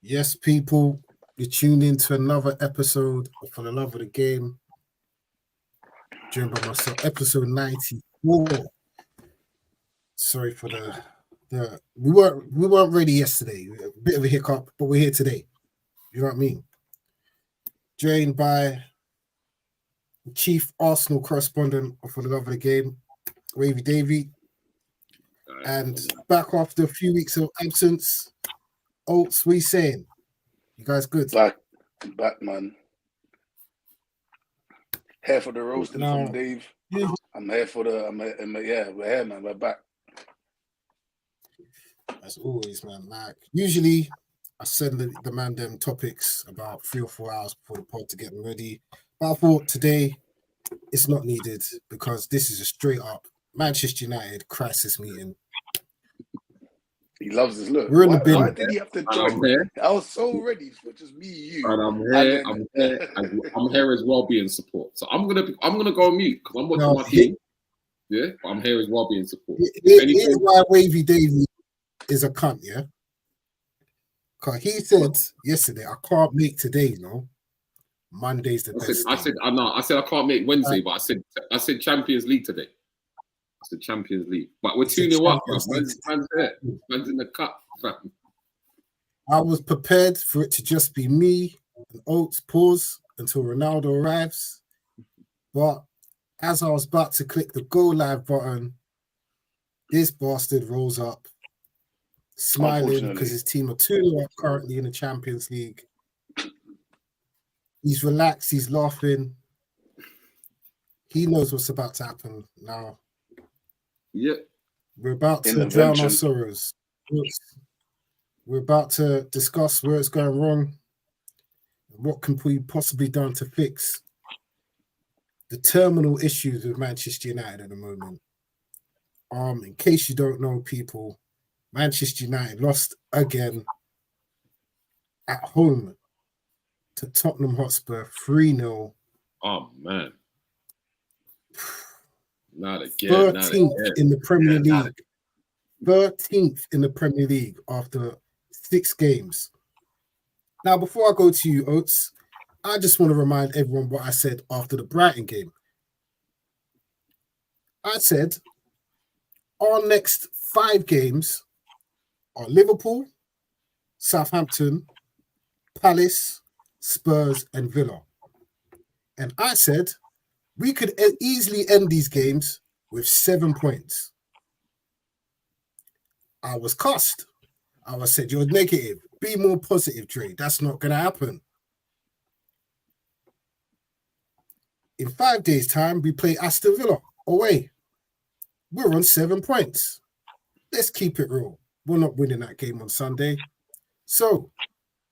Yes, people, you're tuned in to another episode of For the Love of the Game. Joined by myself, episode 94. Sorry for the we weren't ready yesterday. A bit of a hiccup, but we're here today. You know what I mean? Joined by the chief Arsenal correspondent of For the Love of the Game, Wavy Davy. And back after a few weeks of absence, Oates, what are you saying? You guys good? Back, man. Here for the roasting from Dave. I'm here for the. We're here, man. We're back. As always, man. Like usually, I send the man them topics about 3 or 4 hours before the pod to get them ready. But I thought today it's not needed because this is a straight up Manchester United crisis meeting. He loves his look. We're in the bin. Why did he have to join? I was so ready for just me, you. And I'm here as well-being support. So I'm gonna go on mute because I'm watching my team. Yeah, but I'm here as well-being support. Here's why Wavy Davy is a cunt, yeah. Because he said yesterday, I can't make today, you know. Monday's the best. I said I can't make Wednesday, but I said Champions League today. It's the Champions League. But we're 2-0 up, man's there. Man's in the cup, fam. I was prepared for it to just be me and Oates pause until Ronaldo arrives. But as I was about to click the go live button, this bastard rolls up, smiling because his team are 2-0 up currently in the Champions League. He's relaxed, he's laughing. He knows what's about to happen now. Yeah. We're about to drown our sorrows. We're about to discuss where it's going wrong. What can be possibly done to fix the terminal issues with Manchester United at the moment. In case you don't know, people, Manchester United lost again at home to Tottenham Hotspur 3-0. Oh, man. Not again. 13th in the Premier League. 13th in the Premier League after 6 games. Now, before I go to you, Oates, I just want to remind everyone what I said after the Brighton game. I said our next 5 games are Liverpool, Southampton, Palace, Spurs, and Villa. And I said we could easily end these games with 7 points. I was cussed. I was said, you're negative. Be more positive, Dre. That's not going to happen. In 5 days' time, we play Aston Villa away. We're on 7 points. Let's keep it real. We're not winning that game on Sunday. So,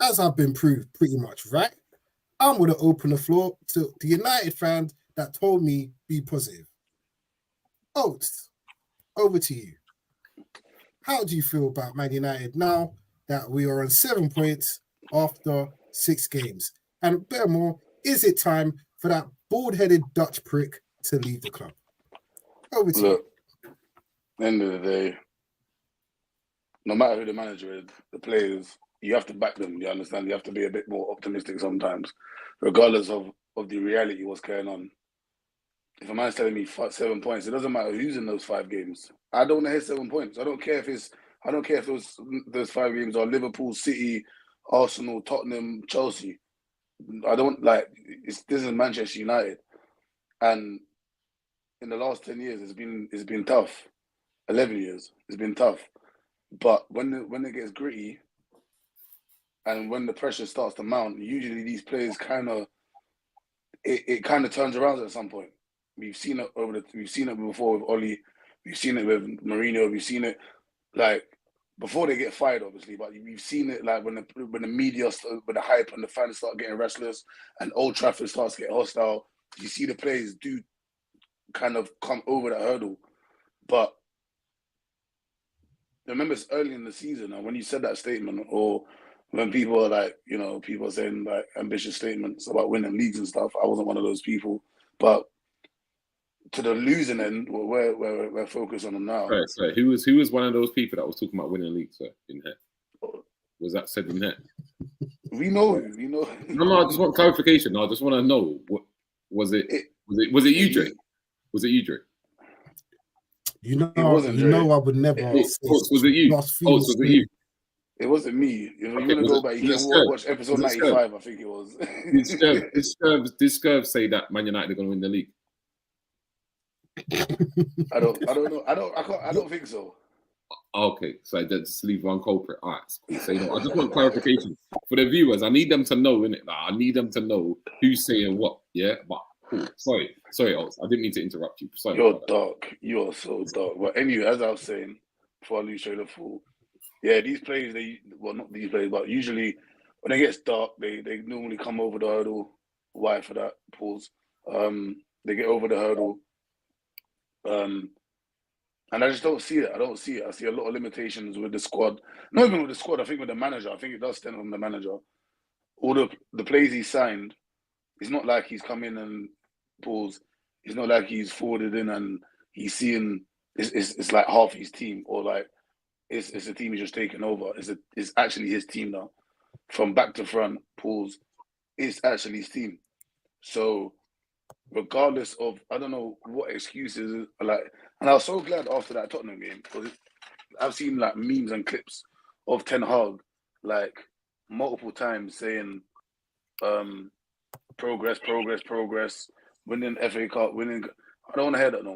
as I've been proved pretty much right, I'm going to open the floor to the United fan that told me be positive. Oates, over to you. How do you feel about Man United now that we are on 7 points after 6 games? And Bermore, is it time for that bald-headed Dutch prick to leave the club? Over to you. At the end of the day, no matter who the manager is, the players, you have to back them, you understand? You have to be a bit more optimistic sometimes, regardless of the reality, what's going on. If a man's telling me 7 points, it doesn't matter who's in those 5 games. I don't want to hear 7 points. I don't care if those 5 games are Liverpool, City, Arsenal, Tottenham, Chelsea. I don't this is Manchester United. And in the last 10 years it's been tough. 11 years, it's been tough. But when it gets gritty and when the pressure starts to mount, usually these players it kind of turns around at some point. We've seen it before with Oli. We've seen it with Mourinho. We've seen it before they get fired, obviously. But we've seen it when the media, when the hype and the fans start getting restless, and Old Trafford starts to get hostile. You see the players do kind of come over that hurdle. But remember, it's early in the season, and when you said that statement, or when people are people are saying ambitious statements about winning leagues and stuff, I wasn't one of those people. But to the losing end, we're focused on them now. Right, so who was one of those people that was talking about winning leagues in here? Was that said in here? We know. No, I just want clarification. No, I just want to know what was it? Was it you, Drake? Was it you, Drake? You know, It wasn't you Drake. know, I would never. Was it you? Was it you? It wasn't me. If you want to go back, you can watch episode 95. I think it was. Did Scurv say that Man United are going to win the league? I don't know. I don't think so. Okay, so just leave one culprit. All right, so I just want clarification for the viewers. I need them to know, innit? Like, I need them to know who's saying what. Yeah, but cool. Sorry, Oz. I didn't mean to interrupt you. Sorry. You're dark. You're so dark. But anyway, as I was saying, before I lose train of thought, yeah, these players, not these players, but usually when it gets dark, they normally come over the hurdle. Why for that? Pause. They get over the hurdle. And I just don't see it. I don't see it. I see a lot of limitations with the squad. Not even with the squad. I think with the manager. I think it does stem from the manager. All the players he signed, it's not like he's come in and pause. It's not like he's forwarded in and he's seeing. It's like half his team, or like it's a team he's just taken over. It's actually his team now, from back to front. Pause. It's actually his team. So, regardless of, I don't know what excuses, like, and I was so glad after that Tottenham game, because I've seen like memes and clips of Ten Hag like multiple times saying progress, winning FA Cup, winning. I don't want to hear that no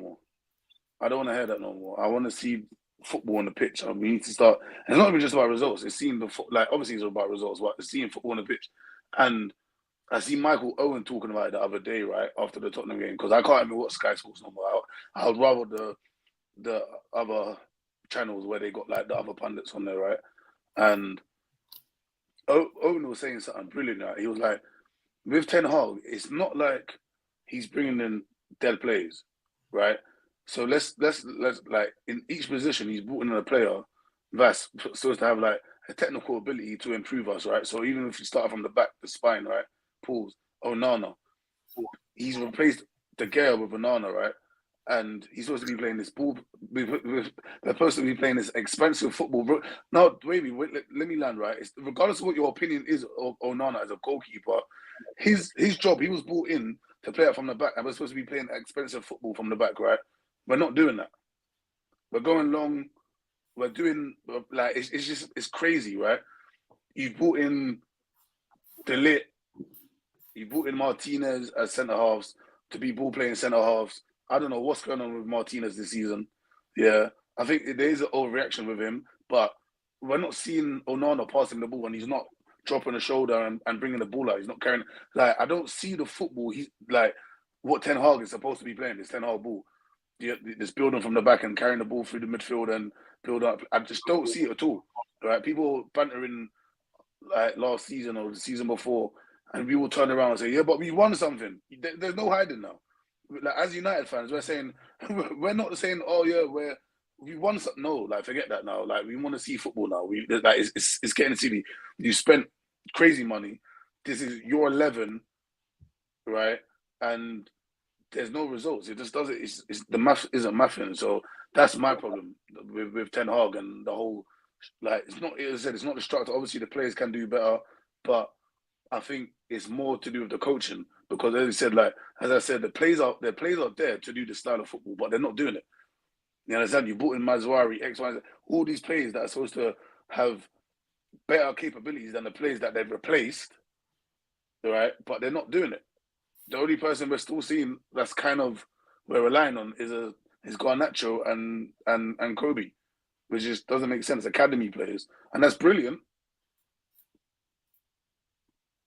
more. I want to see football on the pitch. We need to start, and it's not even just about results. It's seeing obviously it's about results, but it's seeing football on the pitch. And I see Michael Owen talking about it the other day, right, after the Tottenham game, because I can't even watch Sky Sports no more. I would rather the other channels where they got like the other pundits on there, right? And Owen was saying something brilliant. Right? He was like, with Ten Hag, it's not like he's bringing in dead players, right? So let's like in each position he's brought in a player that's supposed to have like a technical ability to improve us, right? So even if you start from the back, the spine, right? Pools, Onana, he's replaced De Gea with Onana, right? And he's supposed to be playing this ball. They're supposed to be playing this expensive football. Bro. Now, wait, let me land, right? Regardless of what your opinion is of Onana as a goalkeeper, his job, he was brought in to play it from the back, and we're supposed to be playing expensive football from the back, right? We're not doing that. We're going long. We're doing, like, it's crazy, right? You brought in De Ligt, you brought in Martinez as centre halves to be ball playing centre halves. I don't know what's going on with Martinez this season. Yeah, I think there is an overreaction with him, but we're not seeing Onana passing the ball and he's not dropping a shoulder and bringing the ball out. He's not carrying. Like, I don't see the football. He's like what Ten Hag is supposed to be playing. This Ten Hag ball, this building from the back and carrying the ball through the midfield and build up. I just don't see it at all. Right? People bantering like last season or the season before, and we will turn around and say, "Yeah, but we won something." There's no hiding now. Like, as United fans, we're saying we're not saying, "Oh yeah, we won something." No, like forget that now. Like we want to see football now. It's getting silly. You spent crazy money. This is your 11, right? And there's no results. It just doesn't. It's the math isn't mathing. So that's my problem with Ten Hag and the whole. Like it's not. As I said, it's not the structure. Obviously, the players can do better, but I think it's more to do with the coaching because, as I said, the players are there to do the style of football, but they're not doing it. You understand? You brought in Mazwari, X, Y, Z, all these players that are supposed to have better capabilities than the players that they've replaced, right? But they're not doing it. The only person we're still seeing that's kind of we're relying on is Garnacho and Kobe, which just doesn't make sense. Academy players, and that's brilliant.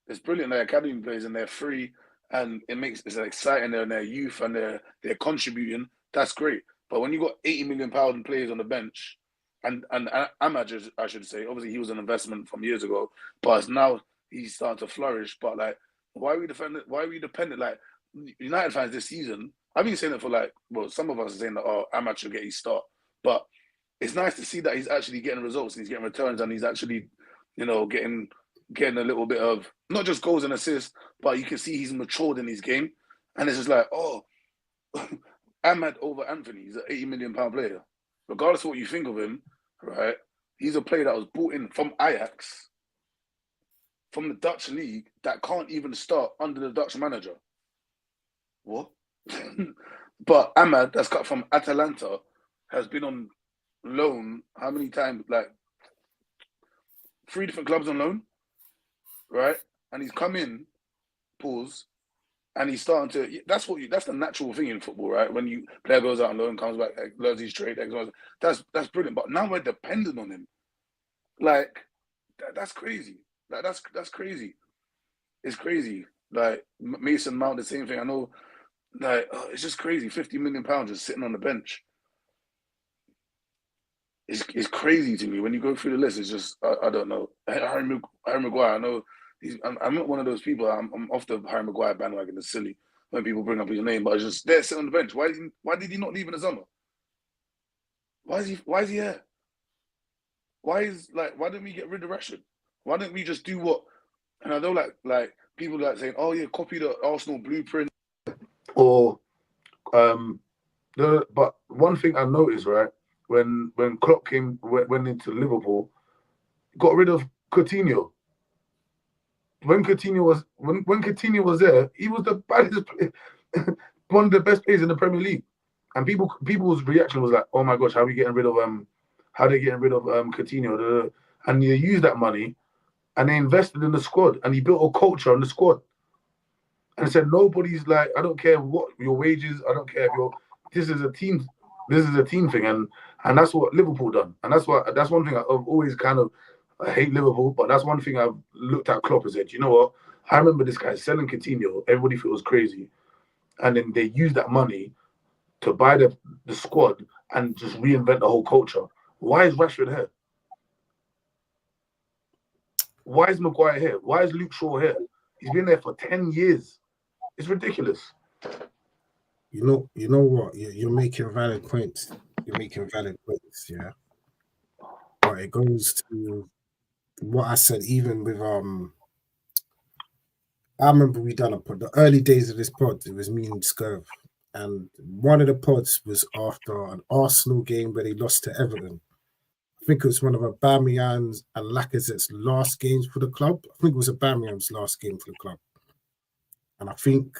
It's brilliant. They're academy players and they're free, and it's exciting. They're in their youth and they're contributing. That's great. But when you got £80 million players on the bench, and Ahmad, I should say, obviously he was an investment from years ago, but now he's starting to flourish. But like, why are we dependent? Like United fans this season, I've been saying it for some of us are saying that Ahmad should get his start, but it's nice to see that he's actually getting results and he's getting returns and he's actually, getting a little bit of not just goals and assists, but you can see he's matured in his game. And it's just like, Ahmad over Anthony, he's an £80 million player. Regardless of what you think of him, right? He's a player that was brought in from Ajax from the Dutch league that can't even start under the Dutch manager. What? But Ahmad, that's cut from Atalanta, has been on loan how many times? Like 3 different clubs on loan, right? And he's come in, pause, and he's starting to. That's the natural thing in football, right? When you player goes out on loan, comes back, learns his trade, that's brilliant. But now we're dependent on him. Like that's crazy. Like that's crazy. It's crazy. Like Mason Mount, the same thing. I know. Like it's just crazy. £50 million just sitting on the bench. It's crazy to me when you go through the list. It's just I don't know. Harry Maguire. I know I'm not one of those people. I'm off the Harry Maguire bandwagon. It's silly when people bring up his name, but it's just there sitting on the bench. Why did he not leave in the summer? Why is he here? Why didn't we get rid of Rashford? Why didn't we just do what? And I know like people like saying, oh yeah, copy the Arsenal blueprint. Or but one thing I noticed, right, when Klopp went into Liverpool, got rid of Coutinho. When Coutinho was there, he was the baddest player, one of the best players in the Premier League. And people's reaction was like, "Oh my gosh, how are we getting rid of How they getting rid of Coutinho?" And they used that money, and they invested in the squad, and he built a culture on the squad. And said nobody's like, I don't care what your wages, I don't care if you're. This is a team thing, and that's what Liverpool done, and that's one thing I've always kind of. I hate Liverpool, but that's one thing I've looked at Klopp and said, you know what? I remember this guy selling Coutinho. Everybody thought it was crazy. And then they used that money to buy the squad and just reinvent the whole culture. Why is Rashford here? Why is Maguire here? Why is Luke Shaw here? He's been there for 10 years. It's ridiculous. You know what? You're making valid points. Yeah. But it goes to what I said, even with I remember we done a pod, the early days of this pod, it was me and Scurv. And one of the pods was after an Arsenal game where they lost to Everton. I think it was one of Aubameyang's and Lacazette's last games for the club. I think it was Aubameyang's last game for the club. And I think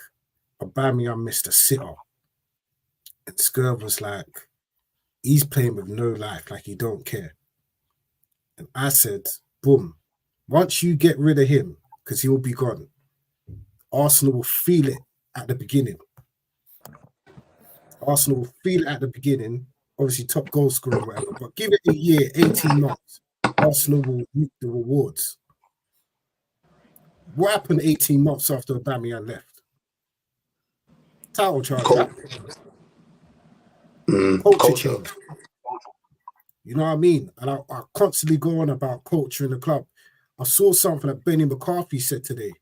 Aubameyang missed a sitter. And Scurv was like, he's playing with no life, like he don't care. And I said, boom, once you get rid of him, because he will be gone, Arsenal will feel it at the beginning. Obviously top goal scorer or whatever, but give it a year, 18 months, Arsenal will reap the rewards. What happened 18 months after Aubameyang left? Title charge. Culture change. You know what I mean? And I constantly go on about culture in the club. I saw something that Benny McCarthy said today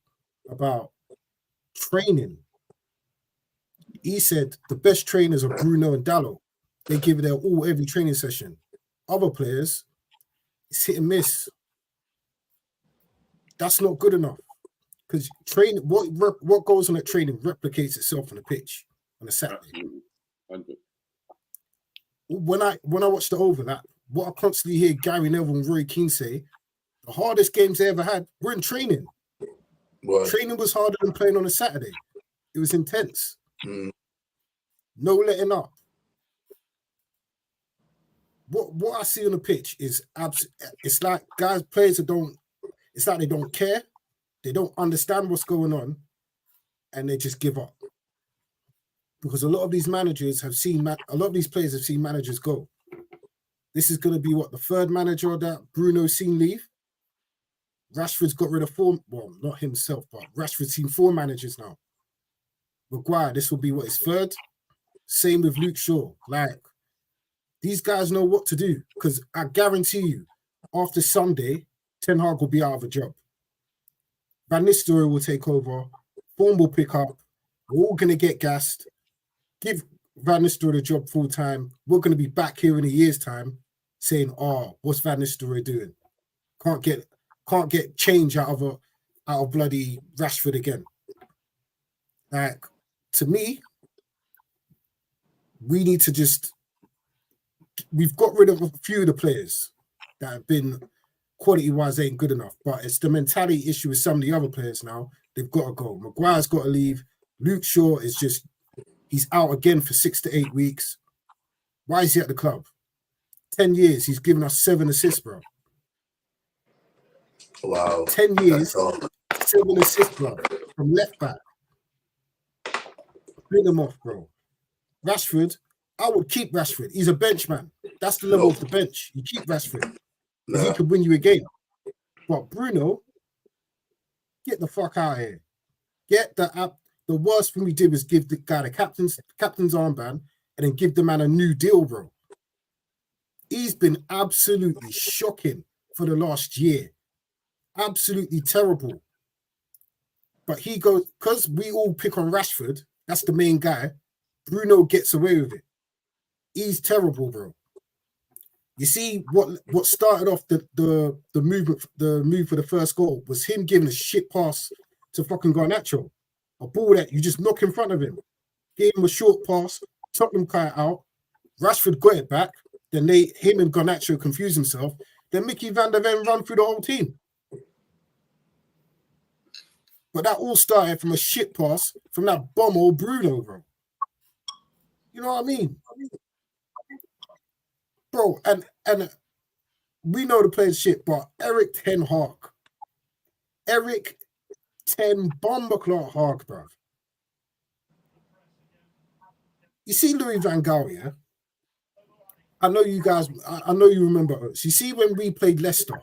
about training. He said the best trainers are Bruno and Dalot. They give it their all every training session. Other players, it's hit and miss. That's not good enough. Because training, what goes on at training replicates itself on the pitch on a Saturday. When I watch the overlap, what I constantly hear Gary Neville and Roy Keane say, the hardest games they ever had were in training. What? Training was harder than playing on a Saturday. It was intense. No letting up. What I see on the pitch is it's like players that don't. It's like they don't care. They don't understand what's going on, and they just give up. Because a lot of these managers have seen a lot of these players have seen managers go. This is going to be what the third manager that Bruno's seen leave. Rashford's got rid of not himself, but Rashford's seen 4 managers now. Maguire, this will be what his third. Same with Luke Shaw. Like, these guys know what to do because I guarantee you, after Sunday, Ten Hag will be out of a job. Van Nistelrooy will take over. Form will pick up. We're all going to get gassed. Give Van Nistelrooy the job full time. We're going to be back here in a year's time saying, "Oh, what's Van Nistelrooy doing? Can't get change out of bloody Rashford again." Like, to me, we need to we've got rid of a few of the players that have been quality-wise ain't good enough. But it's the mentality issue with some of the other players now. They've got to go. Maguire's got to leave. Luke Shaw is just, he's out again for 6 to 8 weeks. Why is he at the club? 10 years, he's given us 7 assists, bro. Wow. 10 years, 7 assists, bro, from left back. Bring him off, bro. Rashford, I would keep Rashford. He's a bench man. That's the level of the bench. You keep Rashford because he could win you a game. But Bruno, get the fuck out of here. Get the app. The worst thing we did was give the guy the captain's armband and then give the man a new deal, bro. He's been absolutely shocking for the last year. Absolutely terrible. But he goes, because we all pick on Rashford, that's the main guy, Bruno gets away with it. He's terrible, bro. You see what started off the move for the first goal was him giving a shit pass to fucking Garnacho. A ball that you just knock in front of him. Gave him a short pass, Tottenham cut it out. Rashford got it back. Then him and Garnacho confused himself. Then Mickey van der Ven run through the whole team. But that all started from a shit pass from that bum old Bruno, bro. You know what I mean? Bro, and we know the players shit, but Erik ten Hag. Erik ten Bomberclaw Hag, bro. You see Louis van Gaal, yeah? I know you guys, I know you remember us. You see when we played Leicester,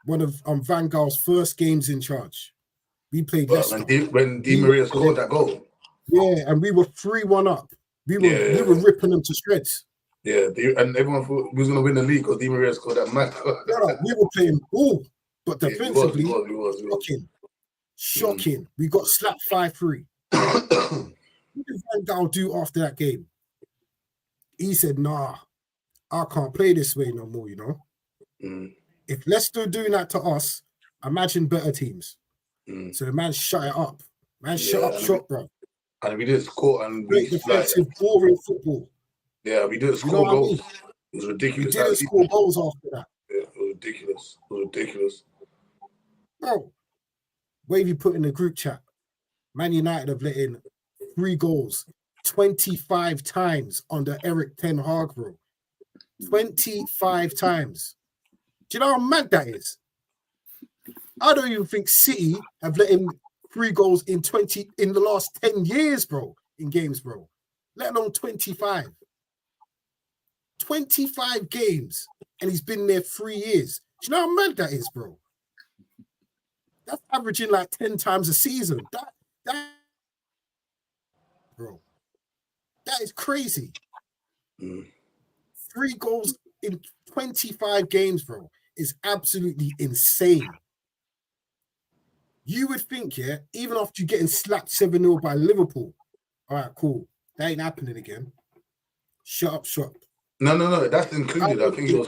one of Van Gaal's first games in charge. We played Leicester. When Di Maria scored that goal. Yeah, and we were 3-1 up. We were ripping them to shreds. Yeah, and everyone thought we was going to win the league because Di Maria scored that match. We were playing ball, but defensively, he was. Shocking. We got slapped 5-3. What did Van Gaal do after that game? He said, nah, I can't play this way no more, you know? If Leicester doing that to us, imagine better teams. So the man shut it up. Man, shut up shop, bro. And we didn't score. And great defensive, boring football. Yeah, we didn't score goals. It was ridiculous. We didn't score goals after that. Yeah, it was ridiculous. It was ridiculous. Bro, Wavy put in the group chat, Man United have let in 3 goals 25 times under Erik ten Hag, bro. 25 times. Do you know how mad that is? I don't even think City have let in 3 goals in the last 10 years, bro, in games, bro. Let alone 25. 25 games, and he's been there 3 years. Do you know how mad that is, bro? That's averaging like 10 times a season. That bro. That is crazy. 3 goals in 25 games, bro, is absolutely insane. You would think, yeah, even after you getting slapped 7-0 by Liverpool, all right, cool. That ain't happening again. Shut up shop. No. That's included. I think it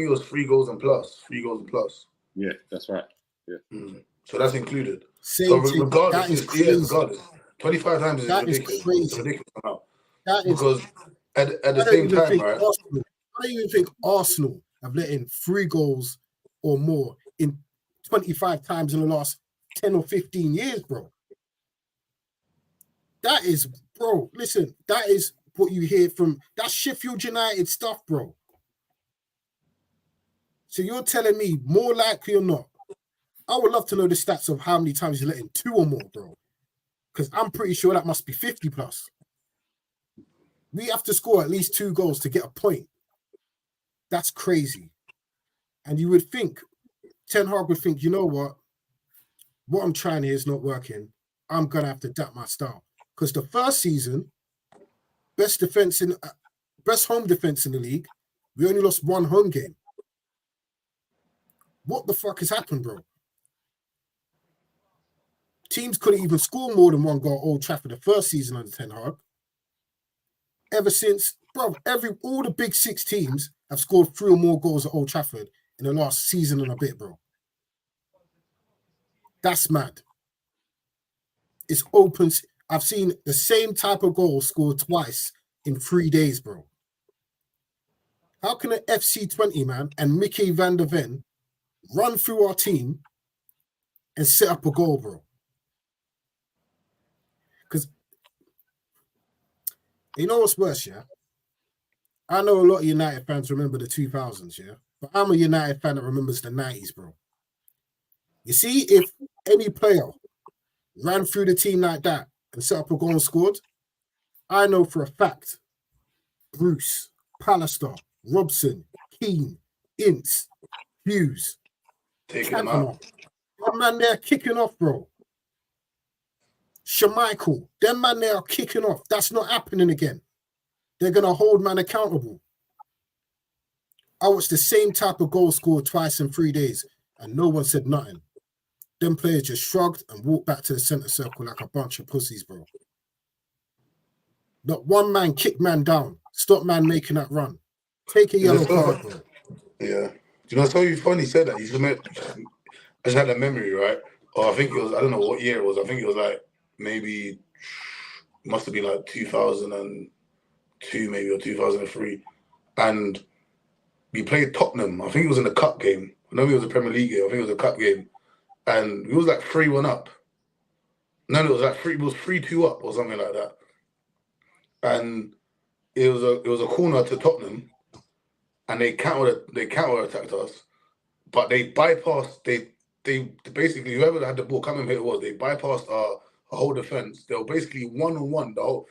was 3 goals and plus. 3 goals and plus. Yeah, that's right. Yeah. So that's included. Same so thing. regardless, That is crazy. regardless. 25 times is ridiculous. Is crazy. It's ridiculous amount. Because at the same time, right? I don't even think Arsenal have let in 3 goals or more in 25 times in the last 10 or 15 years, bro. That is, bro, listen, that is what you hear from, that Sheffield United stuff, bro. So you're telling me, more likely or not, I would love to know the stats of how many times you let in 2 or more, bro. Because I'm pretty sure that must be 50 plus. We have to score at least 2 goals to get a point. That's crazy. And you would think, Ten Hag would think, you know what I'm trying here is not working. I'm going to have to adapt my style. Because the first season, best home defense in the league, we only lost 1 home game. What the fuck has happened, bro? Teams couldn't even score more than 1 goal at Old Trafford the first season under Ten Hag. Ever since, bro, all the big 6 teams have scored 3 or more goals at Old Trafford in the last season and a bit, bro. That's mad. It's open. I've seen the same type of goal scored twice in 3 days, bro. How can an FC20 man and Mickey van der Ven run through our team and set up a goal, bro. Because you know what's worse, yeah? I know a lot of United fans remember the 2000s, yeah? But I'm a United fan that remembers the 90s, bro. You see, if any player ran through the team like that and set up a goal and scored, I know for a fact Bruce, Pallister, Robson, Keane, Ince, Hughes, Taking them Cantona. out. Them man there kicking off, bro. Schmeichel, them man there are kicking off. That's not happening again. They're going to hold man accountable. I watched the same type of goal scored twice in 3 days and no one said nothing. Them players just shrugged and walked back to the centre circle like a bunch of pussies, bro. Not one man kicked man down. Stop man making that run. Take a yellow card, bro. Yeah. Do you know, it's so funny said that. I just had a memory, right? Or I think it was, I don't know what year it was. I think it was like maybe, must have been like 2002 maybe or 2003. And we played Tottenham. I think it was in the cup game. I know it was a Premier League game. I think it was a cup game. And it was like 3-1 up. No, it was like 3-2 up or something like that. And it was a corner to Tottenham. And they counter attacked us. But they bypassed, they basically, whoever had the ball, can't remember who it was, they bypassed our whole defense. They were basically 1-on-1 the whole.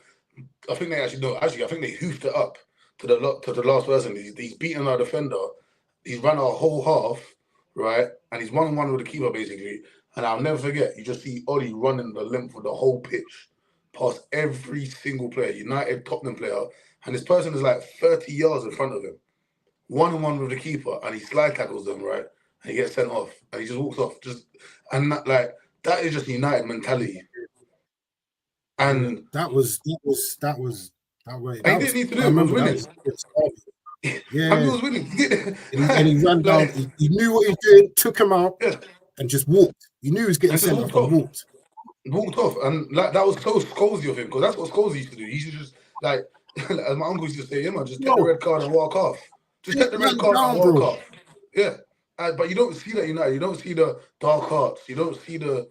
I think they I think they hoofed it up to the last person. He's beaten our defender. He's run our whole half, right? And he's 1-on-1 with the keeper basically. And I'll never forget, you just see Ollie running the length of the whole pitch, past every single player, United Tottenham player, and this person is like 30 yards in front of him, 1-on-1 with the keeper, and he slide tackles them, right? And he gets sent off, and he just walks off. That is just United mentality. And that was that way. And he didn't need to do it. He was winning. Yeah, and he was winning. and he ran down. He knew what he was doing. Took him out, and just walked. He knew he was getting sent off and walked off, and like that was so Scholesy of him, because that's what Scholesy used to do. He used to just like, as my uncle used to say, "Yeah, man, just take the red card and walk off. Just take the red card and walk off." Yeah, but you don't see that United. You don't see the dark arts. You don't see the.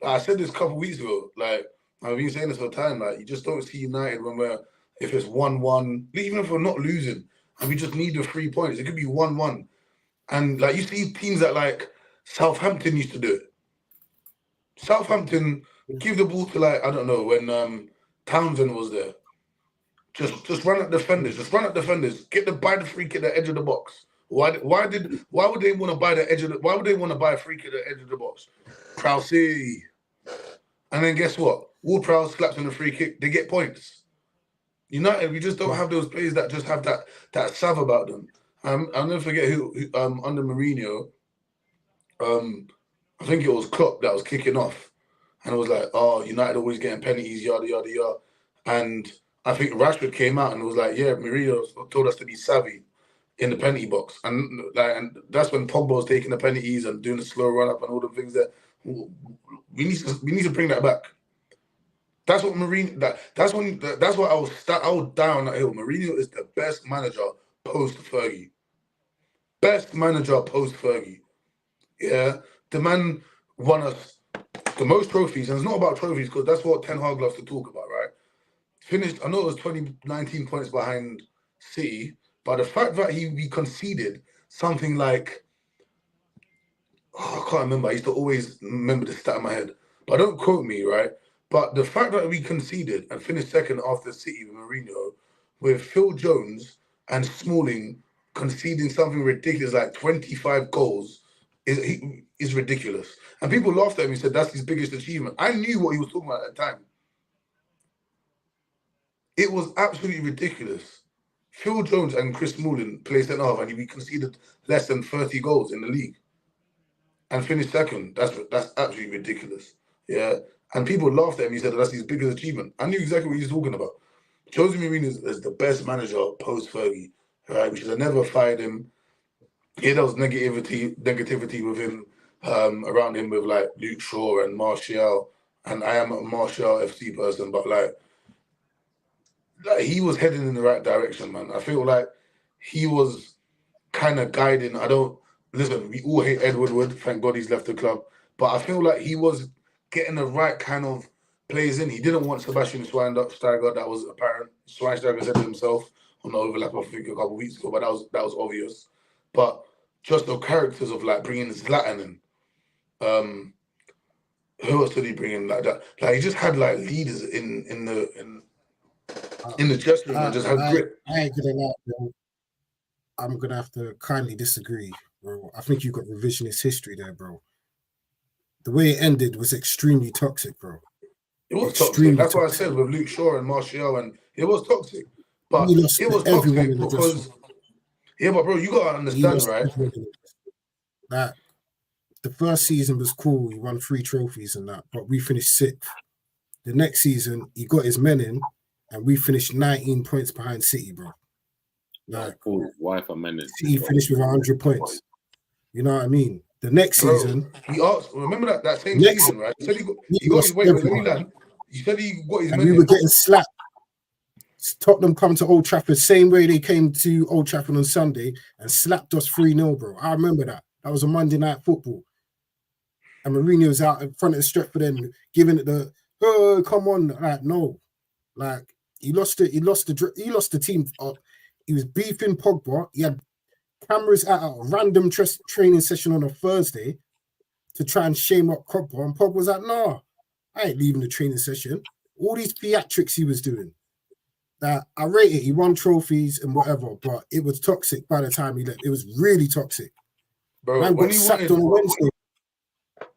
I said this a couple of weeks ago. Like I've been saying this for a time. Like you just don't see United when if it's 1-1, even if we're not losing, and we just need the 3 points. It could be 1-1, and like you see teams that like Southampton used to do it. Southampton give the ball to like, I don't know, when Townsend was there. Just run at defenders. Just run at defenders. Buy the free kick at the edge of the box. Why would they want to buy the edge of the? Why would they want to buy a free kick at the edge of the box? Prowse. And then guess what? Ward-Prowse slaps on the free kick. They get points. United, we just don't have those players that just have that sav about them. I'll never forget who under Mourinho. I think it was Klopp that was kicking off, and it was like, "Oh, United always getting penalties, yada yada yada." And I think Rashford came out and was like, "Yeah, Mourinho told us to be savvy in the penalty box," and that's when Pogba was taking the penalties and doing the slow run up and all the things that we need to bring that back. That's what Mourinho. That's what I was down that hill. Mourinho is the best manager post Fergie. Best manager post Fergie. Yeah, the man won us the most trophies, and it's not about trophies because that's what Ten Hag loves to talk about, right? Finished. I know it was 19 points behind City, but the fact that we conceded something like, I can't remember. I used to always remember the stat in my head, but don't quote me, right? But the fact that we conceded and finished second after City with Mourinho, with Phil Jones and Smalling conceding something ridiculous like 25 goals is ridiculous. And people laughed at him and said that's his biggest achievement. I knew what he was talking about at the time. It was absolutely ridiculous. Phil Jones and Chris Smalling played centre half and we conceded less than 30 goals in the league and finished second. That's absolutely ridiculous. Yeah. And people laughed at him. He said that's his biggest achievement. I knew exactly what he was talking about. Jose Mourinho is the best manager post Fergie, right? We should have never fired him. Yeah, there was negativity with him, around him with like Luke Shaw and Martial. And I am a Martial FC person, but like he was heading in the right direction, man. I feel like he was kind of guiding. I don't listen, we all hate Ed Woodward. Thank God he's left the club. But I feel like he was getting the right kind of players in. He didn't want Sebastian Schweinsteiger. That was apparent. Schweinsteiger said it himself on the overlap, I think, a couple of weeks ago. But that was obvious. But just the characters of like bringing Zlatan in. Who else did he bring in like that? Like he just had like leaders in the dressing room and just had grit. I ain't gonna lie, bro. I'm gonna have to kindly disagree, bro. I think you got revisionist history there, bro. The way it ended was extremely toxic, bro. It was Extremely toxic. That's what I toxic. said with Luke Shaw and Martial, and it was toxic. But He lost it was everyone toxic in the dressing because but bro, you gotta He understand, lost right? everyone in the that the first season was cool. He won 3 trophies and that, but we finished 6th. The next season, he got his men in, and we finished 19 points behind City, bro. Like, why for men? City finished with 100 points. You know what I mean? The next season, he asked. Remember that same season, right? He said he got his weight. Let me land. He said he got his men. And we were getting slapped. Tottenham come to Old Trafford same way they came to Old Trafford on Sunday and slapped us 3-0, bro. I remember that. That was a Monday Night Football. And Mourinho's out in front of the Stretford and giving it the, oh, come on. Like, no. Like, he lost the team. He was beefing Pogba. He had cameras at a random training session on a Thursday to try and shame up Pogba. And Pogba was like, nah, I ain't leaving the training session. All these theatrics he was doing. That I rate it. He won trophies and whatever, but it was toxic by the time he left. It was really toxic. Bro, Man got sacked on a Wednesday.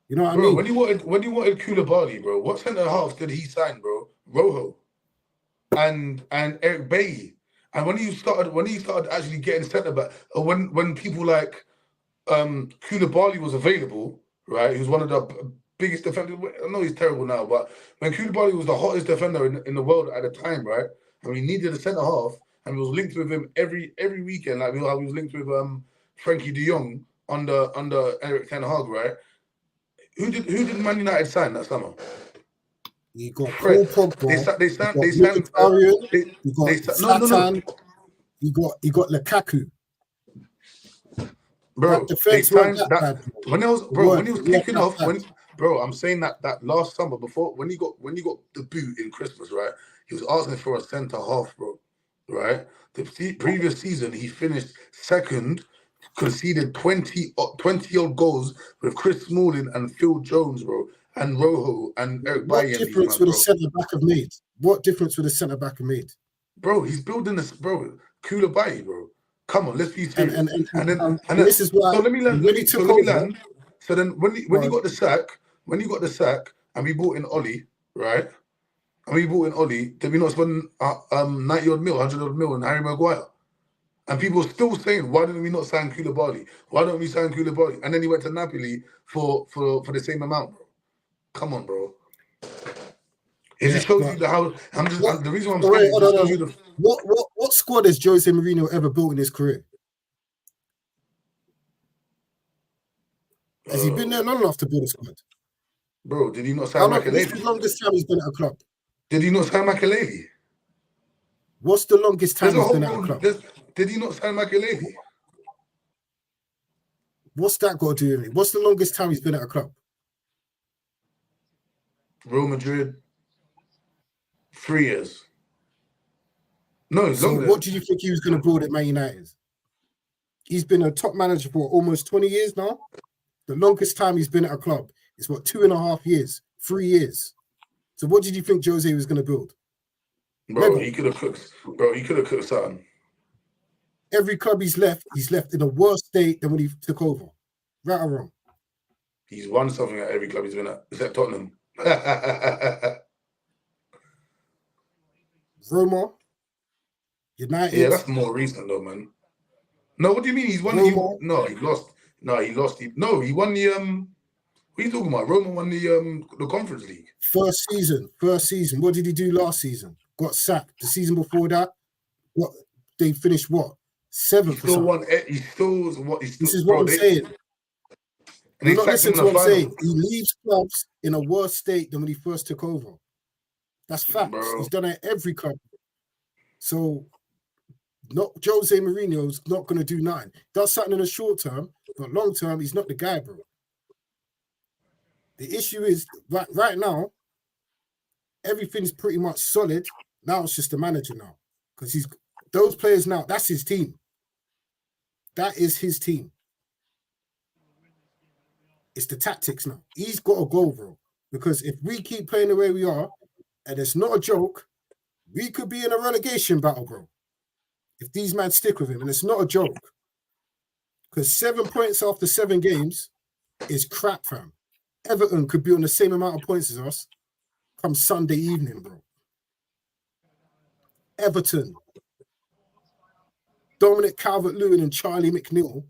You know what I mean? When you wanted Koulibaly, bro, what centre half did he sign, bro? Rojo and Eric Bailly. And when he started actually getting centre back, when people like Koulibaly was available, right? He was one of the biggest defenders. I know he's terrible now, but when Koulibaly was the hottest defender in the world at the time, right? And we needed a centre half, and we was linked with him every weekend, like how we was linked with Frankie De Jong under Eric Ten Hag, right? Who did Man United sign that summer? You got Paul Pogba. They signed no. You got Lukaku. Bro, they signed that when he was kicking off. I'm saying that last summer before when he got the boot in Christmas, right? He was asking for a centre half, bro. Right? The previous season he finished second, conceded 20 odd goals with Chris Smalling and Phil Jones, bro, and Rojo and Eric Bailly. What difference would a centre back have made? What difference would a centre back have made? Bro, he's building this, bro. Koulibaly, bro. Come on, let's be serious. And this is why. So let me land. So then, when he got the sack, and we bought in Ollie, right? And we bought in Ollie. Did we not spend 90 odd mil, 100 odd mil on Harry Maguire? And people are still saying, why didn't we not sign Koulibaly? Why don't we sign Koulibaly? And then he went to Napoli for the same amount, bro. Come on, bro. It just shows you how the reason why I'm saying it shows you the what squad has Jose Mourinho ever built in his career? Has he been there long enough to build a squad? Bro, did he not sign Makelele? What's the longest time he's been at a club? Did he not sign Makelele? What's the longest time he's been at a club? Did he not sign Makelele? What's that got to do with it? What's the longest time he's been at a club? Real Madrid. 3 years. No, it's longer. What did you think he was going to build at Man United? He's been a top manager for almost 20 years now. The longest time he's been at a club is 2.5 years, 3 years. So what did you think Jose was going to build? Bro, he could have cooked something. Every club he's left in a worse state than when he took over. Right or wrong? He's won something at every club he's been at, except Tottenham. Roma, United. Yeah, that's more recent though, man. No, what do you mean? He's won. He lost. He lost. He won the What are you talking about? Roma won the Conference League. First season. What did he do last season? Got sacked. The season before that, what they finished? What 7th? He still won. This is what I'm saying. You're not listening to what I'm saying. He leaves clubs in a worse state than when he first took over. That's facts. Bro. He's done it at every club. So, Jose Mourinho's not going to do nothing. Does something in the short term, but long term, he's not the guy, bro. The issue is right now, everything's pretty much solid. Now it's just the manager now, because he's those players now. That's his team. That is his team. It's the tactics now. He's got to go, bro. Because if we keep playing the way we are, and it's not a joke, we could be in a relegation battle, bro. If these men stick with him, and it's not a joke. Because 7 points after 7 games is crap, fam. Everton could be on the same amount of points as us come Sunday evening, bro. Everton, Dominic Calvert-Lewin and Charlie McNeil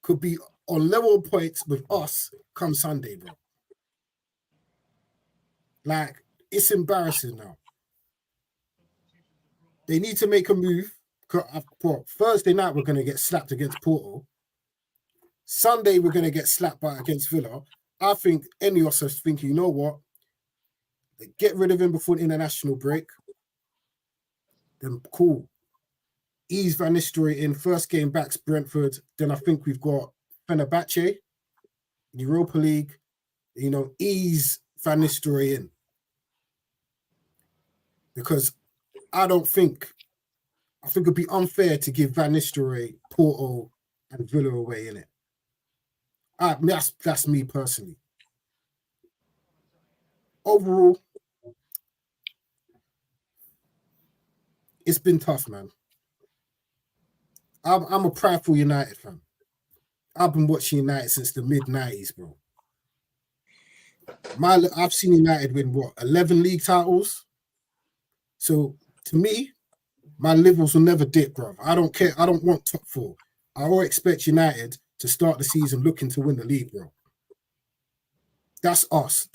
could be on level points with us come Sunday, bro. Like, it's embarrassing now. They need to make a move. Well, Thursday night, we're going to get slapped against Porto. Sunday, we're going to get slapped against Villa. I think Enios is thinking, you know what? Get rid of him before the international break. Then cool. Ease Van Nistelrooy in. First game back's Brentford. Then I think we've got Fenerbahce, Europa League. You know, ease Van Nistelrooy in. Because I think it'd be unfair to give Van Nistelrooy, Porto, and Villa away, innit? That's me personally. Overall, it's been tough, man. I'm a prideful United fan. I've been watching United since the mid-90s, bro. I've seen United win, 11 league titles? So, to me, my levels will never dip, bro. I don't care. I don't want top 4. I all expect United to start the season looking to win the league, bro. That's us.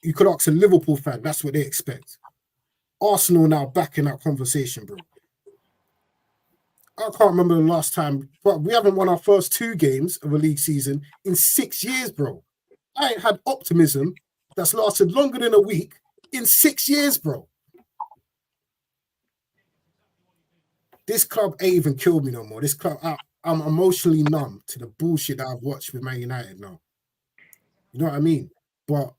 You could ask a Liverpool fan. That's what they expect. Arsenal now back in that conversation, bro. I can't remember the last time, but we haven't won our first 2 games of a league season in 6 years, bro. I ain't had optimism that's lasted longer than a week in 6 years, bro. This club ain't even killed me no more. This club, I'm emotionally numb to the bullshit that I've watched with Man United now. You know what I mean? But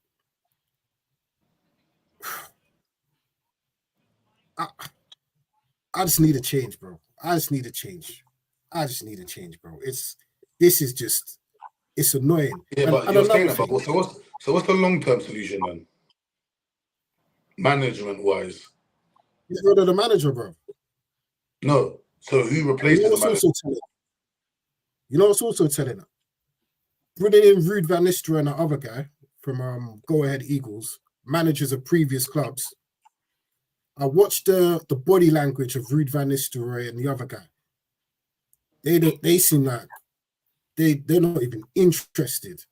I just need a change, bro. I just need a change, bro. It's annoying. Yeah, but you're saying that, but so what's the long-term solution, man? Management-wise? Get rid of the manager, bro. No. So who replaces the manager? You know what's also telling her? Bringing in Ruud van Nistelrooy and the other guy from Go Ahead Eagles, managers of previous clubs. I watched the body language of Ruud van Nistelrooy and the other guy. They seem like they're not even interested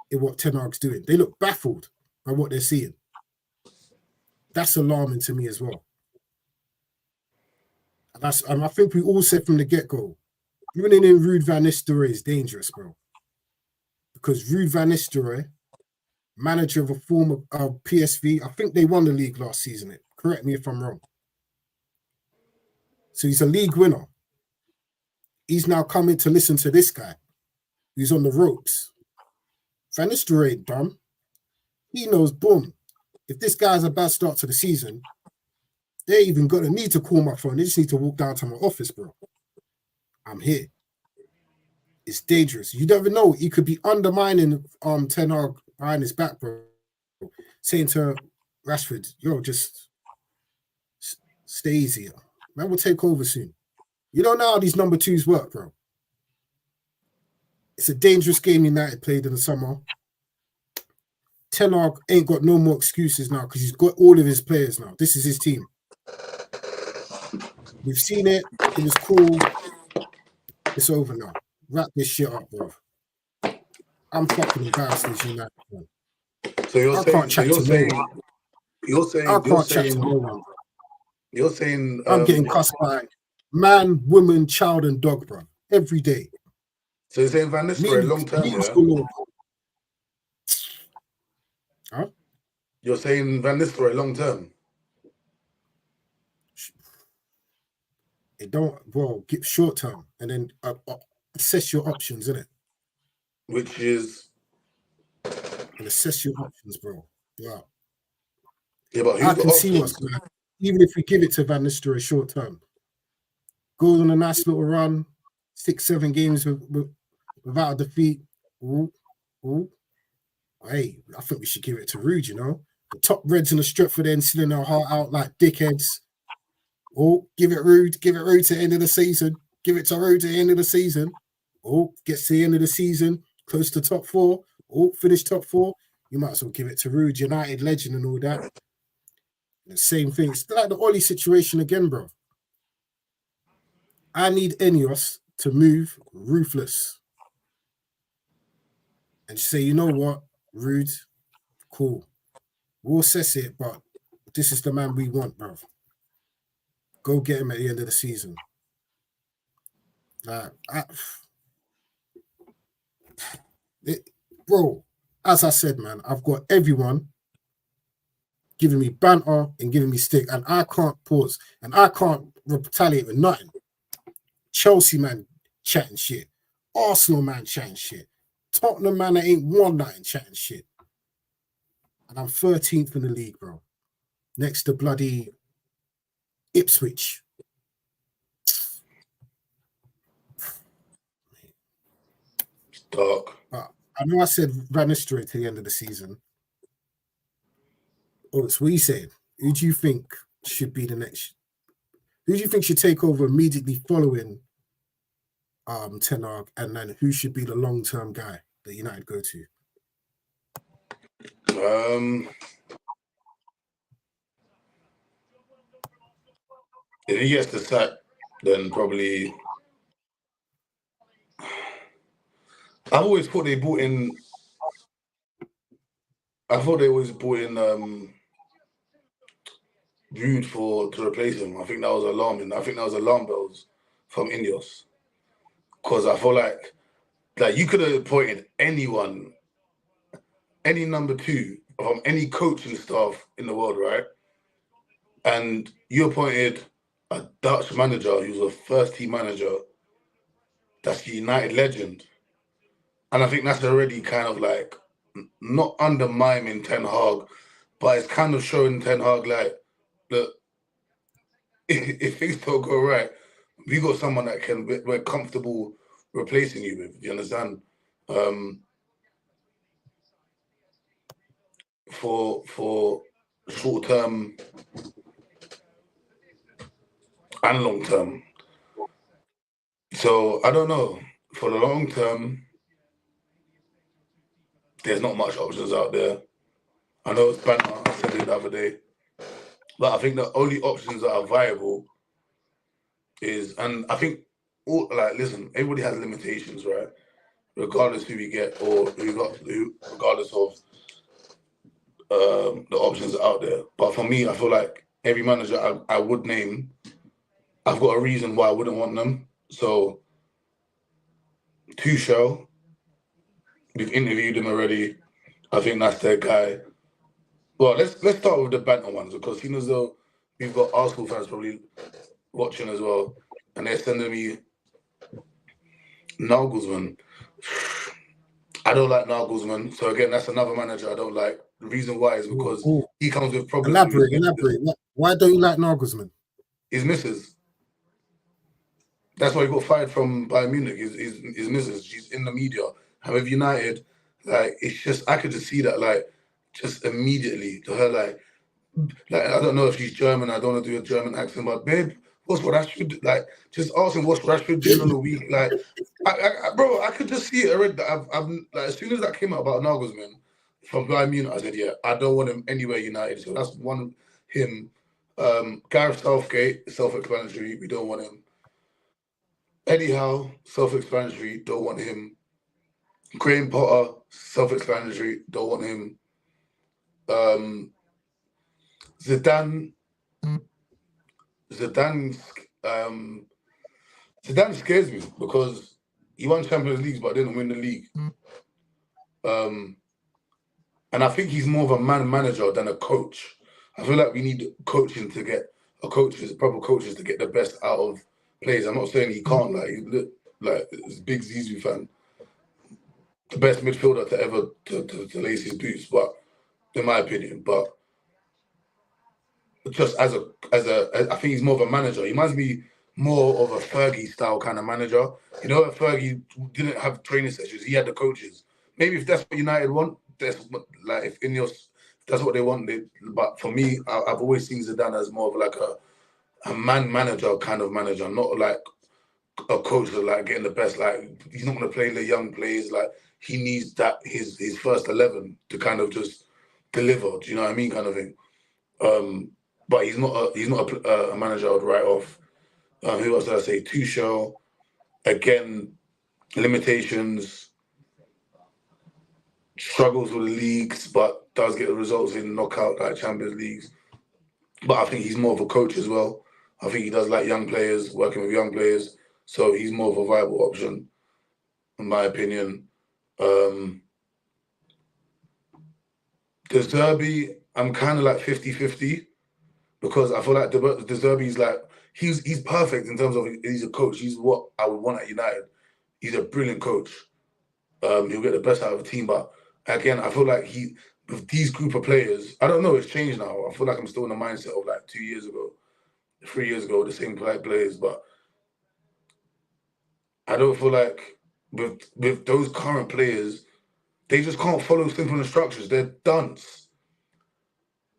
in what Ten Hag's doing. They look baffled by what they're seeing. That's alarming to me as well. And I think we all said from the get-go, bringing in Ruud van Nistelrooy is dangerous, bro. Because Ruud van Nistelrooy, manager of a former PSV, I think they won the league last season. Correct me if I'm wrong. So he's a league winner. He's now coming to listen to this guy who's on the ropes. Van Nistelrooy ain't dumb. He knows, boom, if this guy has a bad start to the season, they even got a need to call my phone. They just need to walk down to my office, bro. I'm here. It's dangerous. You never know. He could be undermining Ten Hag behind his back, bro. Saying to Rashford, yo, just stay easier. Man will take over soon. You don't know how these number 2s work, bro. It's a dangerous game United played in the summer. Ten Hag ain't got no more excuses now because he's got all of his players now. This is his team. We've seen it. It was cool. It's over now. Wrap this shit up, bro. I'm fucking embarrassed as United. So you're saying I'm getting cussed by man, woman, child, and dog, bro, every day. So you're saying Van Nistelrooy long term, yeah? Huh? You're saying Van Nistelrooy long term? It don't, bro, get short term and then assess your options, innit? which is And assess your options, bro. Yeah. yeah, but I who's the can see options? what's going to happen. Even if we give it to Van Nistelrooy short term, goes on a nice little run, 6-7 games without a defeat. Ooh, ooh. Hey, I think we should give it to Rude, you know? The top Reds in the Stretford end selling their heart out like dickheads. Oh, give it Rude to the end of the season. Give it to Rude to the end of the season. Oh, gets to the end of the season, close to top 4. Oh, finish top 4. You might as well give it to Rude, United legend and all that. The same thing. It's like the Ollie situation again, bro. I need Enios to move ruthless and say, you know what, Rude, cool. We'll assess it, but this is the man we want, bro. Go get him at the end of the season. Bro, as I said, man, I've got everyone giving me banter and giving me stick, and I can't pause and I can't retaliate with nothing. Chelsea man chatting shit, Arsenal man chatting shit, Tottenham man that ain't won nothing chatting shit, and I'm 13th in the league, bro, next to bloody Ipswich. It's dark. But I know I said Van Nistelrooy to the end of the season. Oh, it's what you said. Who do you think should be the next? Who do you think should take over immediately following Ten Hag, and then who should be the long-term guy that United go to? If he gets the sack, then probably. I've always thought they brought in. I thought they always brought in Rude to replace him. I think that was alarming. I think that was alarm bells from Ineos, because I feel like you could have appointed anyone, any number 2 from any coaching staff in the world, right? And you appointed a Dutch manager who's a first-team manager that's a United legend. And I think that's already kind of like not undermining Ten Hag, but it's kind of showing Ten Hag like, look, if things don't go right, we got someone that we're comfortable replacing you with. You understand? For short term and long term. So I don't know. For the long term, there's not much options out there. I know it's banter, I said it the other day. But I think the only options that are viable is, and I think, listen, everybody has limitations, right? Regardless who we get or regardless of the options out there. But for me, I feel like every manager I would name, I've got a reason why I wouldn't want them. So, Tuchel, we've interviewed him already. I think that's their guy. Well, let's start with the banter ones, because seeing as though we've got Arsenal fans probably watching as well, and they're sending me Nagelsmann. I don't like Nagelsmann. So again, that's another manager I don't like. The reason why is because he comes with problems. Elaborate. Why don't you like Nagelsmann? His missus. That's why he got fired from Bayern Munich. His missus. She's in the media. And with United, it's just, I could just see that, just immediately to her, I don't know if she's German. I don't want to do a German accent, but babe, what's Rashford? Just asking what's Rashford doing on the week. Bro, I could just see it already. I've as soon as that came out about Nagelsmann from Bayern Munich, I said, yeah, I don't want him anywhere United. So that's one him. Gareth Southgate, self-explanatory. We don't want him. Eddie Howe, self-explanatory. Don't want him. Graham Potter, self-explanatory. Don't want him. Zidane scares me because he won Champions League but didn't win the league. And I think he's more of a manager than a coach. I feel like we need coaching to get proper coaches to get the best out of players. I'm not saying he can't, he's a big Zizou fan. the best midfielder to ever to lace his boots, but in my opinion, but just as a I think he's more of a manager. He reminds me more of a Fergie style kind of manager. You know, Fergie didn't have training sessions; he had the coaches. Maybe if that's what United want, that's what, like if that's what they want. But for me, I've always seen Zidane as more of like a man manager kind of manager, not like a coach that's like getting the best. Like he's not going to play the young players. Like he needs that his first 11 to kind of just deliver. Do you know what I mean? Kind of thing. But he's not a manager I would write off. Who else did I say? Tuchel. Again, limitations. Struggles with the leagues, but does get the results in knockout like Champions Leagues. But I think he's more of a coach as well. I think he does like young players, working with young players. So he's more of a viable option, in my opinion. The Zerbi, I'm kind of like 50-50 because I feel like the Zerbi's like, he's perfect in terms of he's a coach. He's what I would want at United. He's a brilliant coach. He'll get the best out of a team. But again, I feel like with these group of players, I don't know, it's changed now. I feel like I'm still in the mindset of like 2 years ago, 3 years ago, the same players. But I don't feel like with those current players, they just can't follow simple instructions. They're dunce.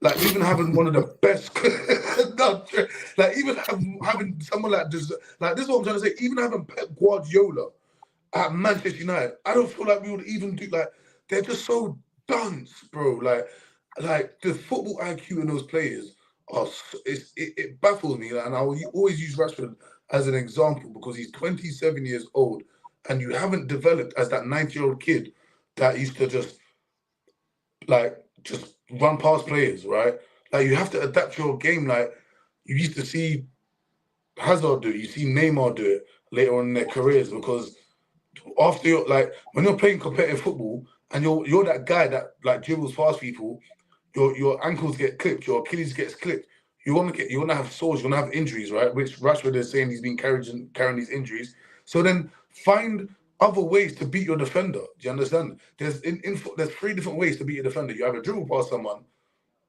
Like even having one of the best, like even having someone like this is what I'm trying to say. Even having Pep Guardiola at Manchester United, I don't feel like we would even do like. They're just so dunce, bro. Like the football IQ in those players it baffles me. And I will always use Rashford as an example because he's 27 years old, and you haven't developed as that 90-year-old kid that used to just run past players, right? Like you have to adapt your game. Like you used to see Hazard do it, you see Neymar do it later on in their careers because after when you're playing competitive football and you're that guy that like dribbles past people, your ankles get clipped, your Achilles gets clipped. You're gonna have sores, you're gonna have injuries, right? Which Rashford is saying he's been carrying these injuries. So then find other ways to beat your defender. Do you understand? There's 3 different ways to beat your defender. You either dribble past someone,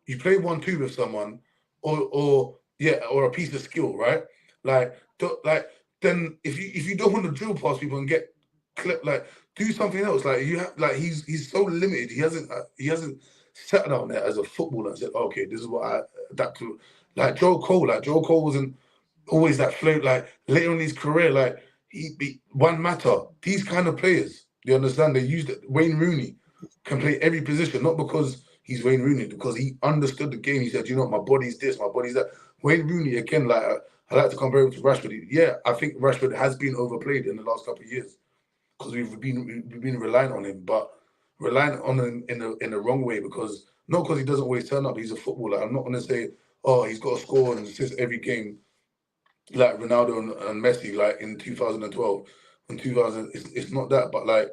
you play 1-2 with someone, or a piece of skill, right? Then if you don't want to dribble past people and get clipped, like do something else. Like you have he's so limited. He hasn't sat down there as a footballer and said, okay, this is what I adapt to. Like Joe Cole wasn't always that float. Like later in his career, like he be one matter. These kind of players, you understand? They used it. Wayne Rooney can play every position, not because he's Wayne Rooney, because he understood the game. He said, you know, my body's this, my body's that. Wayne Rooney, again, like I like to compare him to Rashford. Yeah, I think Rashford has been overplayed in the last couple of years because we've been relying on him, but relying on him in the wrong way not because he doesn't always turn up. He's a footballer. I'm not going to say, oh, he's got to score and assist every game like Ronaldo and Messi, like in 2012 and 2000. It's not that, but like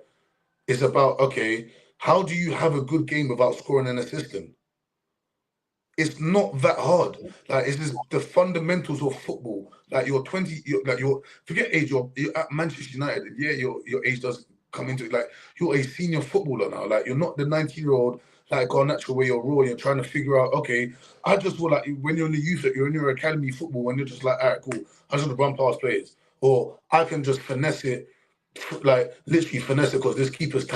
it's about, okay, how do you have a good game without scoring and assisting? It's not that hard. Like it's just the fundamentals of football. Like you're 20, forget age. You're at Manchester United. Yeah, your age does come into it. Like you're a senior footballer now. Like you're not the 19-year-old like go natural where you're raw. You're trying to figure out. Okay, I just feel like when you're in the youth, you're in your academy football, and you're just like, all right, cool. I just want to run past players, or I can just finesse it. Like literally finesse it because this keeper's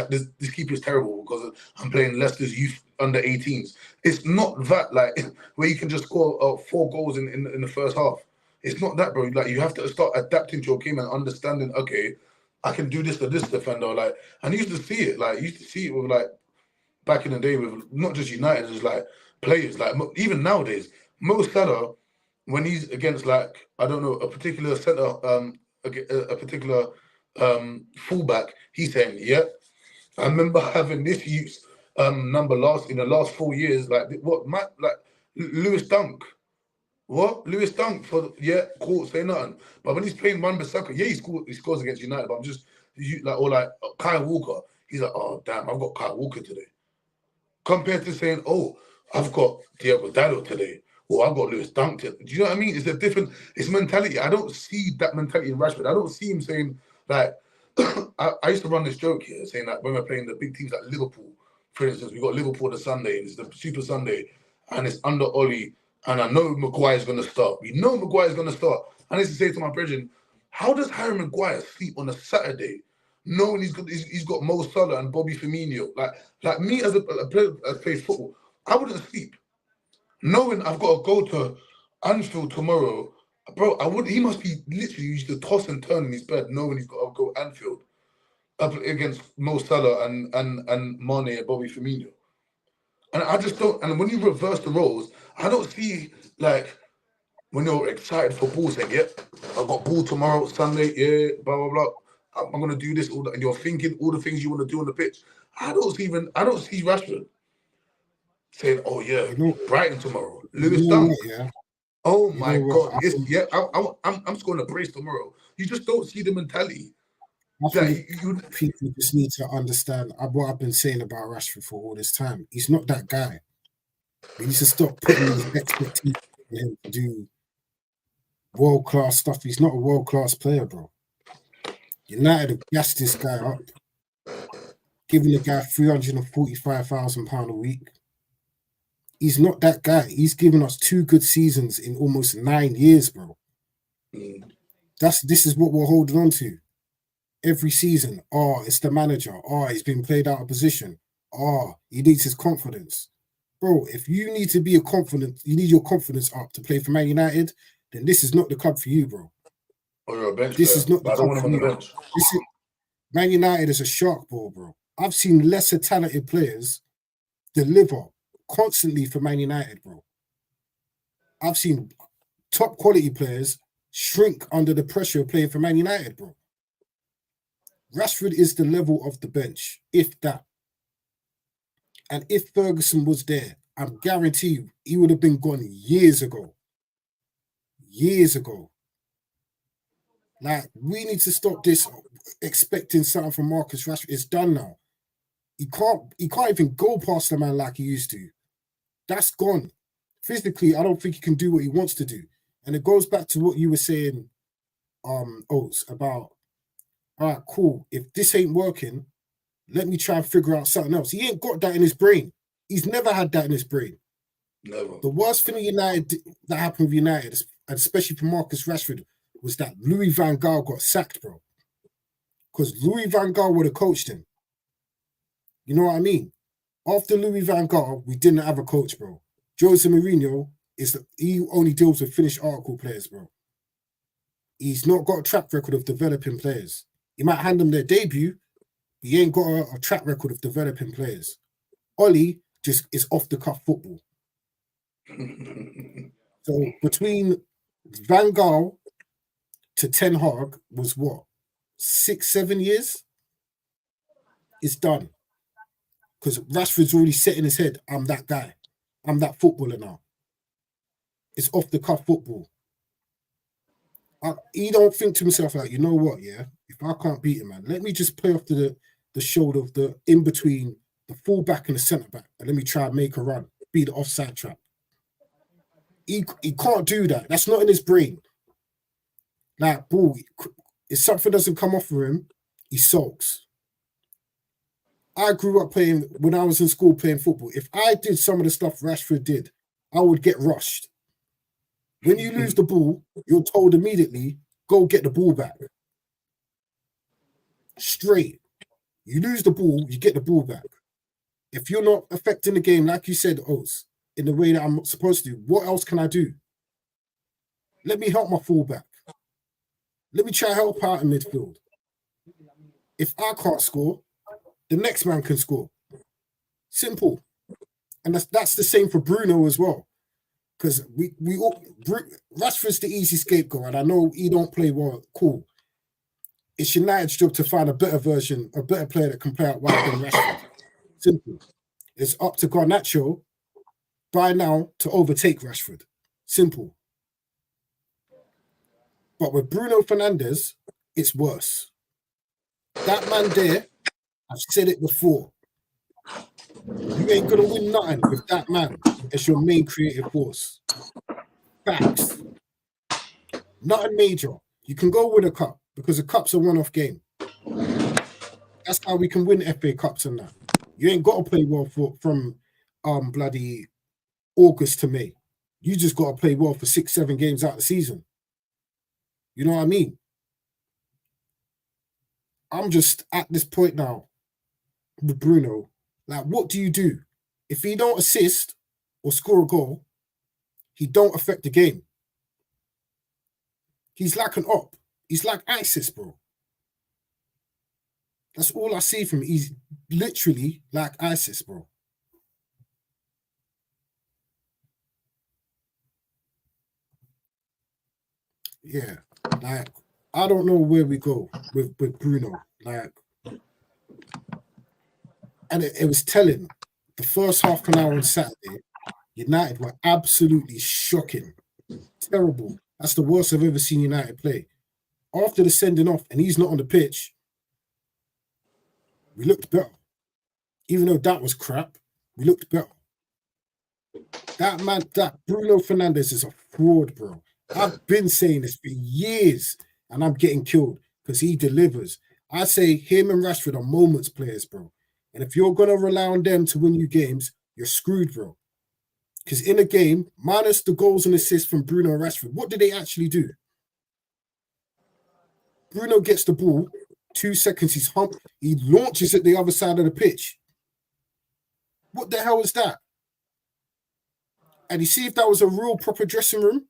terrible because I'm playing Leicester's youth under 18s. It's not that like where you can just score 4 goals in the first half. It's not that, bro. Like you have to start adapting to your game and understanding. Okay, I can do this to this defender. Like and you used to see it. Like you used to see it with like back in the day with not just United, just like players. Like even nowadays, Mo Salah when he's against like I don't know a particular centre, a particular fullback, he's saying, yeah, I remember having this youth number in the last 4 years, like Lewis Dunk. What? Lewis Dunk cool, say nothing. But when he's playing Wan-Bissaka, yeah, he scores against United, but I'm just Kyle Walker, he's like, oh damn, I've got Kyle Walker today. Compared to saying, oh, I've got Diego Dalot today. Or I've got Lewis Dunk today. Do you know what I mean? It's mentality. I don't see that mentality in Rashford. I don't see him saying like I used to run this joke here, saying that when we're playing the big teams like Liverpool, for instance, we got Liverpool the Sunday, and it's the Super Sunday, and it's under Ollie, and I know Maguire's going to start. We know Maguire's going to start. And I used to say to my brethren, how does Harry Maguire sleep on a Saturday, knowing he's got Mo Salah and Bobby Firmino? Like me as a player that plays football, I wouldn't sleep, knowing I've got to go to Anfield tomorrow. Bro, he must be literally used to toss and turn in his bed, knowing he's got to go Anfield up against Mo Salah and Mane and Bobby Firmino. And I just don't. And when you reverse the roles, I don't see like when you're excited for ball, saying, "Yep, I've got ball tomorrow, Sunday, yeah, blah blah blah. I'm gonna do this, all that," and you're thinking all the things you want to do on the pitch. I don't see Rashford saying, "Oh yeah, Brighton tomorrow, Lewis Dunk." Yeah. Oh my God! I'm scoring a brace tomorrow. You just don't see the mentality. I think people just need to understand what I've been saying about Rashford for all this time. He's not that guy. We need to stop putting these expectations on him to do world-class stuff. He's not a world-class player, bro. United have gassed this guy up, giving the guy £345,000 a week. He's not that guy. He's given us 2 good seasons in almost 9 years, bro. This is what we're holding on to. Every season, it's the manager. He's been played out of position. He needs his confidence. Bro, if you need to be you need your confidence up to play for Man United, then this is not the club for you, bro. You're a bench this player. Is not the club for you. Man United is a shark ball, bro. I've seen lesser talented players deliver constantly for Man United, bro. I've seen top quality players shrink under the pressure of playing for Man United, bro. Rashford is the level of the bench, if that. And if Ferguson was there, I guarantee you, he would have been gone years ago. Years ago. Like, we need to stop this expecting something from Marcus Rashford. It's done now. He can't even go past the man like he used to. That's gone. Physically, I don't think he can do what he wants to do. And it goes back to what you were saying, Oates, about, all right, cool. If this ain't working, let me try and figure out something else. He ain't got that in his brain. He's never had that in his brain. Never. The worst thing that happened with United, and especially for Marcus Rashford, was that Louis van Gaal got sacked, bro. Because Louis van Gaal would have coached him. You know what I mean? After Louis van Gaal, we didn't have a coach, bro. Jose Mourinho, he only deals with finished article players, bro. He's not got a track record of developing players. He might hand them their debut, but he ain't got a track record of developing players. Ollie just is off-the-cuff football. So between Van Gaal to Ten Hag was what? 6-7 years? It's done. Because Rashford's already set in his head, I'm that guy. I'm that footballer now. It's off-the-cuff football. He don't think to himself like, you know what, yeah? If I can't beat him, man, let me just play off the shoulder of the in-between the full-back and the centre-back, and let me try and make a run, be the offside trap. He can't do that. That's not in his brain. Like, bro, if something doesn't come off for him, he sulks. I grew up when I was in school playing football. If I did some of the stuff Rashford did, I would get rushed. When you lose the ball, you're told immediately, go get the ball back. Straight. You lose the ball, you get the ball back. If you're not affecting the game, like you said, Oates, in the way that I'm supposed to, what else can I do? Let me help my fullback. Let me try to help out in midfield. If I can't score, the next man can score. Simple. And that's the same for Bruno as well. Because Rashford's the easy scapegoat, and I know he don't play well. Cool. It's United's job to find a better player that can play out wide than Rashford. Simple. It's up to Garnacho by now to overtake Rashford. Simple. But with Bruno Fernandes, it's worse. That man there, I've said it before. You ain't gonna win nothing with that man as your main creative force. Facts. Nothing major. You can go win a cup because a cup's a one-off game. That's how we can win FA Cups and that. You ain't got to play well from bloody August to May. You just got to play well for 6-7 games out of the season. You know what I mean? I'm just at this point now with Bruno. Like, what do you do? If he don't assist or score a goal, he don't affect the game. He's like an op. He's like ISIS, bro. That's all I see from him. He's literally like ISIS, bro. Yeah, like, I don't know where we go with Bruno. Like, and it was telling. The first half an hour on Saturday, United were absolutely shocking. Terrible. That's the worst I've ever seen United play. After the sending off, and he's not on the pitch, we looked better. Even though that was crap, we looked better. That man, that Bruno Fernandes is a fraud, bro. I've been saying this for years, and I'm getting killed because he delivers. I say him and Rashford are moments players, bro. And if you're going to rely on them to win you games, you're screwed, bro. Because in a game, minus the goals and assists from Bruno and Rashford, what did they actually do? Bruno gets the ball, 2 seconds, he launches at the other side of the pitch. What the hell is that? And you see, if that was a real proper dressing room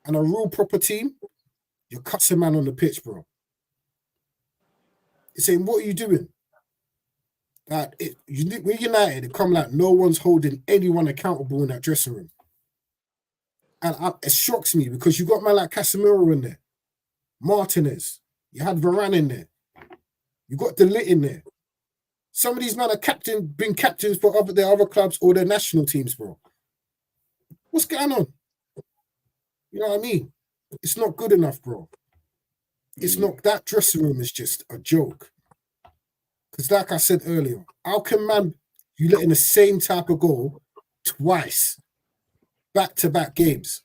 and a real proper team, you're cuts a man on the pitch, bro. You're saying, what are you doing? Like, we're United, it come like no one's holding anyone accountable in that dressing room. And it shocks me because you got man like Casemiro in there, Martinez, you had Varane in there, you got De Ligt in there. Some of these men are been captains for their other clubs or their national teams, bro. What's going on? You know what I mean? It's not good enough, bro. It's not, that dressing room is just a joke. Because like I said earlier, how can man, you let in the same type of goal twice, back-to-back games?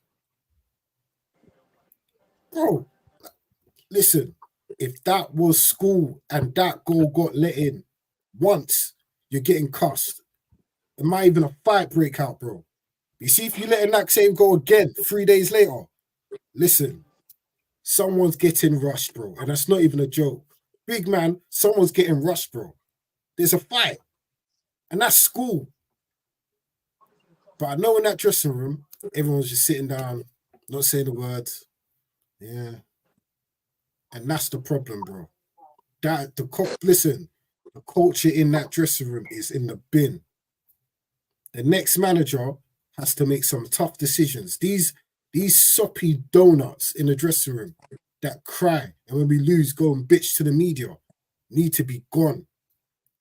Bro, listen, if that was school and that goal got let in once, you're getting cussed. It might even a fight break out, bro. You see, if you let in that same goal again 3 days later, listen, someone's getting rushed, bro. And that's not even a joke. Big man, someone's getting rushed, bro. There's a fight. And that's school. But I know in that dressing room, everyone's just sitting down, not saying the words. Yeah. And that's the problem, bro. Listen, the culture in that dressing room is in the bin. The next manager has to make some tough decisions. These soppy donuts in the dressing room that cry, and when we lose, go and bitch to the media, need to be gone.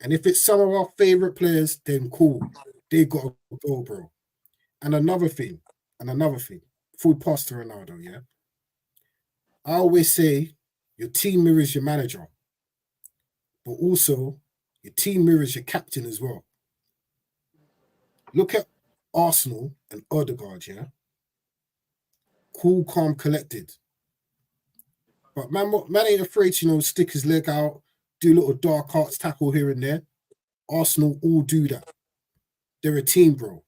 And if it's some of our favorite players, then cool. They got to go, bro. And another thing, before we pass to Ronaldo, yeah? I always say your team mirrors your manager, but also your team mirrors your captain as well. Look at Arsenal and Odegaard, yeah? Cool, calm, collected. But man ain't afraid to, stick his leg out, do little dark arts tackle here and there. Arsenal all do that. They're a team, bro.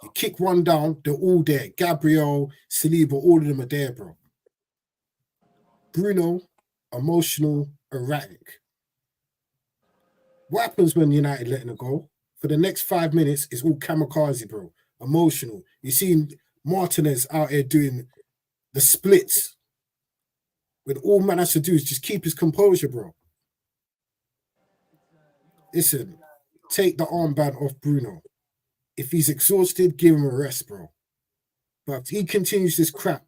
You kick one down, they're all there. Gabriel, Saliba, all of them are there, bro. Bruno, emotional, erratic. What happens when United letting it go? For the next 5 minutes, it's all kamikaze, bro. Emotional. You see Martinez out here doing the splits when all man has to do is just keep his composure, bro. Listen, take the armband off Bruno. If he's exhausted, give him a rest, bro. But if he continues this crap,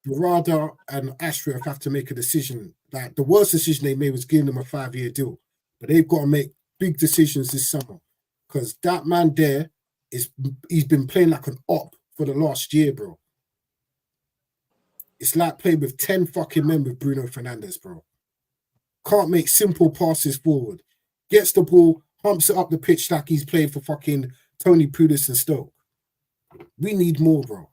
Barada and Ashraf have to make a decision. Like, the worst decision they made was giving him a 5-year deal. But they've got to make big decisions this summer. Because that man there, he's been playing like an op for the last year, bro. It's like playing with 10 fucking men with Bruno Fernandes, bro. Can't make simple passes forward. Gets the ball, humps it up the pitch like he's playing for fucking Tony Pulis and Stoke. We need more, bro.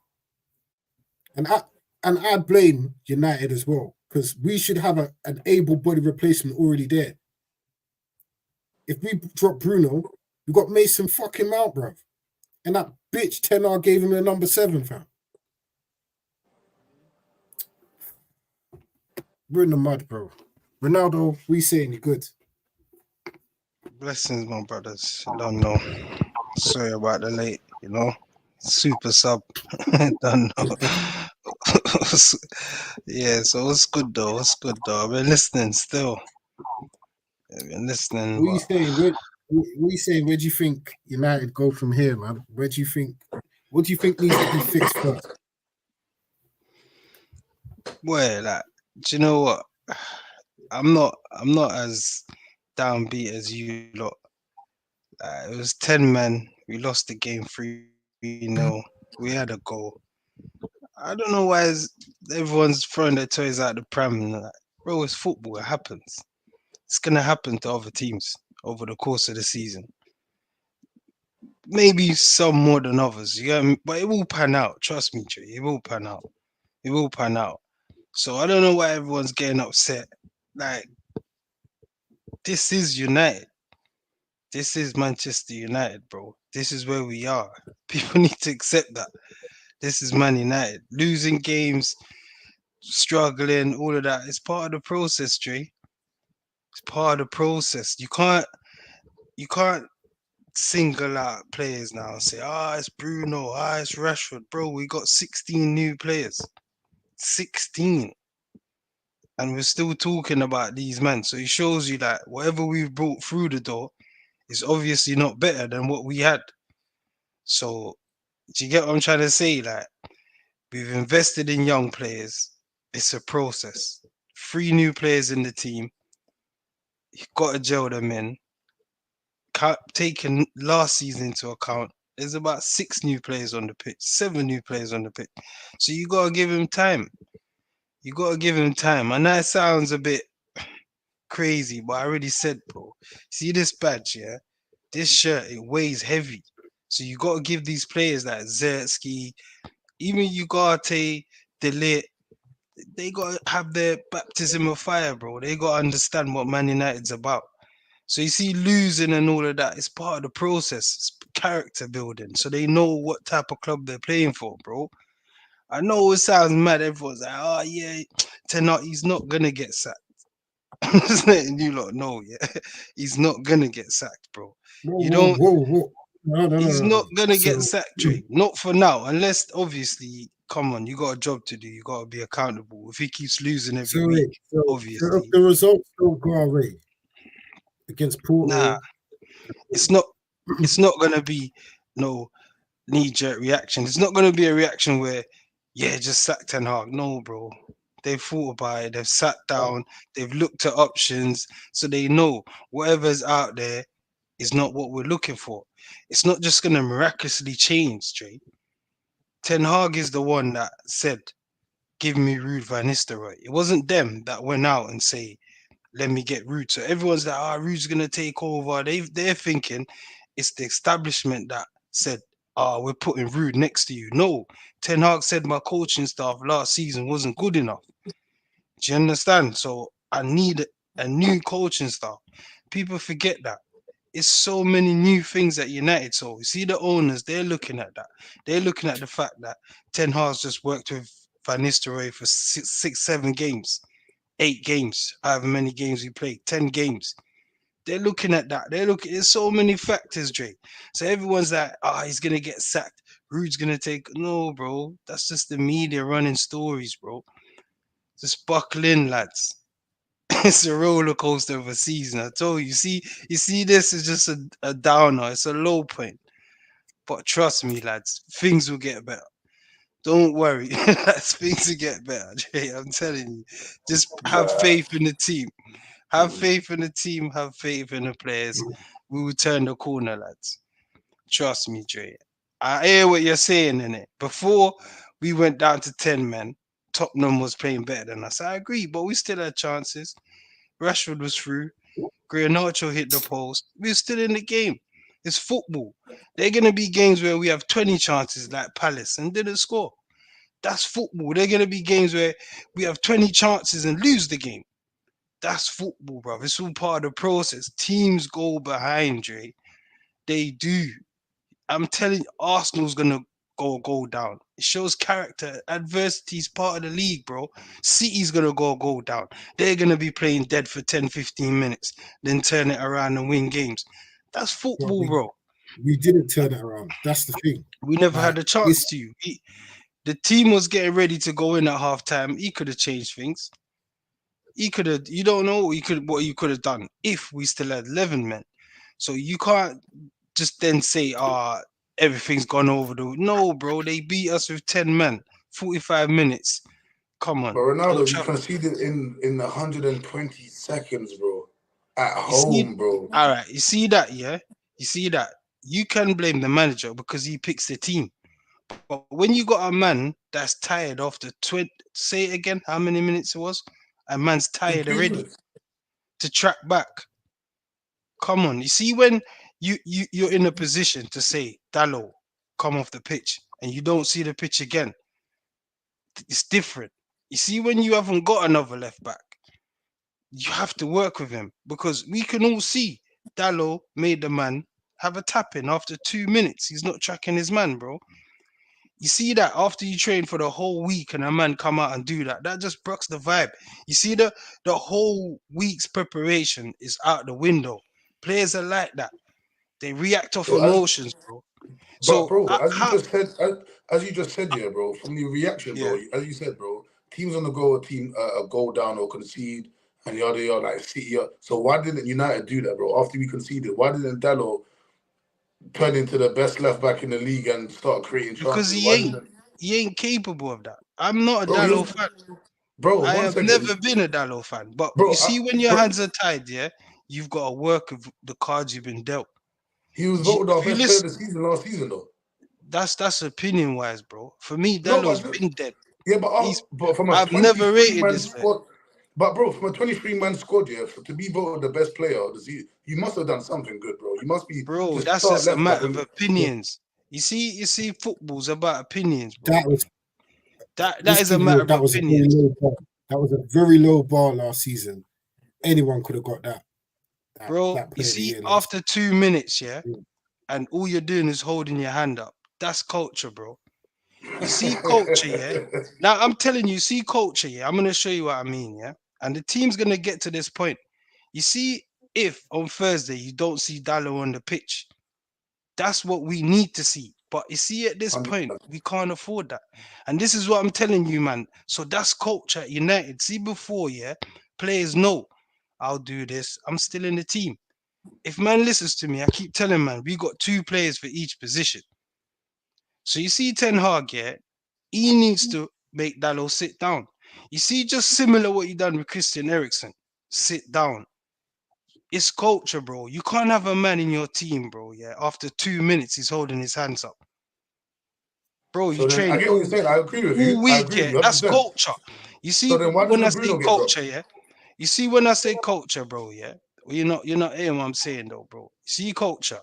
And I blame United as well. because we should have an able-bodied replacement already there. If we drop Bruno, we got Mason fucking Mount, bruv. And that bitch Tenor gave him a number 7, fam. We're in the mud, bro. Ronaldo, we saying he good. Blessings, my brothers. Don't know. Sorry about the late, Super sub. Don't know. Yeah, so it's good though. It's good though. I've been listening still. I've been listening. What are you saying? What you saying? Where do you think United go from here, man? What do you think needs to be fixed first? Well, like, do you know what? I'm not as downbeat as you lot. It was 10 men. We lost the game 3-0. We had a goal. I don't know why everyone's throwing their toys out the pram. Like, bro, it's football. It happens. It's gonna happen to other teams over the course of the season. Maybe some more than others. You get me? But it will pan out. Trust me, Trey. It will pan out. It will pan out. So I don't know why everyone's getting upset. Like, this is United. This is Manchester United, bro. This is where we are. People need to accept that. This is Man United. Losing games, struggling, all of that. It's part of the process, Trey. It's part of the process. You can't single out players now and say, it's Bruno, it's Rashford. Bro, we got 16 new players. 16. And we're still talking about these men. So it shows you that whatever we've brought through the door is obviously not better than what we had. So do you get what I'm trying to say? Like, we've invested in young players. It's a process. 3 new players in the team. You've got to gel them in. Taking last season into account, there's about 6 new players on the pitch, 7 new players on the pitch. So you got to give him time. You got to give him time. And that sounds a bit crazy, but I already said, bro, see this badge, yeah? This shirt, it weighs heavy. So you got to give these players like Zertsky, even Ugarte, De Ligt, they got to have their baptism of fire, bro. They got to understand what Man United's about. So you see losing and all of that, it's part of the process. It's character building. So they know what type of club they're playing for, bro. I know it sounds mad. Everyone's like, oh, yeah, he's not going to get sacked. I'm just letting you lot know, yeah. He's not going to get sacked, bro. Whoa. No. He's not going to get sacked, Trey. Not for now. Unless, obviously, come on, you got a job to do. You got to be accountable. If he keeps losing every week, obviously. So if the results don't go our way against Porto... Nah, it's not going to be no knee-jerk reaction. It's not going to be a reaction where, yeah, just sack Ten Hag. No, bro. They've thought about it. They've sat down. They've looked at options. So they know whatever's out there is not what we're looking for. It's not just going to miraculously change, Trey. Ten Hag is the one that said, give me Ruud van Nistelrooy. It wasn't them that went out and say, let me get Ruud. So everyone's like, Ruud's going to take over. They're thinking it's the establishment that said, we're putting Ruud next to you. No, Ten Hag said my coaching staff last season wasn't good enough. Do you understand? So I need a new coaching staff. People forget that. It's so many new things at United. So you see the owners, they're looking at that. They're looking at the fact that Ten Hag's just worked with Van Nistelrooy for 6-7 games, 8 games, however many games we played, 10 games. They're looking at that. There's so many factors, Dre. So everyone's like, he's going to get sacked. Ruud's going to take... No, bro. That's just the media running stories, bro. Just buckle in, lads. It's a roller coaster of a season. I told you. You see this is just a downer. It's a low point. But trust me, lads, things will get better. Don't worry. Things will get better, Dre. I'm telling you. Just have faith in the team. Have faith in the team. Have faith in the players. We will turn the corner, lads. Trust me, Dre. I hear what you're saying in it. Before we went down to 10 men, Tottenham was playing better than us. I agree, but we still had chances. Rashford was through. Garnacho hit the post. We were still in the game. It's football. There are going to be games where we have 20 chances like Palace and didn't score. That's football. There are gonna be games where we have 20 chances and lose the game. That's football, bro. It's all part of the process. Teams go behind, Dre. They do. I'm telling you, Arsenal's gonna go down. It shows character. Adversity is part of the league, bro. City's gonna go down. They're gonna be playing dead for 10, 15 minutes, then turn it around and win games. That's But football, bro. we didn't turn it around. That's the thing. We never Like, had a chance to. The team was getting ready to go in at halftime. He could have changed things. He could have. You don't know what you could have done if we still had 11 men. So you can't just then say, everything's gone over the. No, bro, they beat us with 10 men, 45 minutes. Come on. But Ronaldo, Old you Trafford. conceded in 120 seconds, bro. At You see- home, bro. All right, you see that, yeah? You see that? You can blame the manager because he picks the team. But when you got a man that's tired after 20, say it again, how many minutes it was? A man's tired 3 already minutes. to track back. Come on, you see when you're in a position to say, Dallo, come off the pitch, and you don't see the pitch again. It's different. You see when you haven't got another left back, you have to work with him because we can all see Dallo made the man have a tap in after 2 minutes. He's not tracking his man, bro. You see that after you train for the whole week and a man come out and do that, that just breaks the vibe. You see the whole week's preparation is out the window. Players are like that. They react off So emotions, bro. But So bro, as you how? just said, yeah, bro. From the reaction, Yeah, bro. As you said, bro. Teams on the go, a goal down or concede, and yada yada, like City. So why didn't United do that, bro? After we conceded, why didn't Dallo turn into the best left back in the league and start creating because chances? Why didn't, he ain't capable of that. I'm not a bro? He Dallo was, fan. bro. I One have second, never been a Dallo fan. But you bro. see, when your Bro, hands are tied, yeah, you've got to work with the cards you've been dealt. he was voted our If you best player of listen, the season last season, though. that's opinion wise, bro. For me, No, Dallo's been dead. yeah, He's but from a I've never 23 rated man this man. squad, but bro, from a 23 man squad, yeah, to be voted the best player of the season, you must have done something good, bro. You must be Bro, just that's start just a left back matter when of opinions. You see, football's about opinions, bro. that was That just is a keep it matter real, of that was a very opinions. low bar. That was a very low bar last season. Anyone could have got that. Bro, That you player of the see, year last after 2 minutes, yeah, Yeah. and all you're doing is holding your hand up. That's culture, bro. You see culture, yeah. Now I'm telling you, see culture, yeah. I'm gonna show you what I mean, yeah. And the team's gonna get to this point. You see, if on Thursday you don't see Dallo on the pitch, that's what we need to see. But you see, at this point, we can't afford that. And this is what I'm telling you, man. So that's culture at United. See, before, yeah, players know I'll do this. I'm still in the team. If man listens to me, I keep telling man, we got 2 players for each position. So you see Ten Hag, yeah, he needs to make Dallo sit down. You see, just similar what you done with Christian Eriksen. Sit down. It's culture, bro. You can't have a man in your team, bro. Yeah, after 2 minutes, he's holding his hands up, bro. You So then I train get what you're saying. I agree with you. all I week, agree with yeah. you That's 100%. culture. You see, So then why when I didn't say Bruno get dropped? culture, yeah. You see, when I say culture, bro, yeah. Well, you're not hearing what I'm saying, though, bro. See, culture.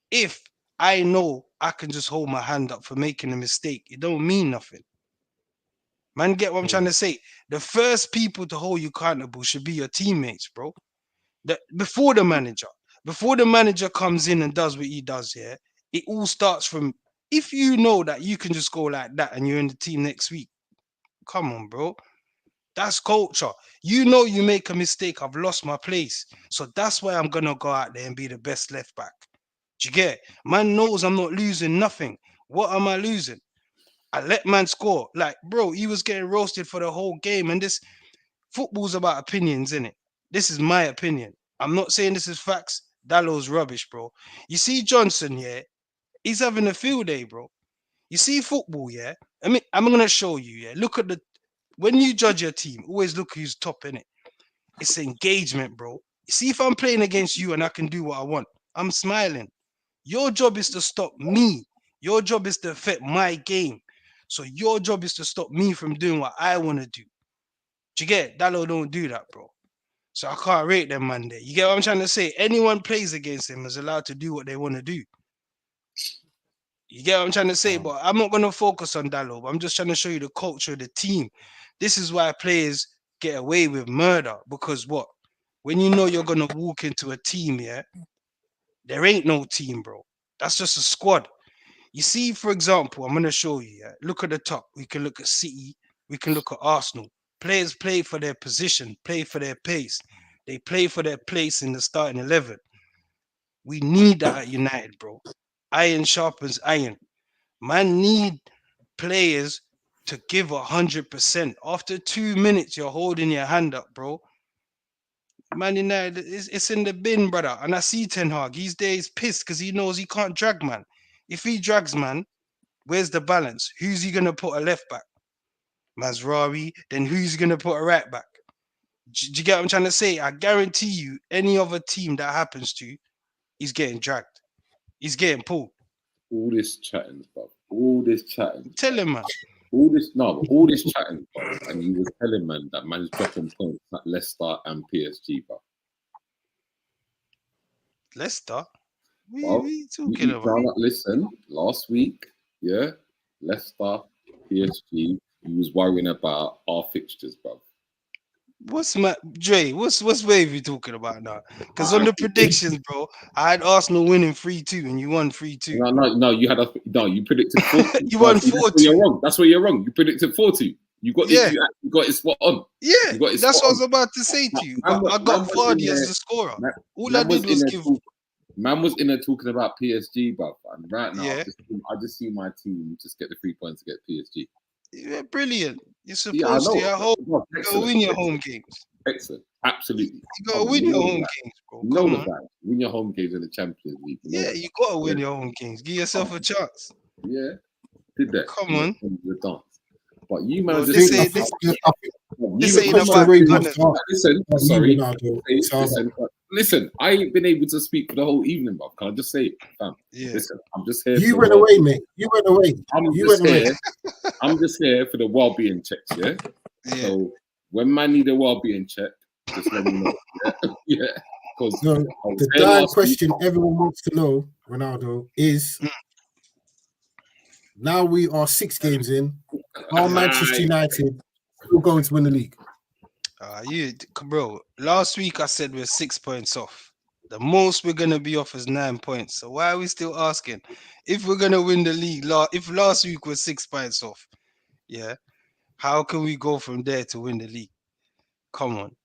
If I know I can just hold my hand up for making a mistake, it don't mean nothing. Man, get what I'm trying to say? The first people to hold you accountable should be your teammates, bro. Before the manager. Before the manager comes in and does what he does, yeah, it all starts from if you know that you can just go like that and you're in the team next week. Come on, bro. That's culture. You know you make a mistake, I've lost my place. So that's why I'm gonna go out there and be the best left back. Do you get it? Man knows I'm not losing nothing. What am I losing? I let man score. Like, bro, he was getting roasted for the whole game. And this football's about opinions, innit? This is my opinion. I'm not saying this is facts. Dallo's rubbish, bro. You see Johnson, yeah, he's having a field day, bro. You see football, yeah. I mean, I'm gonna show you, yeah. Look at when you judge your team, always look who's top in it. It's engagement, bro. You see, if I'm playing against you and I can do what I want, I'm smiling. Your job is to stop me. Your job is to affect my game. So your job is to stop me from doing what I want to do. Do you get it? Dallo don't do that, bro. So I can't rate them man there. You get what I'm trying to say? Anyone plays against him is allowed to do what they want to do. You get what I'm trying to say? But I'm not going to focus on Dallo. But I'm just trying to show you the culture of the team. This is why players get away with murder. Because what? When you know you're going to walk into a team, yeah, there ain't no team, bro. That's just a squad. You see, for example, I'm going to show you. Yeah? Look at the top. We can look at City. We can look at Arsenal. Players play for their position, play for their pace. They play for their place in the starting 11. We need that at United, bro. Iron sharpens iron. Man need players to give 100%. After 2 minutes, you're holding your hand up, bro. Man United, it's in the bin, brother. And I see Ten Hag. He's there, he's pissed because he knows he can't drag, man. If he drags, man, where's the balance? Who's he going to put a left back? Mazraoui. Then who's he going to put a right back? Do you get what I'm trying to say? I guarantee you, any other team that happens to, he's getting dragged. He's getting pulled. All this chatting, bro. All this chatting. Tell him, man. All this chatting, bro. And you were telling man that man's dropping points at Leicester and PSG, bro. Leicester? What Well, are you talking about? Listen, last week, yeah, Leicester, PSG, he was worrying about our fixtures, bro. What's wave you talking about now? Because on the predictions, bro, I had Arsenal winning 3-2 and you won 3-2. No, you predicted 4-2. You won 4-2. That's where you're wrong. You predicted 4-2. You got it spot on. Yeah, that's what I was about to say to you. I got Vardy as the scorer. All I did was give. Man was in there talking about PSG, bro. And right now, Yeah. I just see my team just get the 3 points to get PSG. Yeah, brilliant. You're supposed to. You gotta win your home games. Excellent. Absolutely. You gotta win your home games, bro. Come on. Win your home games in the Champions League. Yeah, you gotta win your home games. Give yourself a chance. Yeah. Did that. Come on. The dance. But you man, this ain't about Listen, I ain't been able to speak for the whole evening, but can I just say it, fam? Yeah. Listen, I'm just here. You went away, mate. You went away. I'm just here for the well-being checks, yeah? So when man need a well-being check, just let me know. Yeah. Because the damn question everyone wants to know, Ronaldo, is now we are 6 games in. Are Manchester United still going to win the league? Bro, last week I said we're 6 points off. The most we're gonna be off is 9 points. So why are we still asking if we're gonna win the league? If last week was 6 points off, yeah, how can we go from there to win the league? Come on.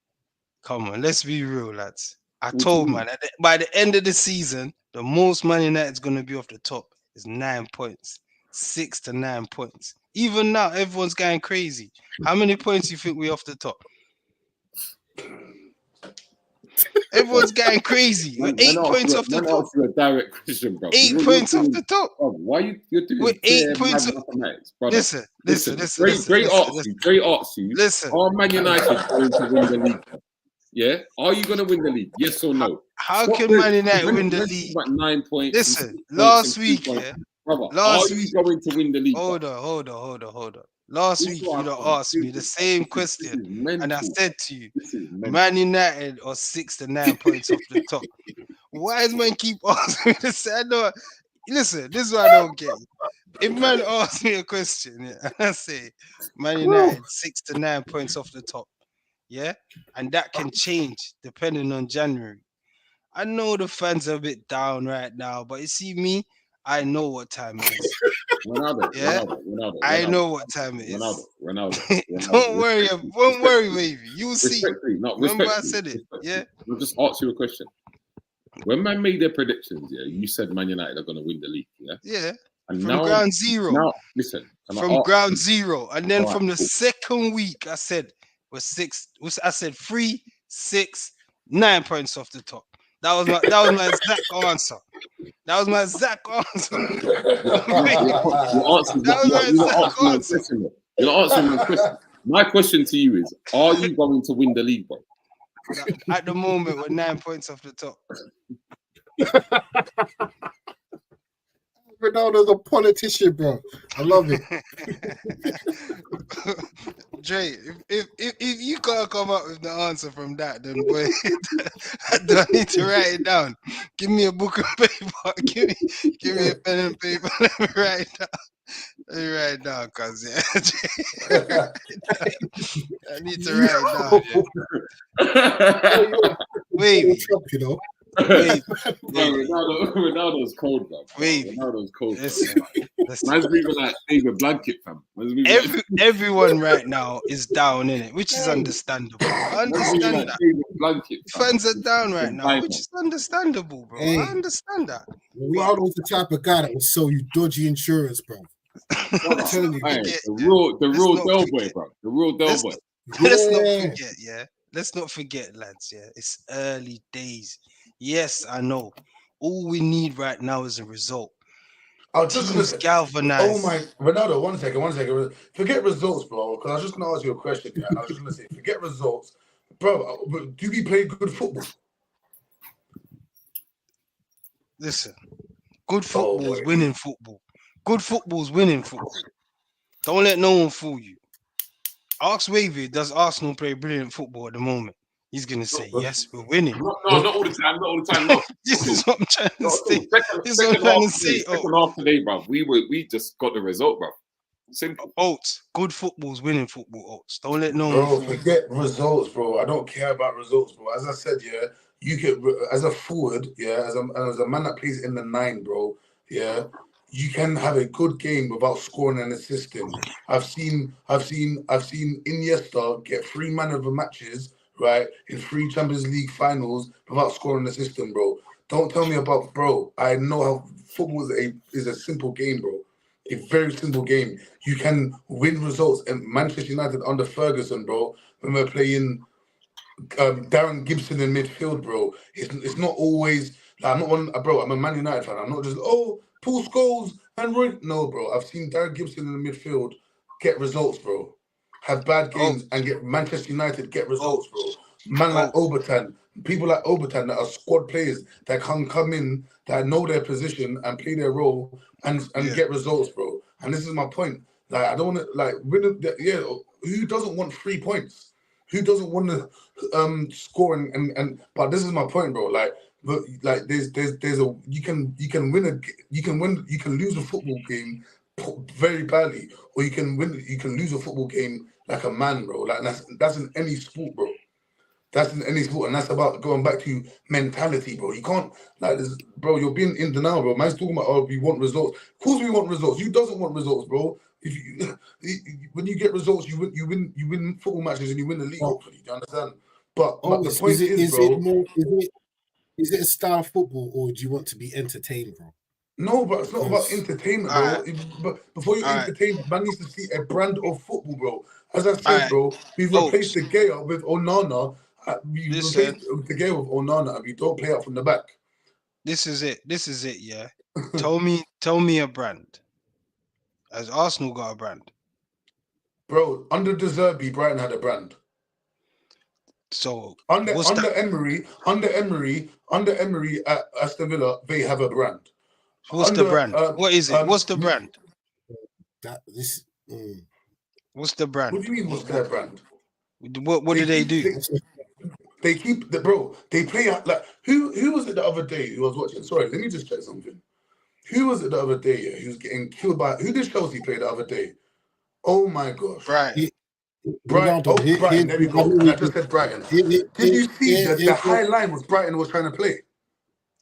Let's be real, lads. I told man by the end of the season, the most Man United's gonna be off the top is 9 points, 6 to 9 points. Even now, everyone's going crazy. How many points do you think we're off the top? Everyone's going crazy. We're 8 points off the top. A direct question, bro. 8 points off the top. Bro, why you're doing? We're 8 points off. Listen. Great asks you. Listen. Are Man United going to win the league? Yeah. Are you going to win the league? Yes or no? How can Man United win the league? 9 points. Listen. Last week, yeah. Brother, are you going to win the league? Hold on. Last week, you asked me the same question, and I said to you, Man United are 6 to 9 points off the top. Why does man keep asking me this? Listen, this is what I don't get. If man asks me a question, yeah, and I say Man United 6 to 9 points off the top, yeah, and that can change depending on January. I know the fans are a bit down right now, but you see me, I know what time it is. Ronaldo, I know what time it is. Ronaldo. Don't worry, baby. You'll see. Remember I said it. Yeah. I'll just ask you a question. When man made their predictions, yeah, you said Man United are going to win the league, yeah? Yeah. And from ground zero. Now, listen. From ground zero. And then from the second week, I said we're 6. I said 3, 6, 9 points off the top. That was my exact answer. That was my exact answer. You're not answering my question. My question to you is, are you going to win the league, bro? At the moment, we're 9 points off the top. Ronaldo's a politician, bro. I love it. Jay, if you can't come up with the answer from that, then boy, do I need to write it down? Give me a book and paper. Give me a pen and paper. Let me write it down. Let me write it down, cause yeah, I need to write it down. Yeah. Wait, You know, wait, No, Ronaldo's cold, bro. Wavy. Ronaldo's cold. listen. Man's moving like David Blanket, fam. Man's moving like, Everyone right now is down in it, which is understandable. I man's moving understand like that. David Blanket, fam. Fans are down right now, Survivor. which is understandable, bro. Hey. I understand that. Ronaldo's the type of guy that will sell you dodgy insurance, bro. I'm telling you. Hey, forget, the real not Del Boy, forget. bro. The real Del Let's Boy. Let's not Yeah. forget, yeah. Let's not forget, lads. Yeah, it's early days. Yes, I know. All we need right now is a result. I was just gonna Teams say, galvanized. oh my, Ronaldo, one second. Forget results, bro. Because I was just gonna ask you a question. Yeah, I was just gonna say, forget results, bro. Do we play good football? Listen, good football is boy. winning football. Good football is winning football. Don't let no one fool you. Ask Wavy, does Arsenal play brilliant football at the moment? He's gonna say, yes, we're winning. No, not all the time. Not all the time. No. This is what I'm trying to say. This is what I'm Second trying to half say. today, second half today, bro. We just got the result, bro. Simple. Oates, good football's winning football, Oates. Don't let no one Bro, fool you. forget results, bro. I don't care about results, bro. As I said, yeah, you can as a forward, yeah, as a man that plays in the 9, bro, yeah, you can have a good game without scoring and assisting. I've seen Iniesta get 3 man of the matches, right, in 3 Champions League finals without scoring and assisting, bro. Don't tell me about, bro. I know how football is a simple game, bro. A very simple game. You can win results. And Manchester United under Ferguson, bro, when we're playing Darren Gibson in midfield, bro, it's not always like, I'm not one, bro. I'm a Man United fan. I'm not just Paul Scholes and Roy. No, bro. I've seen Darren Gibson in the midfield get results, bro. Have bad games and get Manchester United get results, bro. Man like Obertan, people like Obertan that are squad players that can come in, that know their position and play their role and get results, bro. And this is my point. Like, I don't want to who doesn't want 3 points? Who doesn't want to score and but this is my point, bro. Like, but like there's a you can lose a football game very badly, or you can lose a football game like a man, bro. Like that's in any sport, bro. That's in any sport, and that's about going back to mentality, bro. You can't like this, bro. You're being in denial, bro. Man's talking about we want results. Of course, we want results. Who doesn't want results, bro? If you when you get results, you win football matches and you win the league. Hopefully, do you understand? But the point is, bro. Is it a style of football, or do you want to be entertained, bro? No, but it's not about entertainment, bro. But before you entertain, man needs to see a brand of football, bro. As I said, bro, we've replaced the Gea with Onana. We replaced the Gea with Onana, and we don't play out from the back. This is it. Yeah. tell me a brand. Has Arsenal got a brand? Bro, under De Zerbi, Brighton had a brand. So under Emery at Aston Villa, they have a brand. What's the brand? What is it? What's the brand? What's the brand? What do you mean? What's their brand? What do they do? They keep the bro. They play like who was it the other day who was watching? Sorry, let me just check something. Who was it the other day? Yeah, who was getting killed by? Who did Chelsea play the other day? Oh my gosh! Right. Brighton. Brighton. There we go. And I just said Brighton. Did you see that the high line was Brighton was trying to play?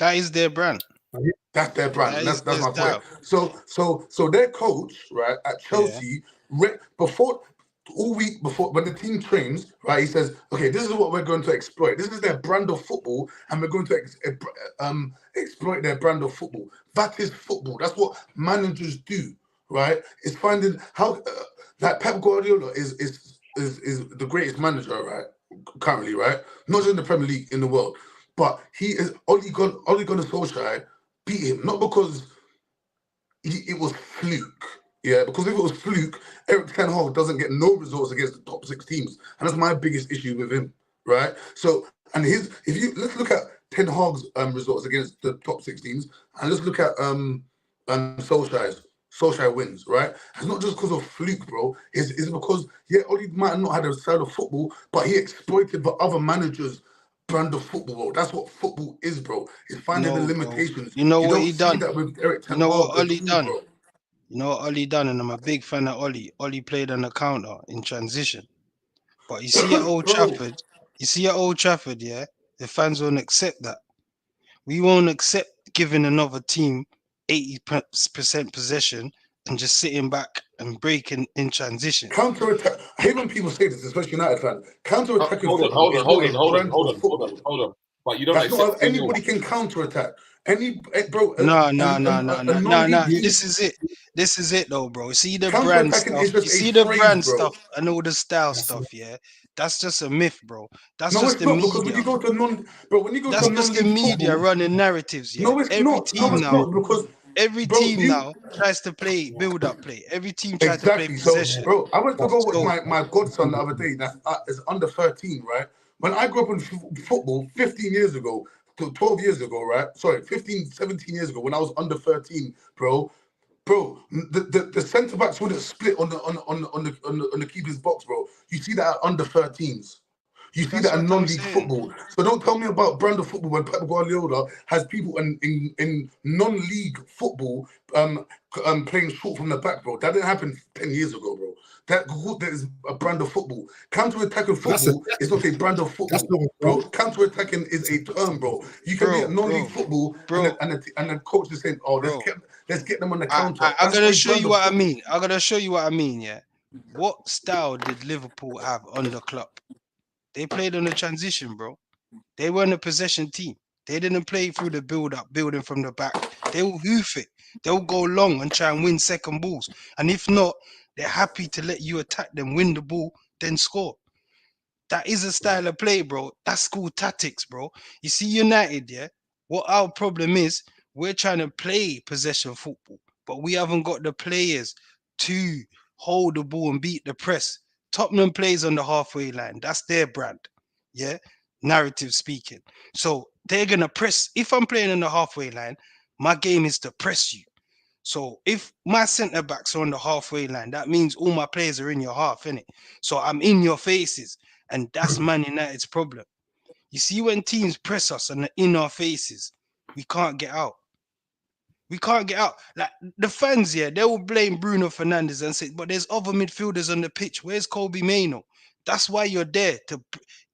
That is their brand. That's their brand. That's my point. So their coach, right, at Chelsea, before all week before when the team trains, right, he says, okay, this is what we're going to exploit. This is their brand of football, and we're going to exploit their brand of football. That is football. That's what managers do, right? It's finding how like Pep Guardiola is the greatest manager, right? Currently, right? Not just in the Premier League, in the world. But he is Ole Gunnar Solskjaer beat him, not because it was fluke. Yeah, because if it was fluke, Erik ten Hag doesn't get no results against the top 6 teams. And that's my biggest issue with him, right? So, and let's look at Ten Hag's results against the top 6 teams, and let's look at Solskjaer's. Solskjaer wins, right? It's not just because of fluke, bro. It's because, yeah, Oli might have not had a style of football, but he exploited the other managers' brand of football, bro. That's what football is, bro. It's finding the No, bro. limitations. You know You what don't he see done? that with Eric You Ten know what Hag Oli at all, done? bro. You know what Oli done, and I'm a big fan of Oli. Oli played on the counter in transition. But you see at Old Bro, Trafford, yeah, the fans won't accept that. We won't accept giving another team 80% possession and just sitting back and breaking in transition. counter-attack. I hate when people say this, especially United fans. Counter-attacking Hold on, football hold on, is hold not on, a hold on, brand hold of on, hold on, football. hold on. But you don't That's accept not doing anybody can counter-attack. Bro, No, a non-league team. This is it. This is it though, bro. See the brand Counter-attacking stuff. is just You a see the phrase, brand bro. stuff and all the style That's stuff, yeah. That's just a myth, bro. That's No, just it's the not, because when media. you go to That's just the non-league media football, running narratives, yeah. no, it's Every not. No, team it's now, not, because, every bro, team now tries to play build up play. Every team tries to play exactly. So, possession. bro, I went to go watch So my godson the other day. That's is under 13, right? When I grew up in football 15 years ago, to 12 years ago, right? Sorry, 15, 17 years ago, when I was under 13, bro. Bro, the centre backs wouldn't split on the keeper's box, bro. You see that at under 13s. You see that's that in what I'm non-league saying. football. So don't tell me about brand of football when Pep Guardiola has people in non-league football playing short from the back, bro. That didn't happen 10 years ago, bro. That is a brand of football. Counter-attacking that's a football is not a brand of that's football, not a bro. brand. Counter-attacking is a term, bro. You can be at Bro, non-league bro, football and bro, the coach is saying, "Oh, bro. let's get them on the I, counter." I I'm That's gonna not a show brand you of what I football. mean. I'm gonna show you what I mean, yeah. What style did Liverpool have under Klopp? They played on the transition, bro. They weren't a possession team. They didn't play through the build up, building from the back. They will hoof it. They'll go long and try and win second balls. And if not, they're happy to let you attack them, win the ball, then score. That is a style of play, bro. That's school tactics, bro. You see, United, yeah. What our problem is, we're trying to play possession football, but we haven't got the players to hold the ball and beat the press. Tottenham plays on the halfway line. That's their brand. Yeah. Narrative speaking. So they're gonna press. If I'm playing on the halfway line, my game is to press you. So if my centre backs are on the halfway line, that means all my players are in your half, innit? So I'm in your faces, and that's Man United's problem. You see, when teams press us and are in our faces, we can't get out. We can't get out. Like the fans, yeah, they will blame Bruno Fernandes and say, but there's other midfielders on the pitch. Where's Kobe Mainoo? That's why you're there.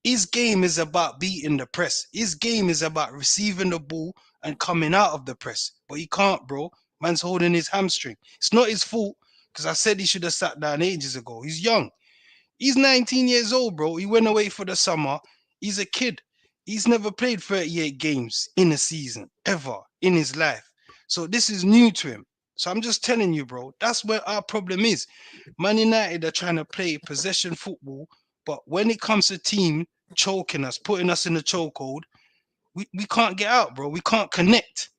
His game is about beating the press. His game is about receiving the ball and coming out of the press. But he can't, bro. Man's holding his hamstring. It's not his fault because I said he should have sat down ages ago. He's young. He's 19 years old, bro. He went away for the summer. He's a kid. He's never played 38 games in a season ever in his life. So this is new to him. So I'm just telling you, bro, that's where our problem is. Man United are trying to play possession football, but when it comes to team choking us, putting us in the chokehold, we can't get out, bro. We can't connect.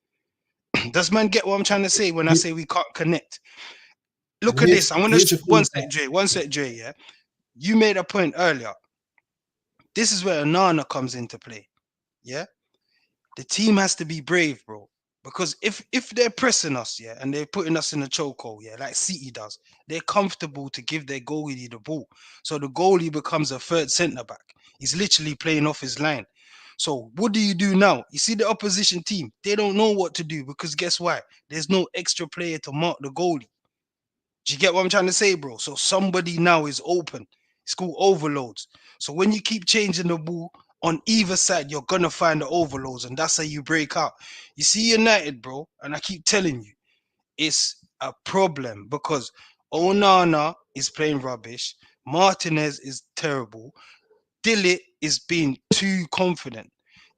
Does man get what I'm trying to say when I Here- say we can't connect? And Look at this. I want here's to the one thing. sec, Jay. One sec, Jay. Yeah, you made a point earlier. This is where Anana comes into play. Yeah, the team has to be brave, bro. Because if they're pressing us, yeah, and they're putting us in a chokehold, yeah, like City does, they're comfortable to give their goalie the ball. So the goalie becomes a third centre back. He's literally playing off his line. So what do you do now? You see the opposition team, they don't know what to do because guess why? There's no extra player to mark the goalie. Do you get what I'm trying to say, bro? So somebody now is open. It's called overloads. So when you keep changing the ball on either side, you're gonna find the overloads, and that's how you break out. You see United, bro, and I keep telling you, it's a problem because Onana is playing rubbish. Martinez is terrible. Dillit is being too confident.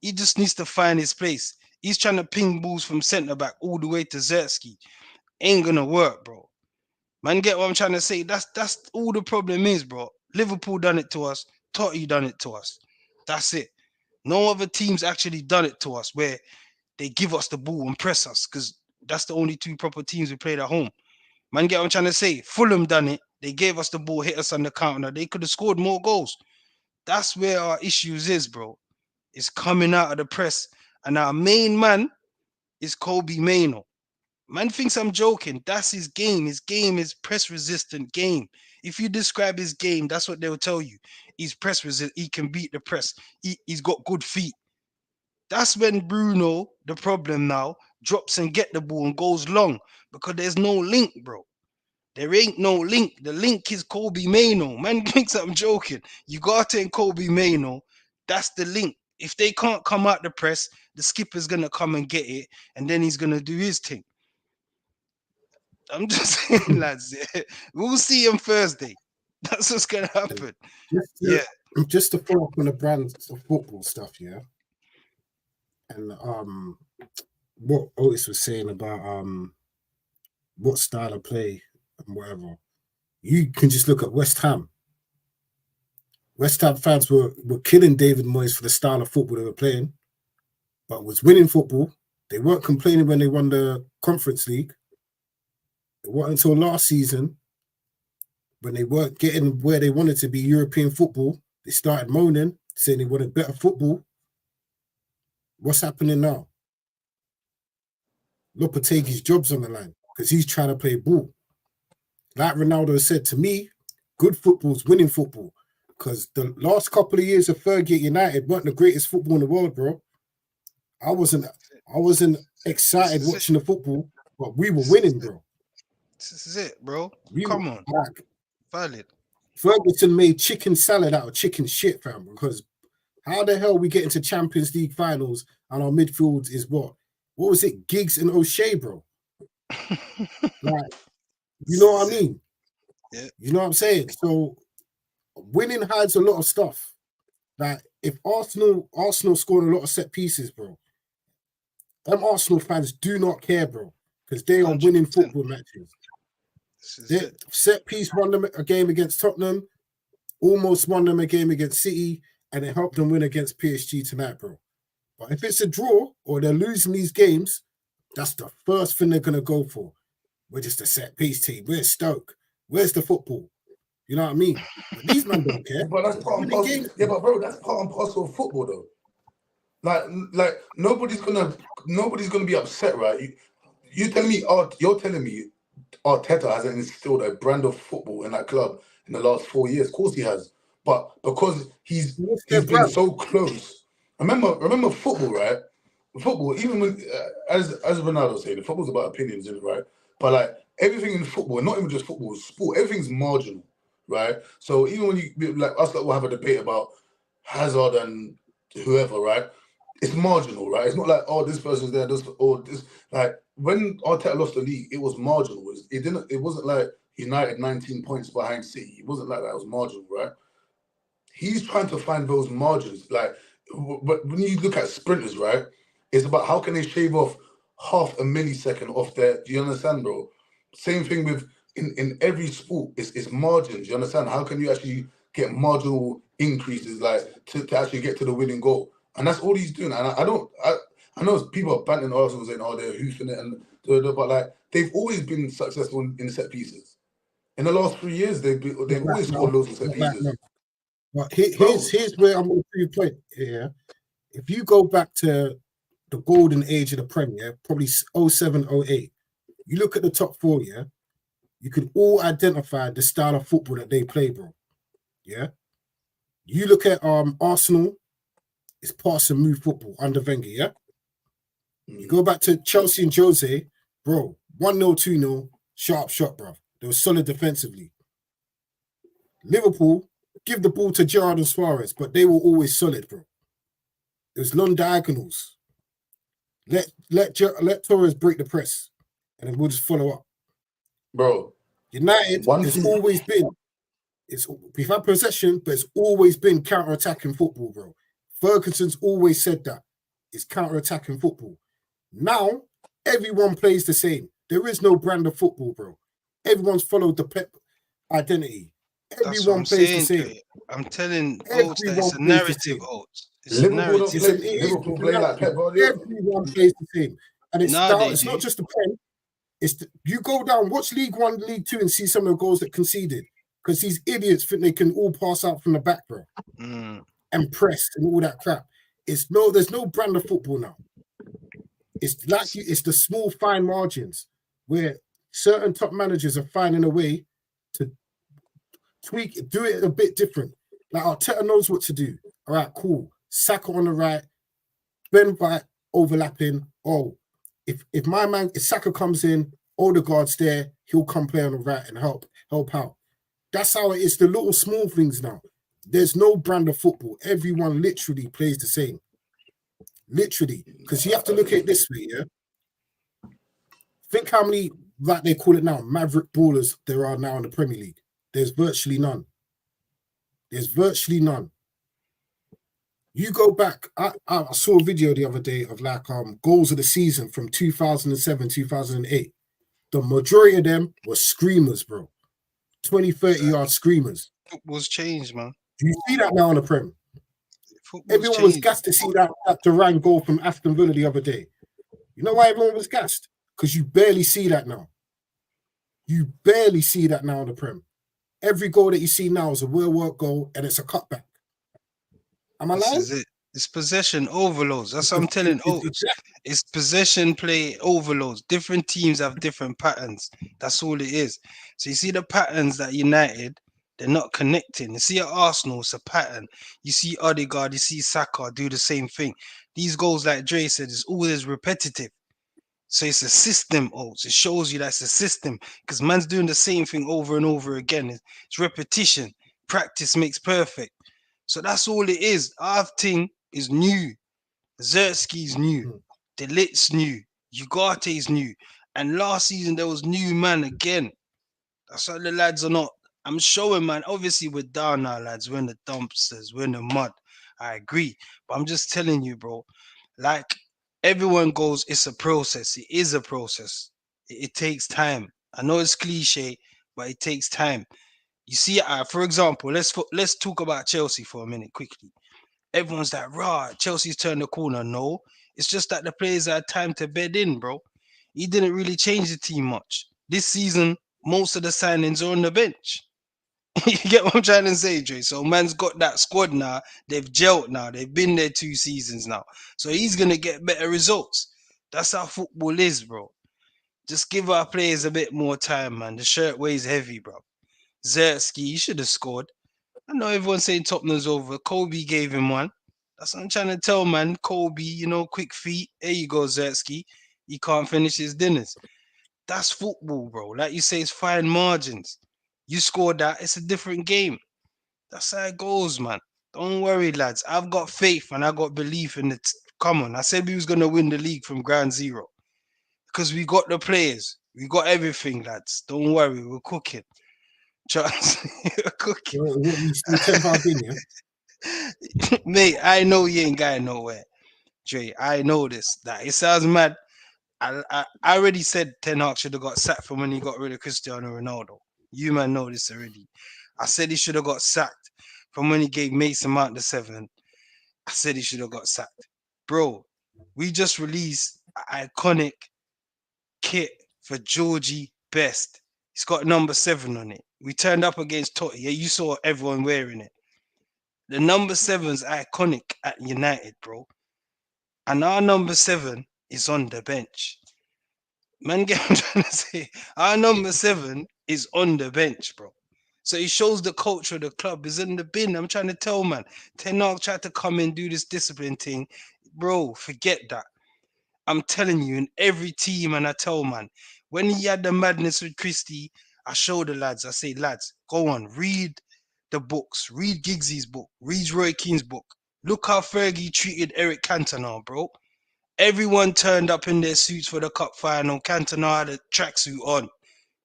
He just needs to find his place. He's trying to ping balls from centre back all the way to Zerski. Ain't gonna work, bro. Man, get what I'm trying to say? That's all the problem is, bro. Liverpool done it to us. Totti done it to us. That's it. No other teams actually done it to us where they give us the ball and press us because that's the only two proper teams we played at home. Man, get what I'm trying to say? Fulham done it. They gave us the ball, hit us on the counter. They could have scored more goals. That's where our issues is, bro. It's coming out of the press. And our main man is Kobe Mainoo. Man thinks I'm joking. That's his game. His game is press resistant game. If you describe his game, that's what they'll tell you. He's press resistant. He can beat the press. He's got good feet. That's when Bruno, the problem now, drops and get the ball and goes long because there's no link, bro. There ain't no link. The link is Kobe Mano. Man thinks I'm joking. Ugarte and Kobe Mano, that's the link. If they can't come out the press, the skipper's going to come and get it, and then he's going to do his thing. I'm just saying, lads, yeah. We'll see him Thursday. That's what's going to happen. Just to follow up on the brands of football stuff, yeah? And what Otis was saying about what style of play and whatever, you can just look at West Ham. West Ham fans were killing David Moyes for the style of football they were playing, but was winning football. They weren't complaining when they won the Conference League. It wasn't until last season, when they weren't getting where they wanted to be European football, they started moaning, saying they wanted better football. What's happening now? Lopetegui's job's on the line because he's trying to play ball. Like Ronaldo said to me, good football's winning football. Because the last couple of years of Fergie at United weren't the greatest football in the world, bro. I wasn't excited watching the football, but we were winning, bro. This is it, bro. Come on. Valid. Ferguson made chicken salad out of chicken shit, fam. Because how the hell we get into Champions League finals and our midfield is what? What was it? Giggs and O'Shea, bro. Like, you know what I mean? Yeah. You know what I'm saying? So winning hides a lot of stuff. Like if Arsenal scoring a lot of set pieces, bro. Them Arsenal fans do not care, bro, because they are 100%. Winning football matches. Set piece won them a game against Tottenham, almost won them a game against City, and it helped them win against PSG tonight, bro. But if it's a draw or they're losing these games, that's the first thing they're gonna go for. We're just a set piece team. Where's Stoke? Where's the football? You know what I mean? But these men don't care. But that's part and parcel. Yeah, but bro, that's part and parcel of football, though. Like nobody's gonna be upset, right? You're telling me Arteta hasn't instilled a brand of football in that club in the last 4 years. Of course he has, but because he's been so close. Remember football, right? Football, even when as Ronaldo said, football's about opinions, isn't it, right? But like everything in football, not even just football, sport, everything's marginal, right? So even when you like us, that will have a debate about Hazard and whoever, right? It's marginal, right? It's not like, oh, this person's there, this. Like when Arteta lost the league, it was marginal. It wasn't like United 19 points behind City. It wasn't like that. It was marginal, right? He's trying to find those margins. Like, but when you look at sprinters, right, it's about how can they shave off half a millisecond off their. Do you understand, bro? Same thing with in every sport. It's margins. You understand? How can you actually get marginal increases, like to actually get to the winning goal? And that's all he's doing. And I know people are banting Arsenal saying, oh, they're hoofing it, but like they've always been successful in set pieces. In the last 3 years, they've always scored loads of set pieces. But here's where I'm going to prove a point here. If you go back to the golden age of the Premier, probably 07, 08, you look at the top four, yeah, you can all identify the style of football that they play, bro. Yeah. You look at Arsenal, it's pass and move football under Wenger, yeah? You go back to Chelsea and Jose, bro, 1-0, 2-0, sharp shot, bro. They were solid defensively. Liverpool, give the ball to Gerrard and Suarez, but they were always solid, bro. It was long diagonals. Let Torres break the press, and then we'll just follow up. Bro, United has always been, we've had possession, but it's always been counter-attacking football, bro. Ferguson's always said that. It's counter-attacking football. Now, everyone plays the same. There is no brand of football, bro. Everyone's followed the Pep identity. Everyone plays the same. I'm telling Oates that it's a narrative, Oates. It's Liverpool a narrative. Liverpool play like Pep Guardiola. Everyone plays the same. And it's not just the Prem. You go down, watch League One, League Two, and see some of the goals that conceded. Because these idiots think they can all pass out from the back, bro. And press and all that crap. There's no brand of football now. It's the small, fine margins. where certain top managers are finding a way to tweak it, do it a bit different. Like Arteta knows what to do. All right, cool. Saka on the right, Ben White overlapping. Oh, if my man, if Saka comes in, Odegaard's there, he'll come play on the right and help out. That's how it is. The little small things now. There's no brand of football. Everyone literally plays the same. Literally. Because you have to look at it this way, yeah? Think how many, like they call it now, maverick ballers there are now in the Premier League. There's virtually none. There's virtually none. You go back, I saw a video the other day of like goals of the season from 2007, 2008. The majority of them were screamers, bro. 20, 30-yard screamers. Football's changed, man. Do you see that now on the Prem? Football's Everyone was changed. gassed to see that Duran goal from Aston Villa the other day. You know why everyone was gassed? Because you barely see that now. You barely see that now on the Prem. Every goal that you see now is a well-worked goal and it's a cutback. Am I lying? This is it. It's possession overloads. That's what I'm telling Oaks. It's possession play overloads. Different teams have different patterns. That's all it is. So you see the patterns that United, they're not connecting. You see at Arsenal, it's a pattern. You see Odegaard, you see Saka do the same thing. These goals, like Dre said, is always repetitive. So it's a system, Oaks. It shows you that's a system because man's doing the same thing over and over again. It's repetition. Practice makes perfect. So that's all it is. Our thing is new. Zerski's new. Delit's new. Ugarte's new. And last season, there was new man again. That's why the lads are not. I'm showing, man. Obviously, we're down now, lads. We're in the dumpsters. We're in the mud. I agree. But I'm just telling you, bro. Like, everyone goes, it's a process. It is a process. It takes time. I know it's cliche, but it takes time. You see, for example, let's talk about Chelsea for a minute quickly. Everyone's like, rah, Chelsea's turned the corner. No, it's just that the players had time to bed in, bro. He didn't really change the team much. This season, most of the signings are on the bench. You get what I'm trying to say, Dre? So man's got that squad now. They've gelled now. They've been there 2 seasons now. So he's going to get better results. That's how football is, bro. Just give our players a bit more time, man. The shirt weighs heavy, bro. Zerski, he should have scored. I know everyone's saying Tottenham's over. Kobe gave him one. That's what I'm trying to tell, man. Kobe, quick feet. There you go, Zerski. He can't finish his dinners. That's football, bro. Like you say, it's fine margins. You scored that, it's a different game. That's how it goes, man. Don't worry, lads. I've got faith and I got belief in it. Come on. I said we was going to win the league from ground zero. Because we got the players. We got everything, lads. Don't worry. We're cooking. Trust you're cooking. Mate, I know you ain't going nowhere. Dre, I know this. That it sounds mad. I already said Ten Hag should have got sacked from when he got rid of Cristiano Ronaldo. You man know this already. I said he should have got sacked from when he gave Mason Mount the 7. I said he should have got sacked. Bro, we just released an iconic kit for Georgie Best. It's got number 7 on it. We turned up against Totti. Yeah, you saw everyone wearing it. The number 7's iconic at United, bro. And our number 7 is on the bench. Man, get what I'm trying to say. Our number 7 is on the bench, bro. So it shows the culture of the club is in the bin. I'm trying to tell, man. Ten Hag tried to come in, do this discipline thing. Bro, forget that. I'm telling you, in every team, and I tell, man, when he had the madness with Christie, I show the lads, I say, lads, go on, read the books. Read Giggsy's book. Read Roy Keane's book. Look how Fergie treated Eric Cantona, bro. Everyone turned up in their suits for the cup final. Cantona had a tracksuit on.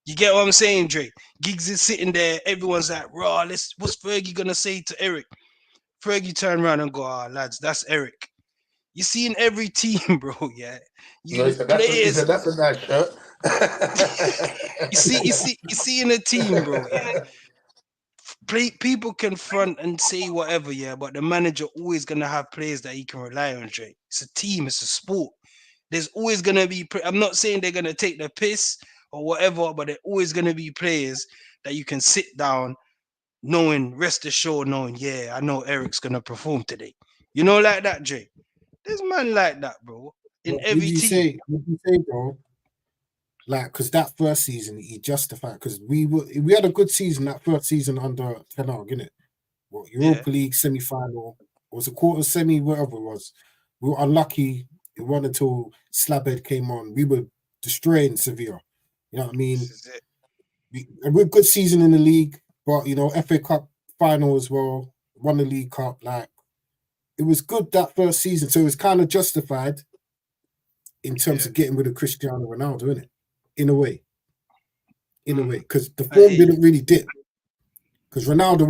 You get what I'm saying, Dre? Giggs is sitting there. Everyone's like, raw, what's Fergie going to say to Eric? Fergie turned around and go, lads, that's Eric. You see in every team, bro, yeah. Players. That's a nice shirt. you see in a team, bro, yeah. People can front and say whatever, yeah, but the manager always gonna have players that he can rely on, Dre. It's a team, it's a sport. There's always gonna be. I'm not saying they're gonna take the piss or whatever, but they're always gonna be players that you can sit down, rest assured, knowing, yeah, I know Eric's gonna perform today. You know, like that, Dre. There's man like that, bro. In every team. What you say, bro? like, because that first season he justified, because we had a good season that first season under Ten Hag, innit? Well, Europa League semi-final, it was a quarter semi, whatever it was. We were unlucky. It wasn't until Slabhead came on. We were destroying Sevilla. You know what I mean? This is it. We're a good season in the league, but you know, FA Cup final as well, won the League Cup. Like, it was good that first season, so it was kind of justified in terms of getting rid of Cristiano Ronaldo, innit? In a way, because the form didn't really dip. Because Ronaldo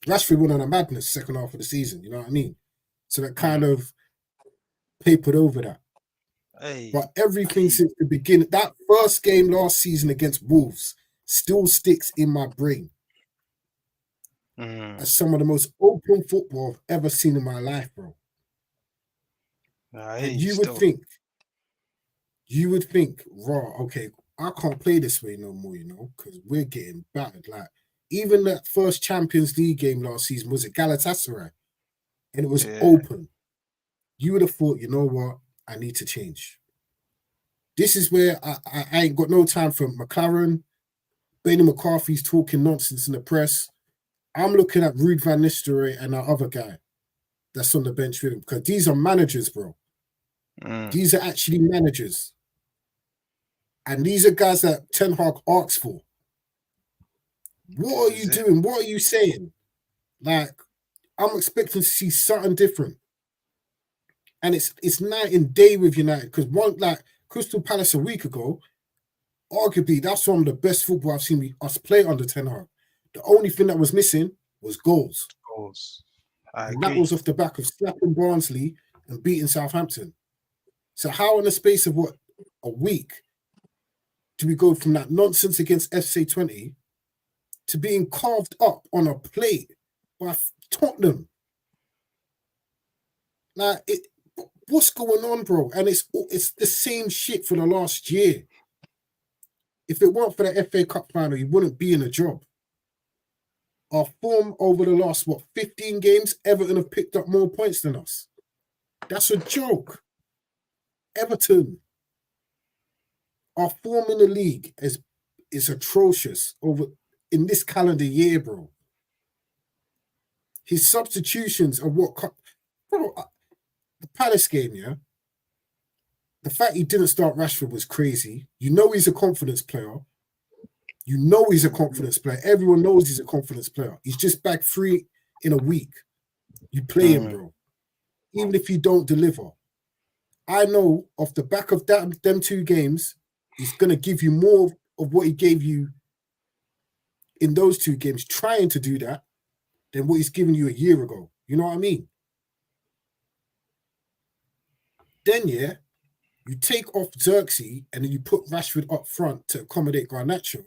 Rashford went on a madness second half of the season. You know what I mean? So that kind of papered over that. But everything since the beginning, that first game last season against Wolves still sticks in my brain as some of the most open football I've ever seen in my life, bro. And you would think, raw, okay, I can't play this way no more, you know, because we're getting battered. Like, even that first Champions League game last season was at Galatasaray, and it was open. You would have thought, you know what, I need to change. This is where I ain't got no time for McLaren. Benny McCarthy's talking nonsense in the press. I'm looking at Ruud van Nistelrooy and our other guy that's on the bench with him, because these are managers, bro. These are actually managers. And these are guys that Ten Hag asks for. What are you doing? What are you saying? Like, I'm expecting to see something different. And it's night and day with United, because one, like Crystal Palace a week ago, arguably that's one of the best football I've seen us play under Ten Hag. The only thing that was missing was goals. And that was off the back of slapping Barnsley and beating Southampton. So how in the space of a week do we go from that nonsense against FC20 to being carved up on a plate by Tottenham? Like, what's going on, bro? And it's the same shit for the last year. If it weren't for the FA Cup final, you wouldn't be in a job. Our form over the last, 15 games, Everton have picked up more points than us. That's a joke. Everton. Our form in the league is atrocious in this calendar year, bro. His substitutions are bro, the Palace game, yeah? The fact he didn't start Rashford was crazy. You know he's a confidence player. Everyone knows he's a confidence player. He's just back 3 in a week. You play him, bro. Even if you don't deliver. I know off the back of them 2 games, he's going to give you more of what he gave you in those 2 games, trying to do that, than what he's given you a year ago. You know what I mean? Then, yeah, you take off Xerxes and then you put Rashford up front to accommodate Garnacho.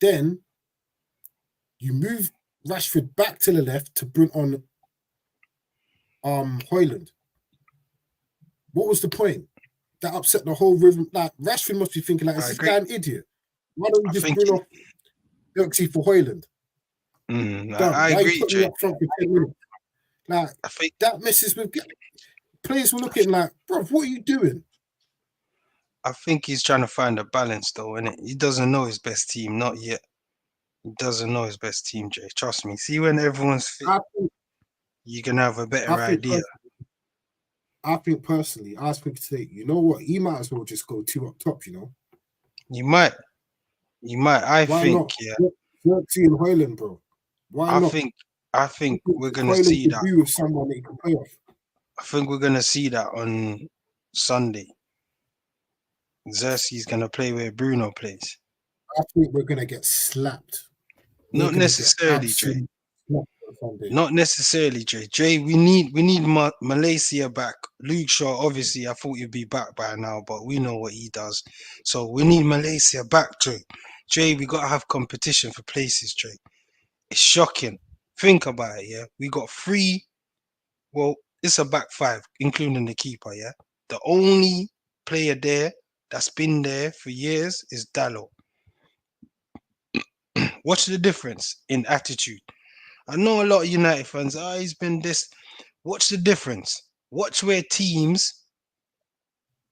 Then you move Rashford back to the left to bring on Højlund. What was the point? That upset the whole rhythm. Like, Rashford must be thinking, like, is this guy an idiot? Why don't we just bring off Xerxes for Højlund? I agree, Jay. Up front for 10 minutes? Like, I think that messes with players were looking like, bro, what are you doing? I think he's trying to find a balance, though, innit? He doesn't know his best team, not yet. He doesn't know his best team, Jay. Trust me. See, when everyone's fit, you can have a better idea. I think personally, I was thinking today, you know what? He might as well just go 2 up top, you know? You might. I think, yeah. Xerxes and Højlund, bro. Why not? I think we're going to see that. With someone they can play off. I think we're going to see that on Sunday. Xerxes is going to play where Bruno plays. I think we're going to get slapped. Not necessarily, Jay. Not necessarily, Jay. Jay, we need Malaysia back. Luke Shaw, obviously, I thought you'd be back by now, but we know what he does. So we need Malaysia back, Jay. Jay, we got to have competition for places, Jay. It's shocking. Think about it, yeah? We got 3. Well, it's a back 5, including the keeper, yeah? The only player there that's been there for years is Dalot. Watch the difference in attitude. I know a lot of United fans, he's been this. Watch the difference. Watch where teams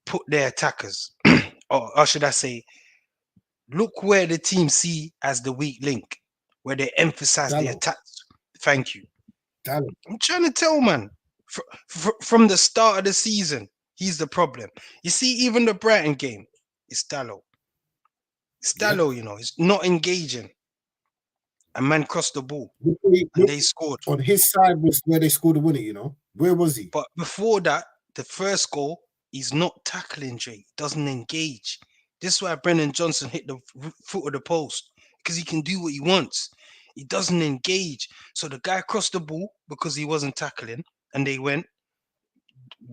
put their attackers. or should I say, look where the team see as the weak link, where they emphasize the Dallo. attacks. Thank you. Dallo. I'm trying to tell, man. From the start of the season, he's the problem. You see, even the Brighton game, it's Dallo. It's Dallo, you know, it's not engaging. A man crossed the ball and they scored. On his side was where they scored the winner, you know. Where was he? But before that, the first goal, he's not tackling, Jay. He doesn't engage. This is why Brennan Johnson hit the foot of the post, because he can do what he wants. He doesn't engage. So the guy crossed the ball because he wasn't tackling, and they went.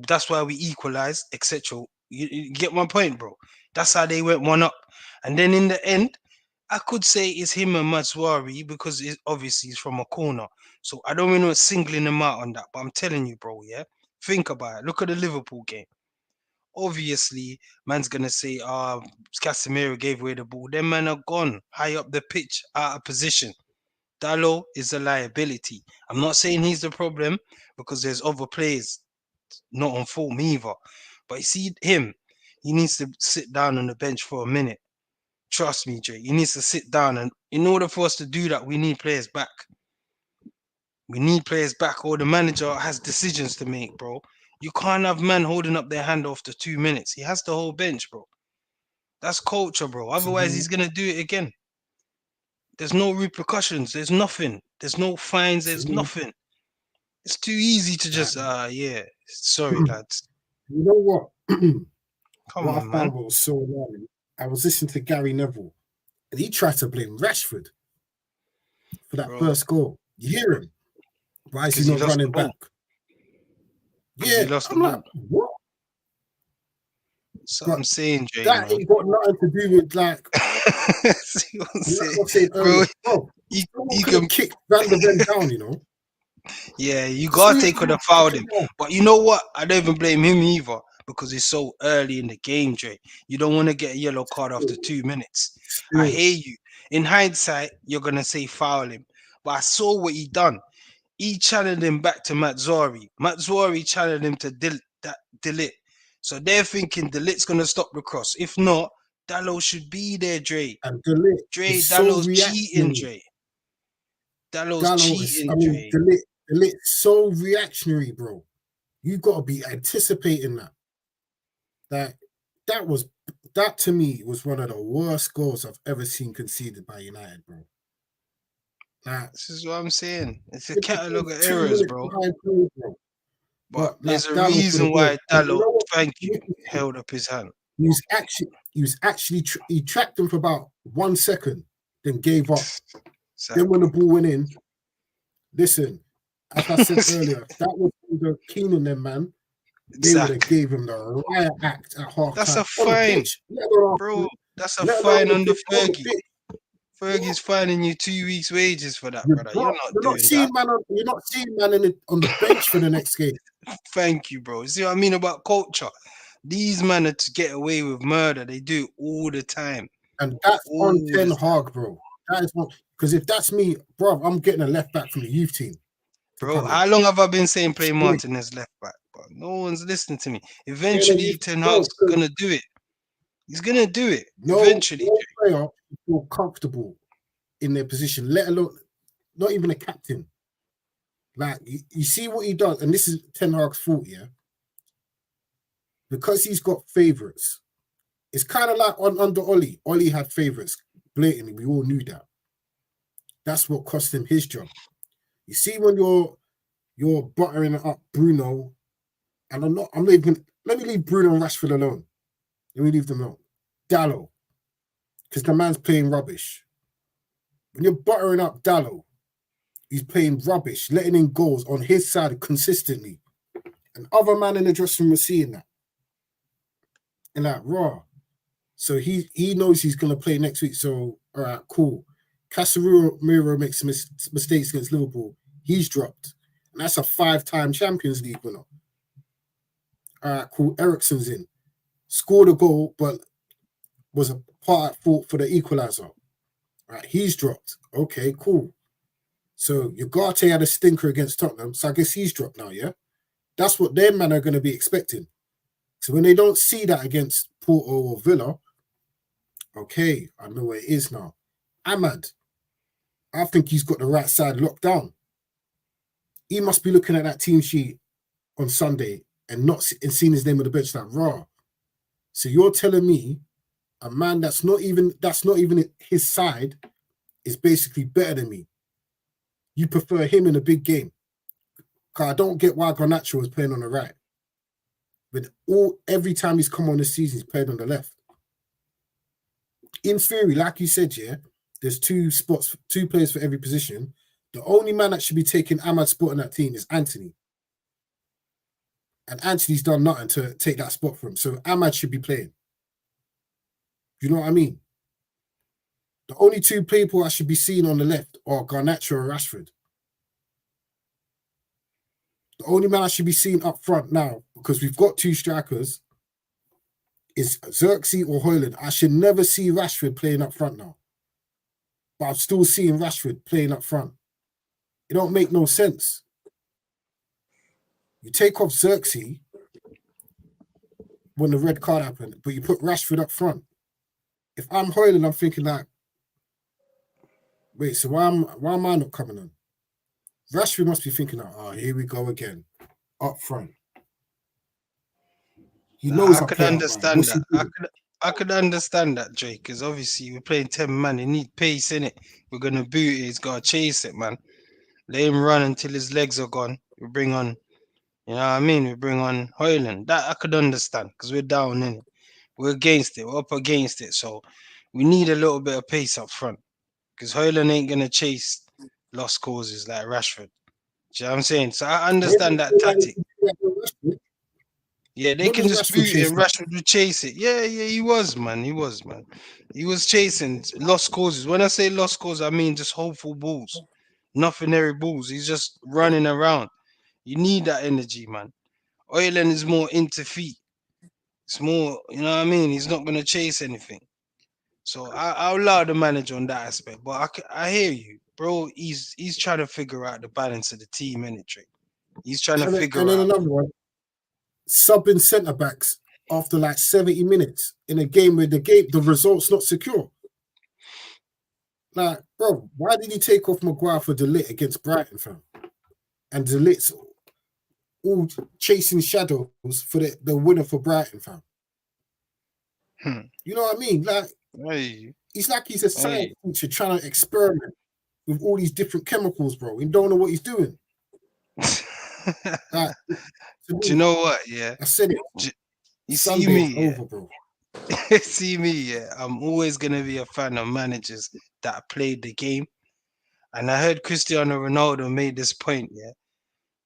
That's why we equalized, etc. You get my point, bro. That's how they went 1-up. And then in the end, I could say it's him and Matswari because obviously he's from a corner. So I don't want to singling him out on that. But I'm telling you, bro, yeah? Think about it. Look at the Liverpool game. Obviously, man's going to say, Casemiro gave away the ball. Them men are gone high up the pitch, out of position. Dallo is a liability. I'm not saying he's the problem because there's other players not on form either. But you see him, he needs to sit down on the bench for a minute. Trust me, Jay. He needs to sit down, and in order for us to do that, we need players back. We need players back, or the manager has decisions to make, bro. You can't have man holding up their hand after 2 minutes. He has the whole bench, bro. That's culture, bro. Otherwise, he's gonna do it again. There's no repercussions. There's nothing. There's no fines. There's nothing. It's too easy to just, yeah. Sorry, lads. You know what? Come what on, I man. found was so annoying. I was listening to Gary Neville, and he tried to blame Rashford for that first goal. You hear him? Why is he not running back? Yeah, I'm like, what? So I'm saying, Jay, that ain't got nothing to do with like. See what I'm saying bro. You can kick Van der Ven down, you know. Yeah, you gotta take on the foul him. But you know what? I don't even blame him either because it's so early in the game, Jay. You don't want to get a yellow card after 2 minutes. I hear you. In hindsight, you're gonna say foul him, but I saw what he done. He challenged him back to Matswari. Matswari challenged him to Delit. So they're thinking Delit's gonna stop the cross. If not, Dallo should be there, Dre. And Dallo's cheating, Dre. Dallo's cheating, Dre. Delit's so reactionary, bro. You gotta be anticipating that. That to me was one of the worst goals I've ever seen conceded by United, bro. This is what I'm saying. It's a catalogue of errors, bro. But there's a reason why Dallo, thank you, held up his hand. He tracked him for about 1 second, then gave up. Then when the ball went in, listen, as I said earlier, that was the Keenan them, man. They would have gave him the riot act at half. That's a fine, bro. That's a fine under Fergie. Fergie's fining you 2 weeks' wages for that, brother. You're not seeing man on the bench for the next game. Thank you, bro. See what I mean about culture? These men are to get away with murder. They do it all the time. And that's on Ten Hag, bro. That is one. Because if that's me, bro, I'm getting a left back from the youth team. Bro, how long have I been saying play Martinez left back? But no one's listening to me. Eventually, Ten Hag's gonna do it. He's gonna do it. Eventually, no player feel comfortable in their position, let alone not even a captain. Like you see what he does, and this is Ten Hag's fault, yeah. Because he's got favourites. It's kind of like under Oli. Oli had favourites blatantly. We all knew that. That's what cost him his job. You see when you're buttering up Bruno, and I'm not even. Let me leave Bruno and Rashford alone. Let me leave them alone. Dallo, because the man's playing rubbish. When you're buttering up Dallo, he's playing rubbish, letting in goals on his side consistently. And other man in the dressing room was seeing that. And like, raw. So he knows he's going to play next week. So, all right, cool. Casemiro makes mistakes against Liverpool. He's dropped. And that's a 5-time Champions League winner. All right, cool. Eriksen's in. Scored a goal, but was a part at fault for the equaliser. Right, he's dropped. Okay, cool. So Ugarte had a stinker against Tottenham, so I guess he's dropped now, yeah? That's what their men are going to be expecting. So when they don't see that against Porto or Villa, okay, I know where it is now. Ahmad, I think he's got the right side locked down. He must be looking at that team sheet on Sunday and seeing his name on the bench like raw. So you're telling me a man that's not even his side is basically better than me. You prefer him in a big game. Because I don't get why Garnacho is playing on the right. But every time he's come on this season, he's played on the left. In theory, like you said, yeah, there's two players for every position. The only man that should be taking Ahmad's spot in that team is Anthony. And Anthony's done nothing to take that spot from him. So Ahmad should be playing. You know what I mean? The only two people I should be seeing on the left are Garnacho or Rashford. The only man I should be seeing up front now, because we've got two strikers, is Xerxes or Højlund. I should never see Rashford playing up front now. But I'm still seeing Rashford playing up front. It don't make no sense. You take off Xerxes when the red card happened, but you put Rashford up front. If I'm Højlund, I'm thinking like, wait, so why am I not coming on? Rashford must be thinking, oh, here we go again, up front. He knows I could understand that. I could understand that, Drake, because obviously we're playing 10 man. You need pace in it. We're gonna boot it. He's gotta chase it, man. Let him run until his legs are gone. We bring on, you know what I mean? We bring on Højlund. That I could understand because we're down in it. We're against it. We're up against it. So we need a little bit of pace up front because Højlund ain't gonna chase lost causes like Rashford. Do you know what I'm saying? So I understand that tactic. Yeah, they can just boot it and Rashford would chase it. Yeah, he was, man. He was chasing lost causes. When I say lost causes, I mean just hopeful balls. Nothing balls. He's just running around. You need that energy, man. Højlund is more into feet. It's more, you know what I mean? He's not going to chase anything. So I'll allow the manager on that aspect. But I hear you, bro. He's trying to figure out the balance of the team, innit, Drake? He's trying to figure out. And then another one, subbing centre backs after like 70 minutes in a game where the result's not secure. Like, bro, why did he take off Maguire for De Ligt against Brighton, fam? And De Ligt's all chasing shadows for the winner for Brighton, fam. You know what I mean? Like, he's like he's a science teacher trying to experiment with all these different chemicals, bro. He don't know what he's doing. Like, do you know what? Yeah, I said it. You Sunday see me, over, bro. See me, yeah. I'm always gonna be a fan of managers that played the game. And I heard Cristiano Ronaldo made this point, yeah.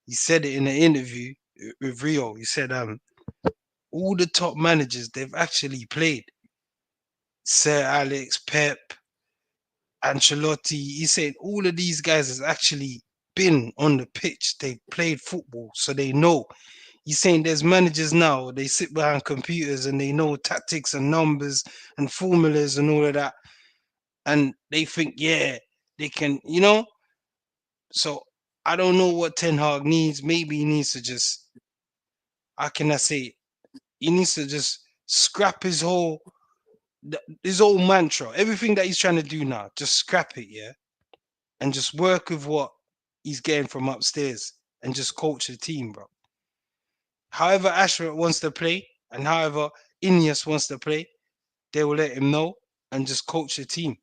He said it in an interview with Rio. He said, all the top managers they've actually played. Sir Alex, Pep, Ancelotti. He said all of these guys has actually been on the pitch. They played football, so they know. He's saying there's managers now, they sit behind computers and they know tactics and numbers and formulas and all of that. And they think, yeah, they can, you know. So I don't know what Ten Hag needs. Maybe he needs to just, how can I say it? He needs to just scrap his whole mantra. Everything that he's trying to do now, just scrap it, yeah? And just work with what he's getting from upstairs and just coach the team, bro. However Ashworth wants to play and however Ineos wants to play, they will let him know and just coach the team.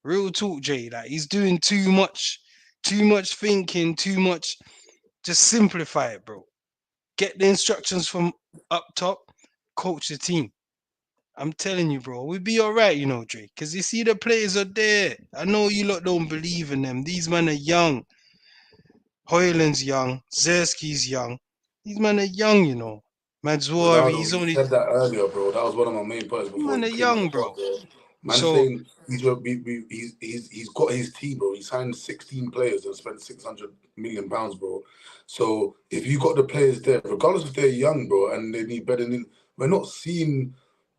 Real talk, Jay. Like, he's doing too much thinking, too much. Just simplify it, bro. Get the instructions from up top, coach the team. I'm telling you, bro, we'll be all right, you know, Drake. Because you see the players are there. I know you lot don't believe in them. These men are young. Højlund's young. Zerski's young. These men are young, you know. Mazzori, he's only said that earlier, bro. That was one of my main points before. Man, he young, bro. Man, so, saying he's got his team, bro. He signed 16 players and spent £600 million, bro. So if you got the players there, regardless if they're young, bro, and they need better, we're not seeing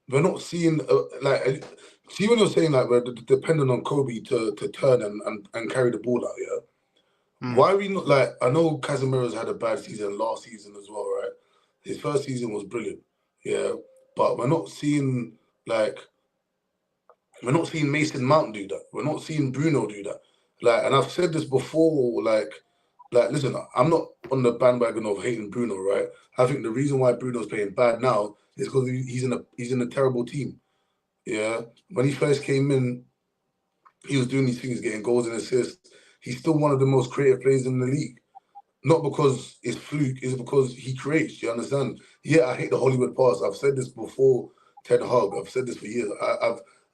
like. See when you're saying like we're dependent on Kobe to turn and carry the ball out, yeah. Why are we not like? I know Casemiro's had a bad season last season as well, right? His first season was brilliant, yeah. but we're not seeing Mason Mount do that. We're not seeing Bruno do that. And I've said this before, listen, I'm not on the bandwagon of hating Bruno, right? I think the reason why Bruno's playing bad now is because he's in a terrible team. Yeah. When he first came in, he was doing these things, getting goals and assists. He's still one of the most creative players in the league. Not because it's fluke, it's because he creates. You understand? Yeah, I hate the Hollywood pass. I've said this before, Ten Hag. I've said this for years.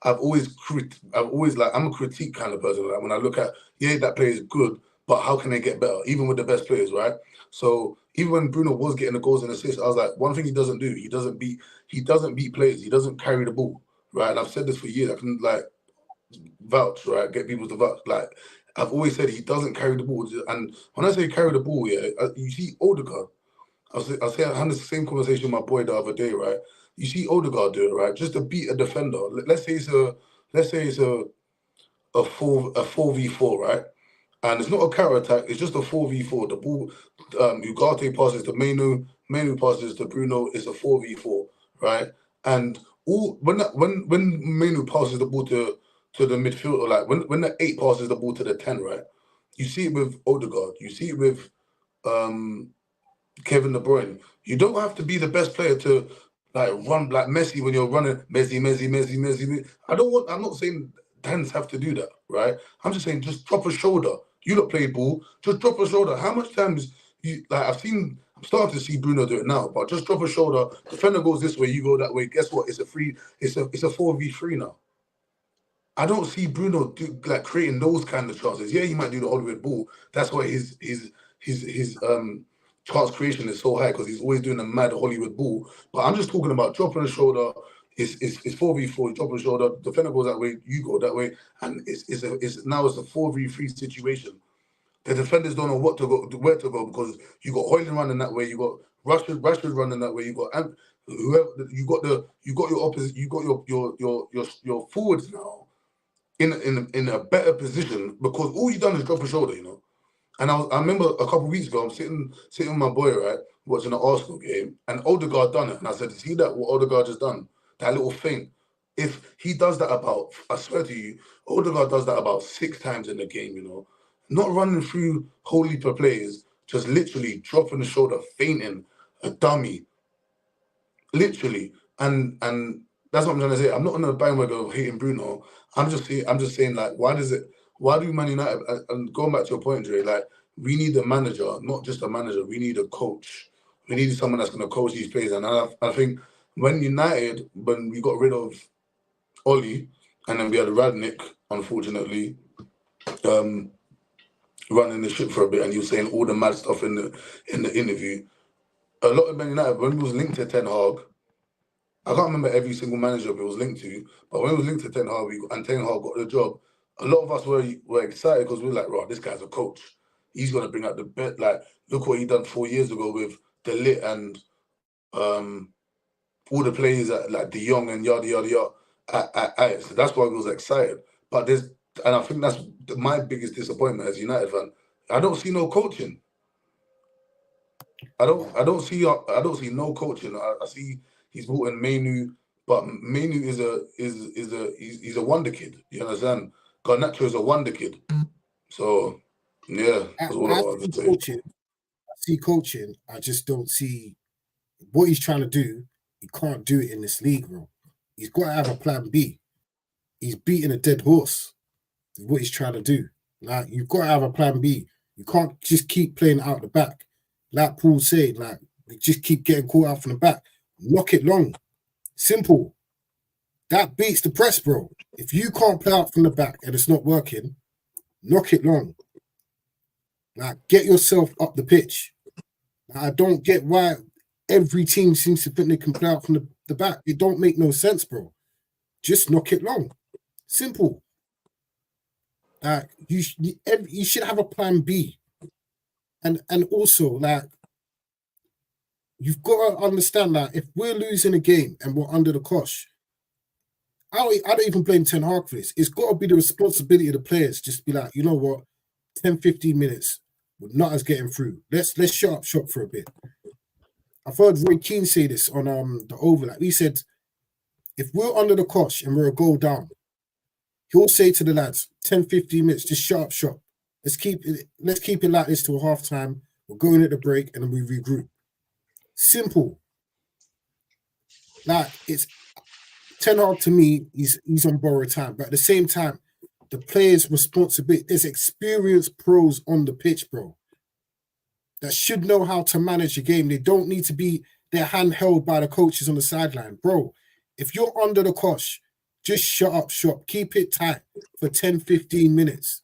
I'm a critique kind of person. Like when I look at, that player is good, but how can they get better? Even with the best players, right? So even when Bruno was getting the goals and assists, I was like, one thing he doesn't do, he doesn't beat players. He doesn't carry the ball, right? And I've said this for years. I can vouch, right? Get people to vouch. I've always said he doesn't carry the ball. And when I say carry the ball, you see Odegaard. I had the same conversation with my boy the other day, right? You see Odegaard do it, right? Just to beat a defender. Let's say it's a 4v4, right? And it's not a counter attack, it's just a 4v4. The ball, Ugarte passes to Menu passes to Bruno, it's a 4v4, right? And when Menu passes the ball to the midfield, when the 8 passes the ball to the 10, right? You see it with Odegaard, you see it with Kevin De Bruyne. You don't have to be the best player to run like Messi when you're running Messi. I'm not saying hands have to do that, right? I'm just saying just drop a shoulder. You don't play ball, just drop a shoulder. How much times I'm starting to see Bruno do it now, but just drop a shoulder. Defender goes this way, you go that way. Guess what? It's a 4v3 now. I don't see Bruno creating those kind of chances. Yeah, he might do the Hollywood ball. That's why his chance creation is so high because he's always doing a mad Hollywood ball. But I'm just talking about dropping a shoulder. It's 4v4. Drop a shoulder. Defender goes that way. You go that way, and it's a 4v3 situation. The defenders don't know where to go because you got Hoyland running that way. You got Rashford running that way. You got whoever. You got your opposite. You got your forwards now in a better position because all you've done is drop a shoulder, And I remember a couple of weeks ago, I'm sitting with my boy, right, watching the Arsenal game, and Odegaard done it. And I said, see that, what Odegaard just done? That little thing. If he does that I swear to you, Odegaard does that about 6 times in the game, Not running through whole heap of players, just literally dropping the shoulder, fainting, a dummy. Literally. And that's what I'm trying to say. I'm not on the bandwagon of hating Bruno. I'm just saying, why do Man United, and going back to your point, Dre, we need a manager, not just a manager, we need a coach. We need someone that's going to coach these players. And I think when we got rid of Oli, and then we had Radnick, unfortunately, running the ship for a bit, and he was saying all the mad stuff in the interview. A lot of Man United, when it was linked to Ten Hag, I can't remember every single manager it was linked to, but when it was linked to Ten Hag and Ten Hag got the job, a lot of us were excited because we were like, right, this guy's a coach. He's going to bring out the bet. Look what he done 4 years ago with De Ligt and all the players like De Jong and yada, yada, yada at Ajax. So that's why we was excited. But I think that's my biggest disappointment as a United fan. I don't see no coaching. I don't see no coaching. I see he's brought in Menu, but Menu is a wonder kid. You understand? Garnacho is a wonder kid. So yeah, that's all I want to say. I see coaching. I just don't see what he's trying to do. He can't do it in this league, bro. He's got to have a plan B. He's beating a dead horse. Is what he's trying to do. You've got to have a plan B. You can't just keep playing out the back. Like Paul said, we just keep getting caught out from the back. Knock it long. Simple. That beats the press, bro. If you can't play out from the back and it's not working, knock it long. Get yourself up the pitch. I don't get why every team seems to think they can play out from the back. It don't make no sense, bro. Just knock it long. Simple. You should have a plan B. And also, you've got to understand that if we're losing a game and we're under the cosh, I don't even blame Ten Hag for this. It's got to be the responsibility of the players. Just be like, you know what, 10, 15 minutes, we're not as getting through. Let's shut up shop for a bit. I've heard Roy Keane say this on the overlap. He said, if we're under the cosh and we're a goal down, he'll say to the lads, 10, 15 minutes, just shut up shop. Let's keep it like this till half time. We're going at the break and then we regroup. Simple. Like, it's Ten Hag to me, he's on borrowed time. But at the same time, the players' responsibility, there's experienced pros on the pitch, bro, that should know how to manage a game. They don't need to be their hand held by the coaches on the sideline. Bro, if you're under the cosh, just shut up shop. Keep it tight for 10, 15 minutes.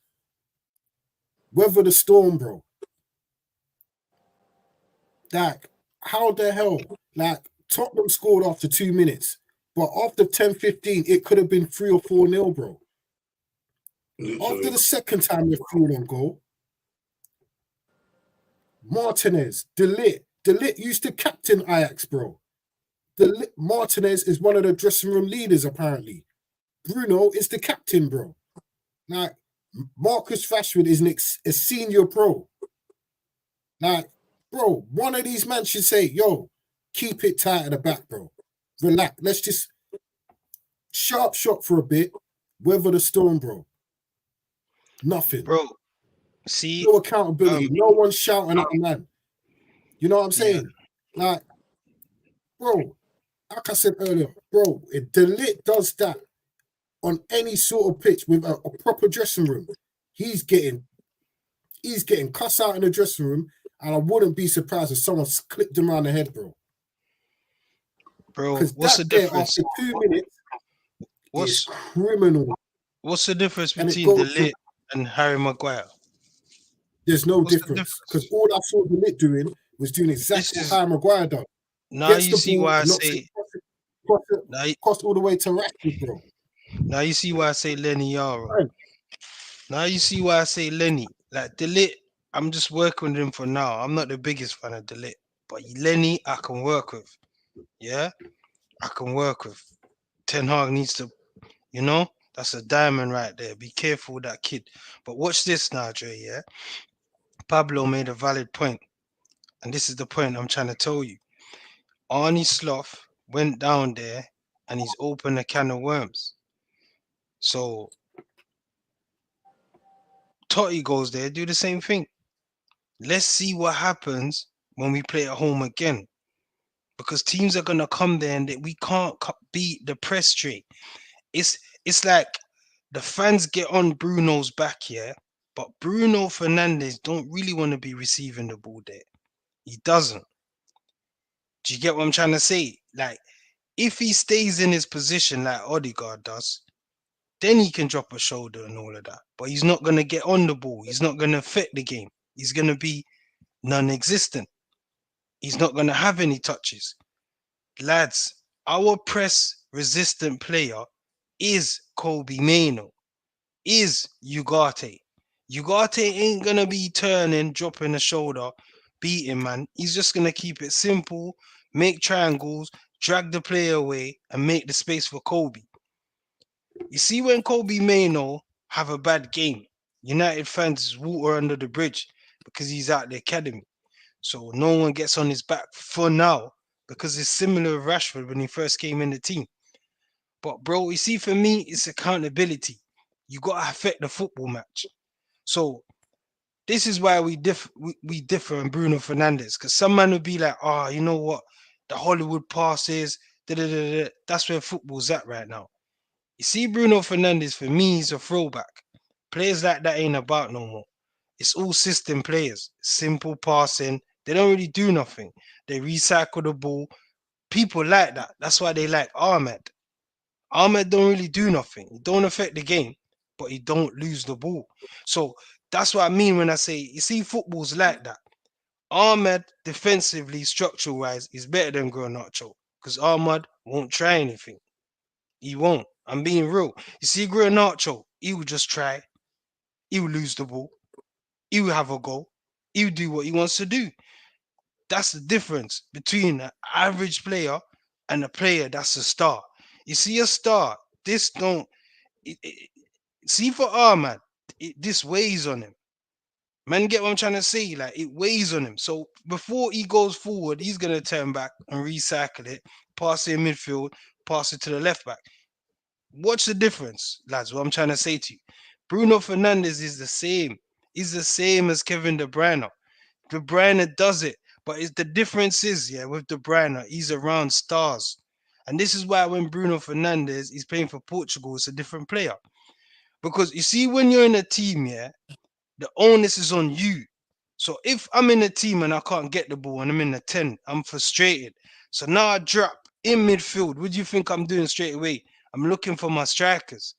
Weather the storm, bro. Like, how the hell? Like, Tottenham scored after 2 minutes. But after 10, 15, it could have been 3 or 4-0, bro. Literally. After the second time they threw on goal, Martinez, De Ligt used to captain Ajax, bro. Martinez is one of the dressing room leaders, apparently. Bruno is the captain, bro. Like, Marcus Rashford is a senior pro. Like, bro, one of these men should say, yo, keep it tight at the back, bro. Relax. Let's just sharp shot for a bit. Weather the storm, bro. Nothing. Bro, see, No accountability. No one shouting at the man. You know what I'm saying? Like, bro, like I said earlier, bro, if De Ligt does that on any sort of pitch with a proper dressing room, he's getting cussed out in the dressing room, and I wouldn't be surprised if someone clipped him around the head, bro. Bro, Because what's the that there difference? after 2 minutes is What's criminal. what's the difference And it between goes De Ligt and Harry Maguire? There's no What's the difference. difference? Because all I saw De Ligt doing was doing exactly This what is Harry Maguire done. now Gets you the see ball, why I knocks say it, now, cross all the way to Rashford, bro. now you see why I say Lenny Yaro. Right. Now you see why I say Lenny. Like De Ligt, I'm just working with him for now. I'm not the biggest fan of De Ligt, but Lenny I can work with. Yeah, I can work with. Ten Hag needs to, that's a diamond right there. Be careful with that kid. But watch this now, Dre. Yeah, Pablo made a valid point, and this is the point I'm trying to tell you. Arnie Sloth went down there and he's opened a can of worms. So Totti goes there, do the same thing. Let's see what happens when we play at home again. Because teams are gonna come there and we can't beat the press straight. It's like the fans get on Bruno's back, yeah, but Bruno Fernandes don't really want to be receiving the ball there. He doesn't. Do you get what I'm trying to say? Like, if he stays in his position like Odegaard does, then he can drop a shoulder and all of that. But he's not gonna get on the ball. He's not gonna affect the game. He's gonna be non-existent. He's not gonna have any touches. Lads, our press resistant player is Kobe Mainoo, is Ugarte. Ugarte ain't gonna be turning, dropping a shoulder, beating, man. He's just gonna keep it simple, make triangles, drag the player away, and make the space for Kobe. You see, when Kobe Mainoo have a bad game, United fans water under the bridge because he's out the academy. So no one gets on his back for now, because it's similar with Rashford when he first came in the team. But bro, you see, for me, it's accountability. You gotta affect the football match. So this is why we differ on Bruno Fernandes, because some man would be like, oh, you know what, the Hollywood passes, da, da, da, da. That's where football's at right now. You see, Bruno Fernandes, for me, he's a throwback. Players like that ain't about no more. It's all system players, simple passing. They don't really do nothing. They recycle the ball. People like that. That's why they like Ahmed. Ahmed don't really do nothing. He don't affect the game, but he don't lose the ball. So that's what I mean when I say, you see, football's like that. Ahmed, defensively, structural-wise, is better than Garnacho, because Ahmed won't try anything. He won't. I'm being real. You see, Garnacho, he will just try. He will lose the ball. He will have a goal. He will do what he wants to do. That's the difference between an average player and a player that's a star. You see, a star, this don't... see, for Ahmad, this weighs on him. Man, get what I'm trying to say? Like, it weighs on him. So before he goes forward, he's gonna turn back and recycle it, pass it in midfield, pass it to the left back. Watch the difference, lads. What I'm trying to say to you, Bruno Fernandes is the same. He's the same as Kevin De Bruyne. De Bruyne does it, but it's the difference is, yeah, with De Bruyne, he's around stars, and this is why when Bruno Fernandes is playing for Portugal, it's a different player. Because you see, when you're in a team, yeah, the onus is on you. So if I'm in a team and I can't get the ball and I'm in the 10, I'm frustrated. So now I drop in midfield. What do you think I'm doing straight away? I'm looking for my strikers.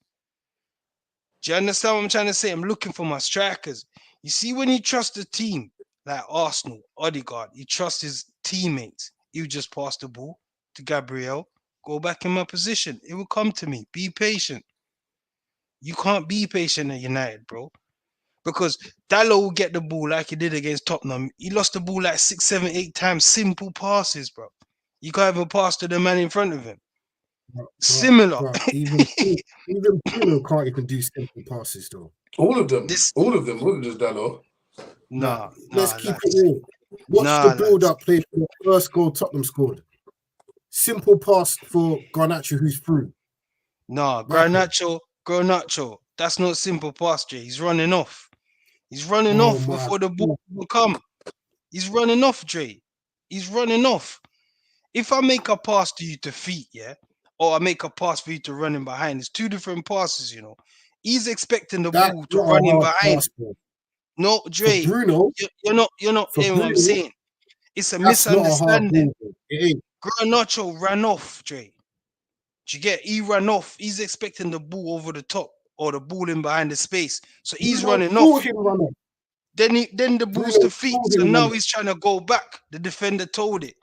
Do you understand what I'm trying to say? I'm looking for my strikers. You see, when you trust a team like Arsenal, Odegaard, you trust his teammates. You just pass the ball to Gabriel, go back in my position. It will come to me. Be patient. You can't be patient at United, bro. Because Dallo will get the ball like he did against Tottenham. He lost the ball like 6, 7, 8 times. Simple passes, bro. You can't even pass to the man in front of him. Similar. But even Bruno can't even do simple passes though. All of them. This- All of them. Wasn't just Dallo. Nah, Let's nah, keep lads. it real. Watch Nah, the build lads. up play for the first goal Tottenham scored. Simple pass for Garnacho who's through. Nah, What happened? Garnacho. That's not simple pass, Jay. He's running off. He's running Oh off my before the ball God. will come. He's running off, Dre. He's running off. If I make a pass to you to feet, yeah, or I make a pass for you to run in behind, it's two different passes, you know. He's expecting the That's ball to not run a in hard behind. pass, bro. No, For Dre, Bruno, you're not for hearing what I'm Bruno, saying. It's a that's not a hard misunderstanding. ball, bro. It ain't. Garnacho ran off, Dre. Do you get? He ran off. He's expecting the ball over the top or the ball in behind the space. So he's Bruno running saw off. him run off. Then the ball's Bruno to feet. saw So him run now off. he's trying to go back. The defender told it.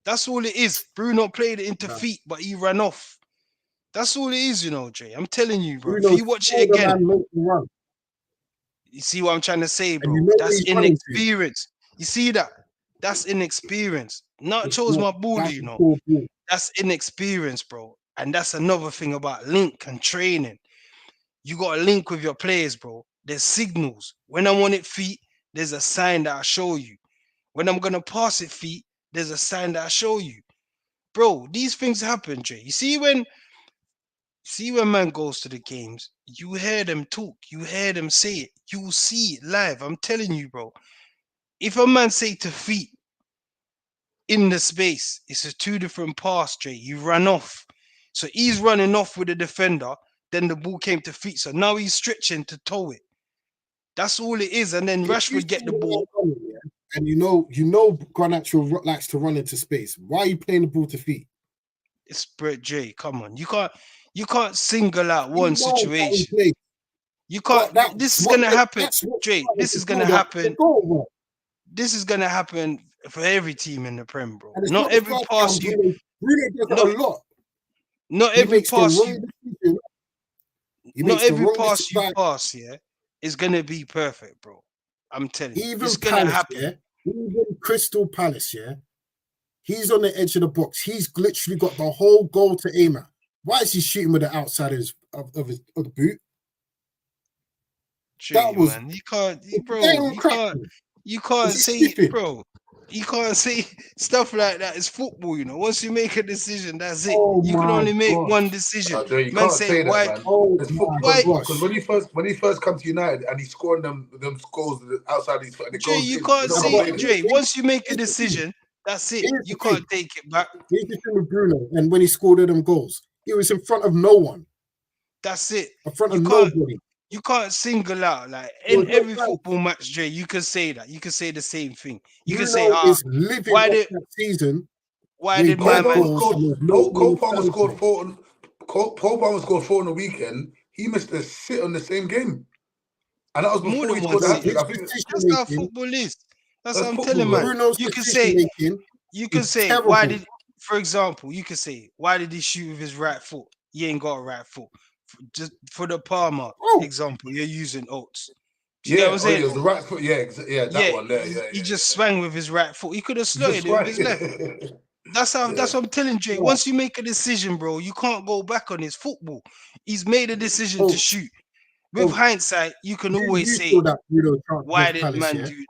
That's all it is. Bruno played it into Nah. feet, but he ran off. That's all it is, you know, Dre. I'm telling you, bro. If Bruno you watch saw it the again, man make the run. you see what I'm trying to say, And you bro. know where That's he's running to. inexperience. You see that? That's inexperience. Not It's chose not, my bully, that's you a know. poor ball. That's inexperience, bro. And that's another thing about link and training. You got to link with your players, bro. There's signals. When I'm on it feet, there's a sign that I show you. When I'm gonna pass it feet, there's a sign that I show you. Bro, these things happen, Jay. You see when man goes to the games, you hear them talk, you hear them say it, you will see it live. I'm telling you, bro. If a man say to feet in the space, it's a two different pass, Jay. You run off. So he's running off with the defender, then the ball came to feet. So now he's stretching to toe it. That's all it is. And then If you Rashford get see the the ball. man running, yeah, and you know Garnacho likes to run into space. Why are you playing the ball to feet? It's Brett J. Come on. You can't single out You one know how he situation. plays. You But can't. This is gonna happen, that's what Dre. This is gonna build up the happen. goal, bro. This is gonna happen for every team in the Prem, bro. And it's Not not the every first pass time you, Bruno does not it a lot. not He every makes the pass wrong you, decision. He not makes the every wrong pass you decision. pass, yeah, is gonna be perfect, bro. I'm telling you, Even it's gonna Palace, happen. yeah. Even Crystal Palace, yeah. He's on the edge of the box. He's literally got the whole goal to aim at. Why is he shooting with the outside of the boot? True, That was man. You can't, bro. damn cracking. You Was can't he say, sniffing? bro. You can't say stuff like that. It's football, you know. Once you make a decision, that's it. Oh You can my only make gosh. one decision. Joe, you Man, can't say say that, why? man. Oh It's my Why? gosh. because when he first come to United and he's scoring them goals outside his foot and it Dre, goes you in. can't You No, don't say, but blame him. Dre. Once you make a here's the thing. decision, that's it. Here's You the thing. can't take it back. Here's the thing with Bruno, and when he scored them goals, he was in front of no one, That's it. in front You of can't. nobody. You can't single out like There in was no every chance. football match, Dre. You can say that. You can say the same thing. You can say, Bruno is living why off did that season why where he did my Cole bagged man? Palmer goals scored. and there's no Cole one Palmer challenging scored him. four. Cole Palmer scored 4 on the weekend. He missed a sit on the same game, and that was More before he than one scored the hat trick. city. I His think decision That's how making, football is. That's that's what I'm football, telling, man. bro. Bruno's You can decision say, making is terrible. for example, you can say, why did he shoot with his right foot? He ain't got a right foot. Just for the Palmer Oh, example, you're using Oates. Do you get Yeah, what I'm oh yeah, saying? it was the right foot. Yeah, yeah, that Yeah, one there. he Yeah. just swung with his right foot. He could have He just slotted it with swung. his left. That's Yeah. what I'm telling Jay. yeah. Once you make a decision, bro, you can't go back on his football. He's made a decision to Oates, shoot. with Oh, hindsight, you can You always say, feel that Bruno can't why with did Palace, man yeah? do?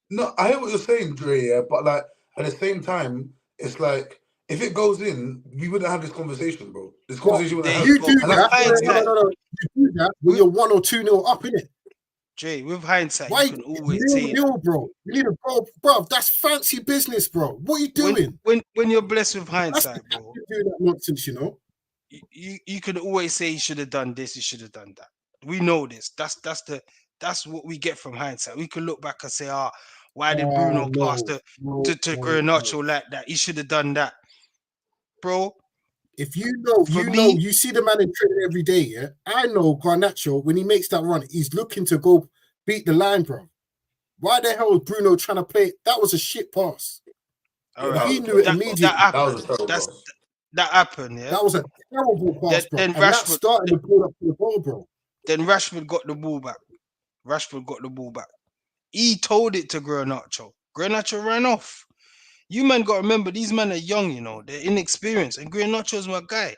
No, I hear what you're saying, Dre. Yeah, but like at the same time, it's like if it goes in, we wouldn't have this conversation, bro. This What? conversation wouldn't There you You happen. go. do And With that's that. the thing. hindsight, No. You do that when with, you're 1 or 2-0 up in it. Jay, with hindsight, Why you can always say it. 0-0, bro? You need a bro. That's fancy business, bro. What are you doing? When you're blessed with That's hindsight, bro, you doing that nonsense, you know. you can always say you should have done this, you should have done that. We know this. That's what we get from hindsight. We can look back and say, why did Bruno pass No. to Garnacho like that? He should have done that, bro. If you For me, you see the man in training every day, yeah. I know Garnacho, when he makes that run, he's looking to go beat the line, bro. Why the hell is Bruno trying to play? That was a shit pass. all Yeah, right, He knew it that immediately. that happened. was a terrible pass. That happened, yeah. That was a terrible pass, bro. Then And that started the build up to the ball, bro. Then Rashford got the ball back. He told it to Garnacho. Garnacho ran off. You man got to remember, these men are young, you know, they're inexperienced, and Garnacho's my guy.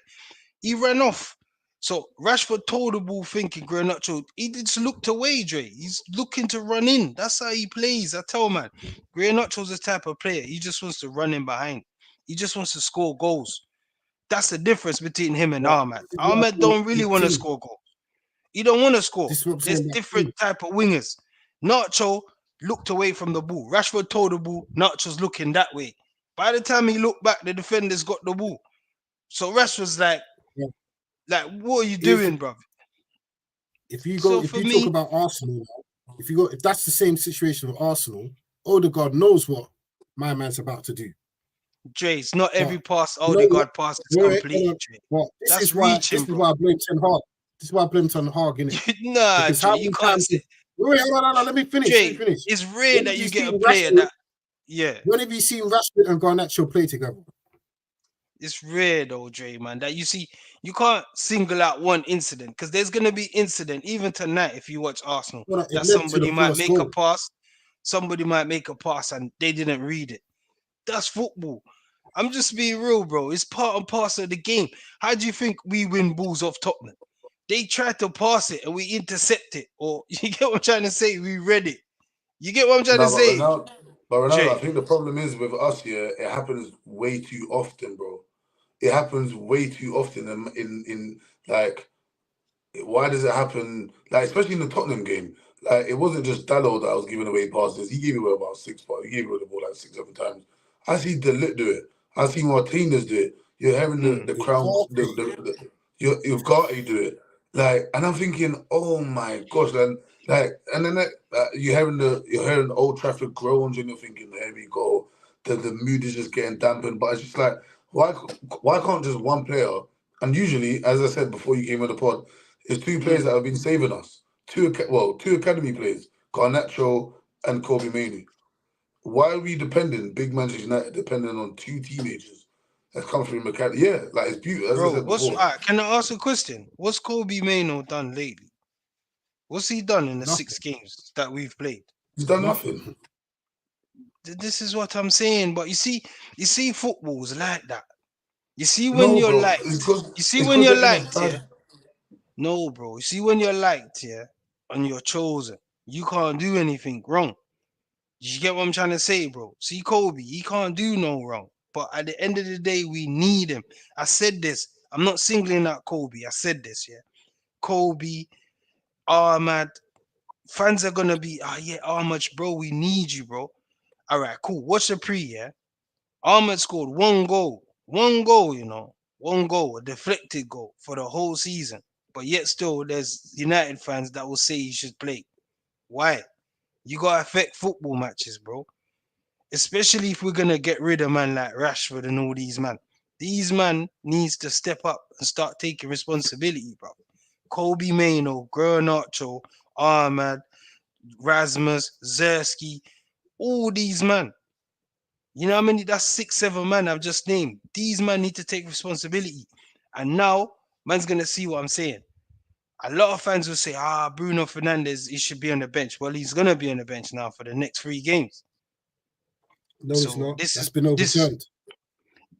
He ran off. So Rashford told the ball thinking Garnacho, he just looked away, Dre. He's looking to run in. That's how he plays. I tell man, Garnacho's the type of player. He just wants to run in behind. He just wants to score goals. That's the difference between him and Ahmad. Ahmad don't really want to score goals. He don't want to score. There's different type of wingers. Nacho looked away from the ball. Rashford told the ball. Nacho's looking that way. By the time he looked back, the defenders got the ball. So Rashford's like, what are you doing, bro? If you talk about Arsenal, if that's the same situation with Arsenal, Odegaard knows what my man's about to do. Dre, it's not every pass Odegaard pass is complete. Well, this is why I blame Ten Hag. This is why I blame Ten Hag, innit? Nah, Dre, you can't say. Wait, let me finish. Jay, it's rare that you get a player that, When have you seen Rashford and Garnacho play together? It's rare though, Dre, man. That you can't single out one incident because there's gonna be incident even tonight if you watch Arsenal. That somebody might make a pass, and they didn't read it. That's football. I'm just being real, bro. It's part and parcel of the game. How do you think we win balls off Tottenham? They tried to pass it and we intercept it. Or you get what I'm trying to say? We read it. You get what I'm trying to say? Ronaldo, I think the problem is with us here, it happens way too often, bro. It happens way too often in like, why does it happen? Like, especially in the Tottenham game, like, it wasn't just Dalot that was giving away passes. He gave away about 6 passes. He gave away the ball like 6, 7 times. I see De Ligt do it. I see Martinez do it. You're having the crown, you've got to do it. Like, and I'm thinking, oh my gosh, and then you're hearing Old Trafford groans, and you're thinking, there we go. The mood is just getting dampened. But it's just like, why can't just one player? And usually, as I said before you came on the pod, it's 2 players that have been saving us. 2 academy players, Garnacho and Kobe Mainoo. Why are we big Manchester United, depending on 2 teenagers that come from academy? Yeah, like, it's beautiful. As I said before. Can I ask a question? What's Kobe Mainoo done lately? What's he done in the 6 games that we've played? He's done nothing. This is what I'm saying. But you see, football's like that. You see when you're liked. You see when you're liked, yeah. No, bro. You see when you're liked, yeah, and you're chosen, you can't do anything wrong. You get what I'm trying to say, bro? See, Kobe, he can't do no wrong. But at the end of the day, we need him. I said this. I'm not singling out Kobe. I said this, yeah. Kobe, Ahmad, fans are gonna be, Ahmad, bro, we need you, bro. All right, cool. What's the pre, yeah? Ahmad scored 1 goal. 1 goal, you know. 1 goal, a deflected goal for the whole season. But yet still, there's United fans that will say he should play. Why? You gotta affect football matches, bro. Especially if we're gonna get rid of man like Rashford and all these man. These man needs to step up and start taking responsibility, bro. Kobe Mainoo, Garnacho, Ahmad, Rasmus, Zersky, all these man. You know how many? That's 6, 7 man I've just named. These men need to take responsibility. And now, man's going to see what I'm saying. A lot of fans will say, Bruno Fernandes, he should be on the bench. Well, he's going to be on the bench now for the next 3 games. No, so it's not. That's been overturned.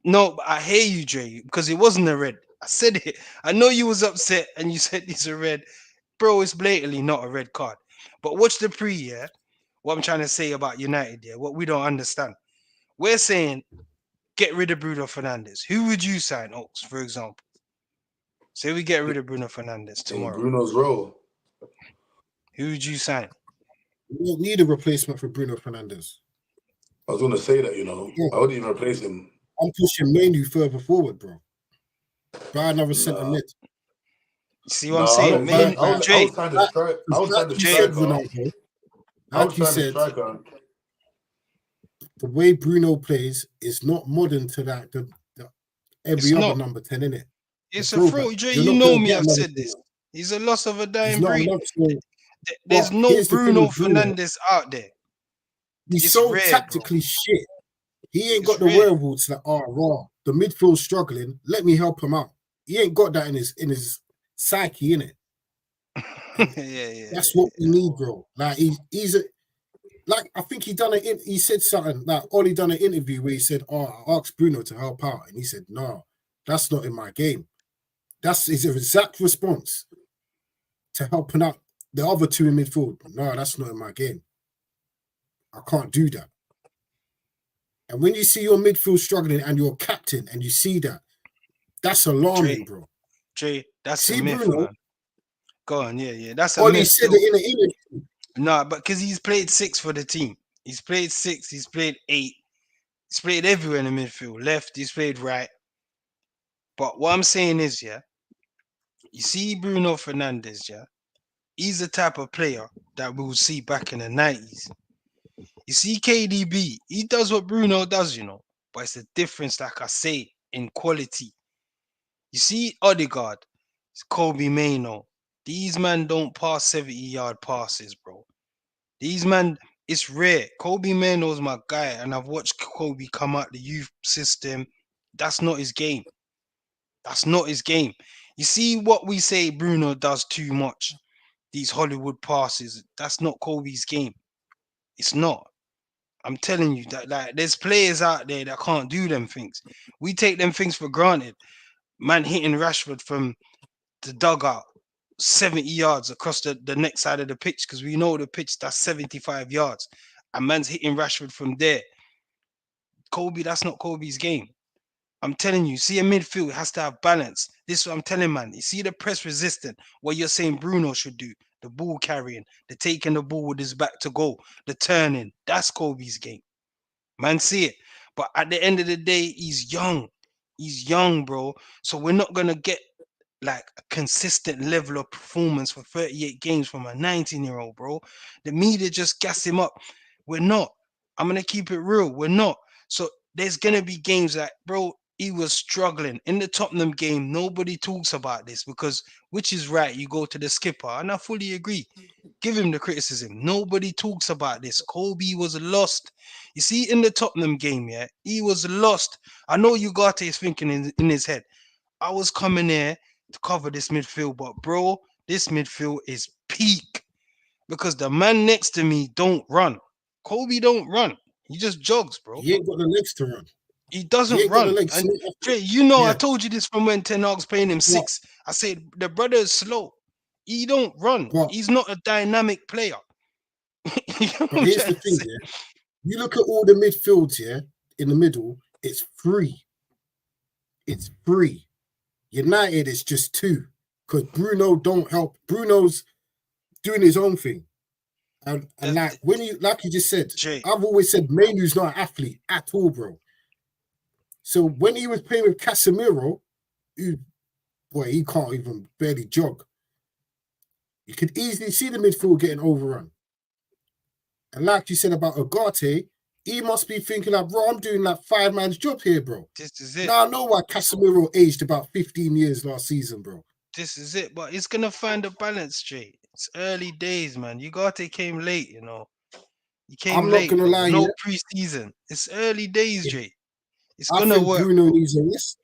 No, but I hear you, Dre, because it wasn't a red. I said it. I know you was upset and you said it's a red. bro, it's blatantly not a red card. But watch the pre, yeah. What I'm trying to say about United, yeah, what we don't understand. We're saying get rid of Bruno Fernandes. Who would you sign, Oaks, for example? Say we get rid of Bruno Fernandes In tomorrow. Bruno's role. Who would you sign? We don't need a replacement for Bruno Fernandes. I was gonna say that, you know, Yeah. I wouldn't even replace him. I'm pushing Manu further forward, bro. Buy another centre Nah. mid. See what I'm saying? Man, I would Jay, sign the striker. I would sign the you said, striker. Ronaldo, I would like you sign the said, striker. the way Bruno plays is not modern to that the every It's other not. number 10, innit? It's The a throwback. fraud. Jay, You're you not know gonna me, get I've another said this. player. He's a loss of a He's dying not breed. enough. So, There's but no here's the thing Bruno with Bruno. Fernandes out there. He's It's so rare, bro. tactically shit. He ain't It's got the rare. wherewithal to like, oh, raw. The midfield's struggling. Let me help him out. He ain't got that in his psyche, innit? yeah. That's what we need, bro. Like he's a like I think he said something like Ollie done an interview where he said, "Oh, I asked Bruno to help out," and he said, "No, that's not in my game." That's his exact response to helping out the other two in midfield. No, that's not in my game. I can't do that. And when you see your midfield struggling and you're captain and you see that, that's alarming, bro. Jay, that's See a myth, Bruno, man. Go on, yeah. That's a Ollie myth. said Still. it in the interview. Nah, but because he's played 6 for the team. He's played 6, he's played 8. He's played everywhere in the midfield. Left, he's played right. But what I'm saying is, yeah, you see Bruno Fernandes, yeah, he's the type of player that we'll see back in the 90s. You see KDB, he does what Bruno does, you know, but it's a difference, like I say, in quality. You see Odegaard, Kobe Mano, these men don't pass 70-yard passes, bro. These men, it's rare. Kobe Mano's my guy, and I've watched Kobe come out the youth system. That's not his game. That's not his game. You see what we say Bruno does too much. These Hollywood passes. That's not Kobe's game. It's not. I'm telling you that like there's players out there that can't do them things. We take them things for granted. Man hitting Rashford from the dugout 70 yards across the next side of the pitch because we know the pitch that's 75 yards. And man's hitting Rashford from there. Kobe, that's not Kobe's game. I'm telling you, see a midfield has to have balance. This is what I'm telling man. You see the press resistant, what you're saying Bruno should do, the ball carrying, the taking the ball with his back to goal, the turning. That's Kobe's game. Man, see it. But at the end of the day, he's young. He's young, bro. So we're not gonna get like a consistent level of performance for 38 games from a 19-year-old, bro. The media just gas him up. We're not. I'm gonna keep it real. We're not. So there's gonna be games that, bro, he was struggling in the Tottenham game. Nobody talks about this because, which is right, you go to the skipper, and I fully agree. Give him the criticism. Nobody talks about this. Kobe was lost. You see, in the Tottenham game, yeah, he was lost. I know Ugarte is thinking in his head, I was coming here to cover this midfield, but bro, this midfield is peak because the man next to me don't run. Kobe don't run. He just jogs, bro. He ain't got the legs to run. He He doesn't ain't got the run. legs. And Dre, you know, I Yeah. told you this from when Ten Hag's playing him 6. I said the brother is slow. He don't run. But He's not a dynamic player. You know what But I'm here's trying the to thing, say? yeah. You look at all the midfields, yeah, in the middle, it's free. It's free. United is just 2. Because Bruno don't help. Bruno's doing his own thing. And like when you like you just said, Jay, I've always said Manu's not an athlete at all, bro. So when he was playing with Casemiro, he can't even barely jog. You could easily see the midfield getting overrun. And like you said about Ugarte, he must be thinking like, bro, I'm doing like 5 man's job here, bro. this is it. Now I know why Casemiro aged about 15 years last season, bro. This is it. But it's gonna find a balance, Jay. It's early days, man. Ugarte came late, you know. He came I'm not late, gonna bro. lie, No yeah. preseason. It's early days, Jay. It's I gonna think work. Bruno Bro. needs a rest.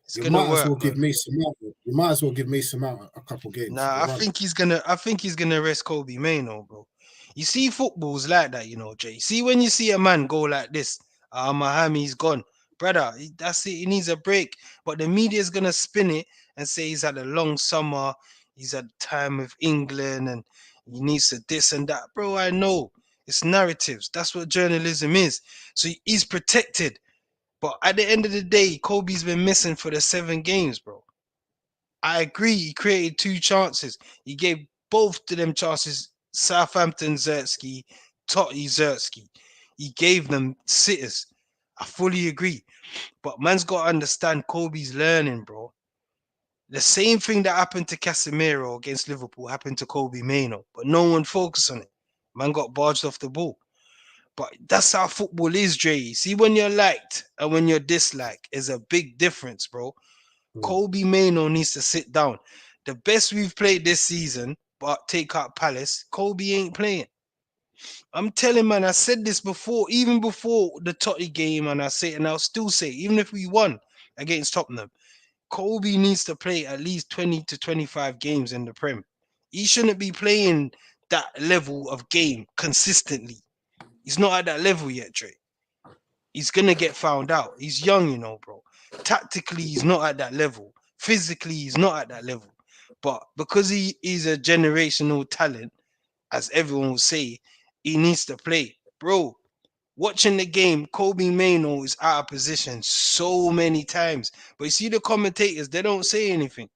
It's You gonna might as work, well man. give Mason Mount. You might as well give Mason Mount a couple games. Nah, I think he's gonna rest Kobe Mano, bro. You see, football's like that, you know, Jay. See, when you see a man go like this, Mahami's gone, brother. That's it. He needs a break. But the media's gonna spin it and say he's had a long summer. he's at time with England and he needs to this and that. Bro, I know. It's narratives. That's what journalism is. So he's protected. But at the end of the day, Kobe's been missing for the 7 games, bro. I agree. He created 2 chances. He gave both of them chances. Southampton Zertsky, Totti Zertsky. He gave them sitters. I fully agree. But man's got to understand Kobe's learning, bro. The same thing that happened to Casemiro against Liverpool happened to Kobe Mainoo, but no one focused on it. Man got barged off the ball. But that's how football is, Dre. See, when you're liked and when you're disliked is a big difference, bro. Kobe Mainoo needs to sit down. The best we've played this season, but take out Palace, Kobe ain't playing. I'm telling man, I said this before, even before the Totti game, and I say it and I'll still say, even if we won against Tottenham, Kobe needs to play at least 20 to 25 games in the Prem. He shouldn't be playing that level of game consistently. He's not at that level yet, Dre. He's gonna get found out. He's young, you know, bro. Tactically, he's not at that level. Physically, he's not at that level. But because he is a generational talent, as everyone will say, he needs to play. Bro, watching the game, Kobe Mainoo is out of position so many times. But you see the commentators, they don't say anything.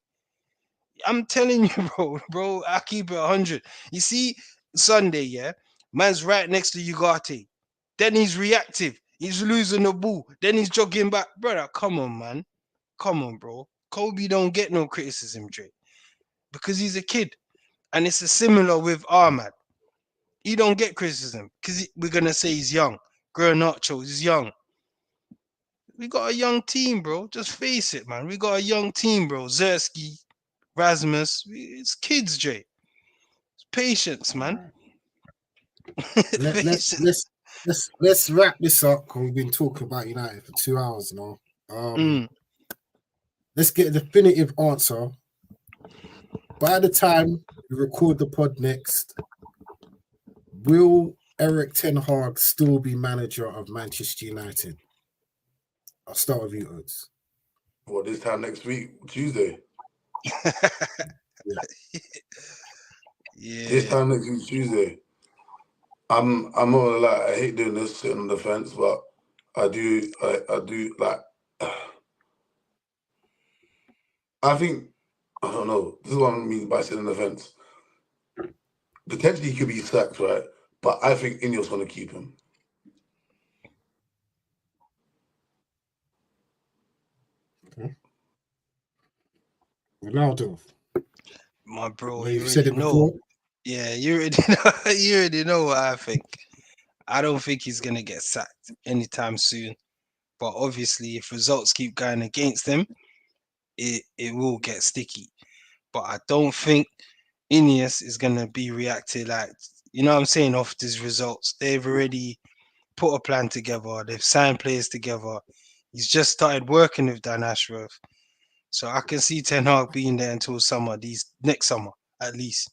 I'm telling you, bro, I keep it 100. You see, Sunday, yeah, man's right next to Ugarte. Then he's reactive. He's losing the ball. Then he's jogging back. Brother, come on, man. Come on, bro. Kobe don't get no criticism, Dre, because he's a kid. And it's a similar with Ahmad. He don't get criticism because we're going to say he's young. Garnacho is young. We got a young team, bro. Just face it, man. We got a young team, bro. Zersky, Rasmus. It's kids, Jay. It's patience, man. Let's wrap this up because we've been talking about United for 2 hours now. Let's get a definitive answer. By the time we record the pod next, will Erik ten Hag still be manager of Manchester United? I'll start with you, Oates. Well, this time next week, Tuesday. Yeah. This time next week, Tuesday. I'm not gonna lie, I hate doing this, sitting on the fence, but I do like. I think, I don't know. This is what I mean by sitting on the fence. Potentially, he could be sacked, right? But I think Ineos going to keep him. Okay. Ronaldo. My bro, Well, you you've said already it know. before. Yeah, you already know. You already know what I think. I don't think he's gonna get sacked anytime soon. But obviously, if results keep going against him, it will get sticky. But I don't think Ineos is gonna be reacting like, you know what I'm saying, off these results. They've already put a plan together. They've signed players together. He's just started working with Dan Ashworth. So I can see Ten Hag being there until summer, next summer at least.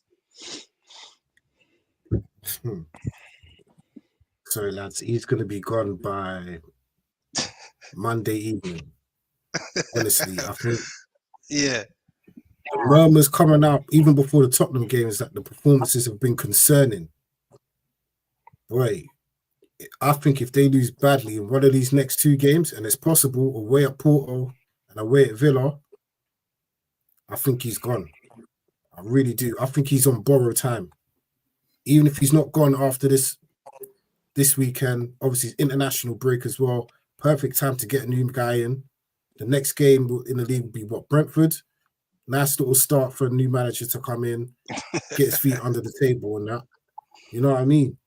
Sorry, lads. He's going to be gone by Monday evening. Honestly, I think. Yeah. The murmurs coming out even before the Tottenham games that the performances have been concerning. Boy, I think if they lose badly in one of these next 2 games, and it's possible away at Porto and away at Villa, I think he's gone. I really do. I think he's on borrowed time. Even if he's not gone after this weekend, obviously it's international break as well. Perfect time to get a new guy in. The next game in the league will be Brentford. Nice little start for a new manager to come in, get his feet under the table and that. You know what I mean?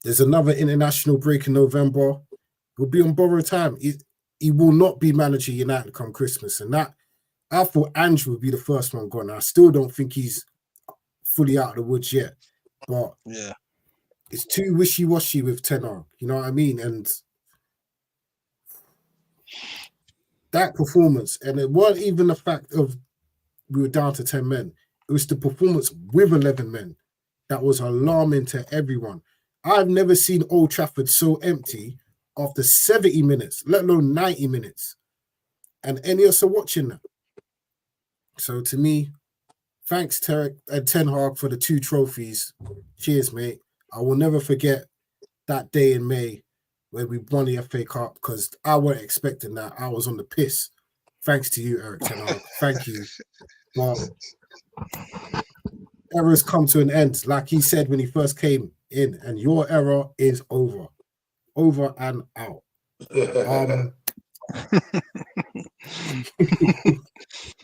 There's another international break in November. He'll be on borrowed time. He will not be managing United come Christmas. And that, I thought Andrew would be the first one gone. I still don't think he's fully out of the woods yet. But yeah, it's too wishy-washy with Ten Hag. You know what I mean? And that performance, and it wasn't even the fact of we were down to 10 men. It was the performance with 11 men that was alarming to everyone. I've never seen Old Trafford so empty after 70 minutes, let alone 90 minutes. And any of us are watching that. So to me, thanks Tarek and Ten Hag for the 2 trophies. Cheers, mate. I will never forget that day in May where we won the FA Cup because I weren't expecting that. I was on the piss. Thanks to you, Eric Ten Hag. Thank you. But eras come to an end, like he said when he first came in, and your era is over. Over and out.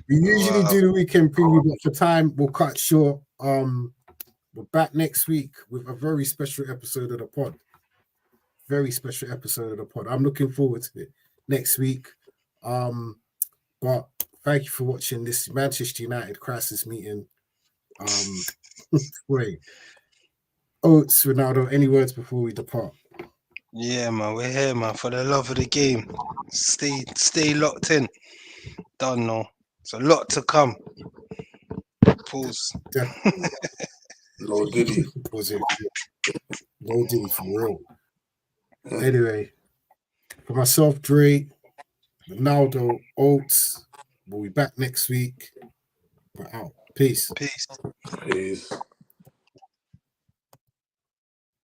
We usually do the weekend preview, but for time, we'll cut short. We're back next week with a very special episode of the pod. Very special episode of the pod. I'm looking forward to it next week. But thank you for watching this Manchester United crisis meeting. Wait. Oates, Ronaldo, any words before we depart? Yeah, man, we're here, man, for the love of the game. Stay locked in. Don't know. It's a lot to come. Pause. No Diddy. Was it? No Diddy for real. Anyway, for myself, Dre, Ronaldo, Oates, we'll be back next week. We're out. Peace. Peace. Peace.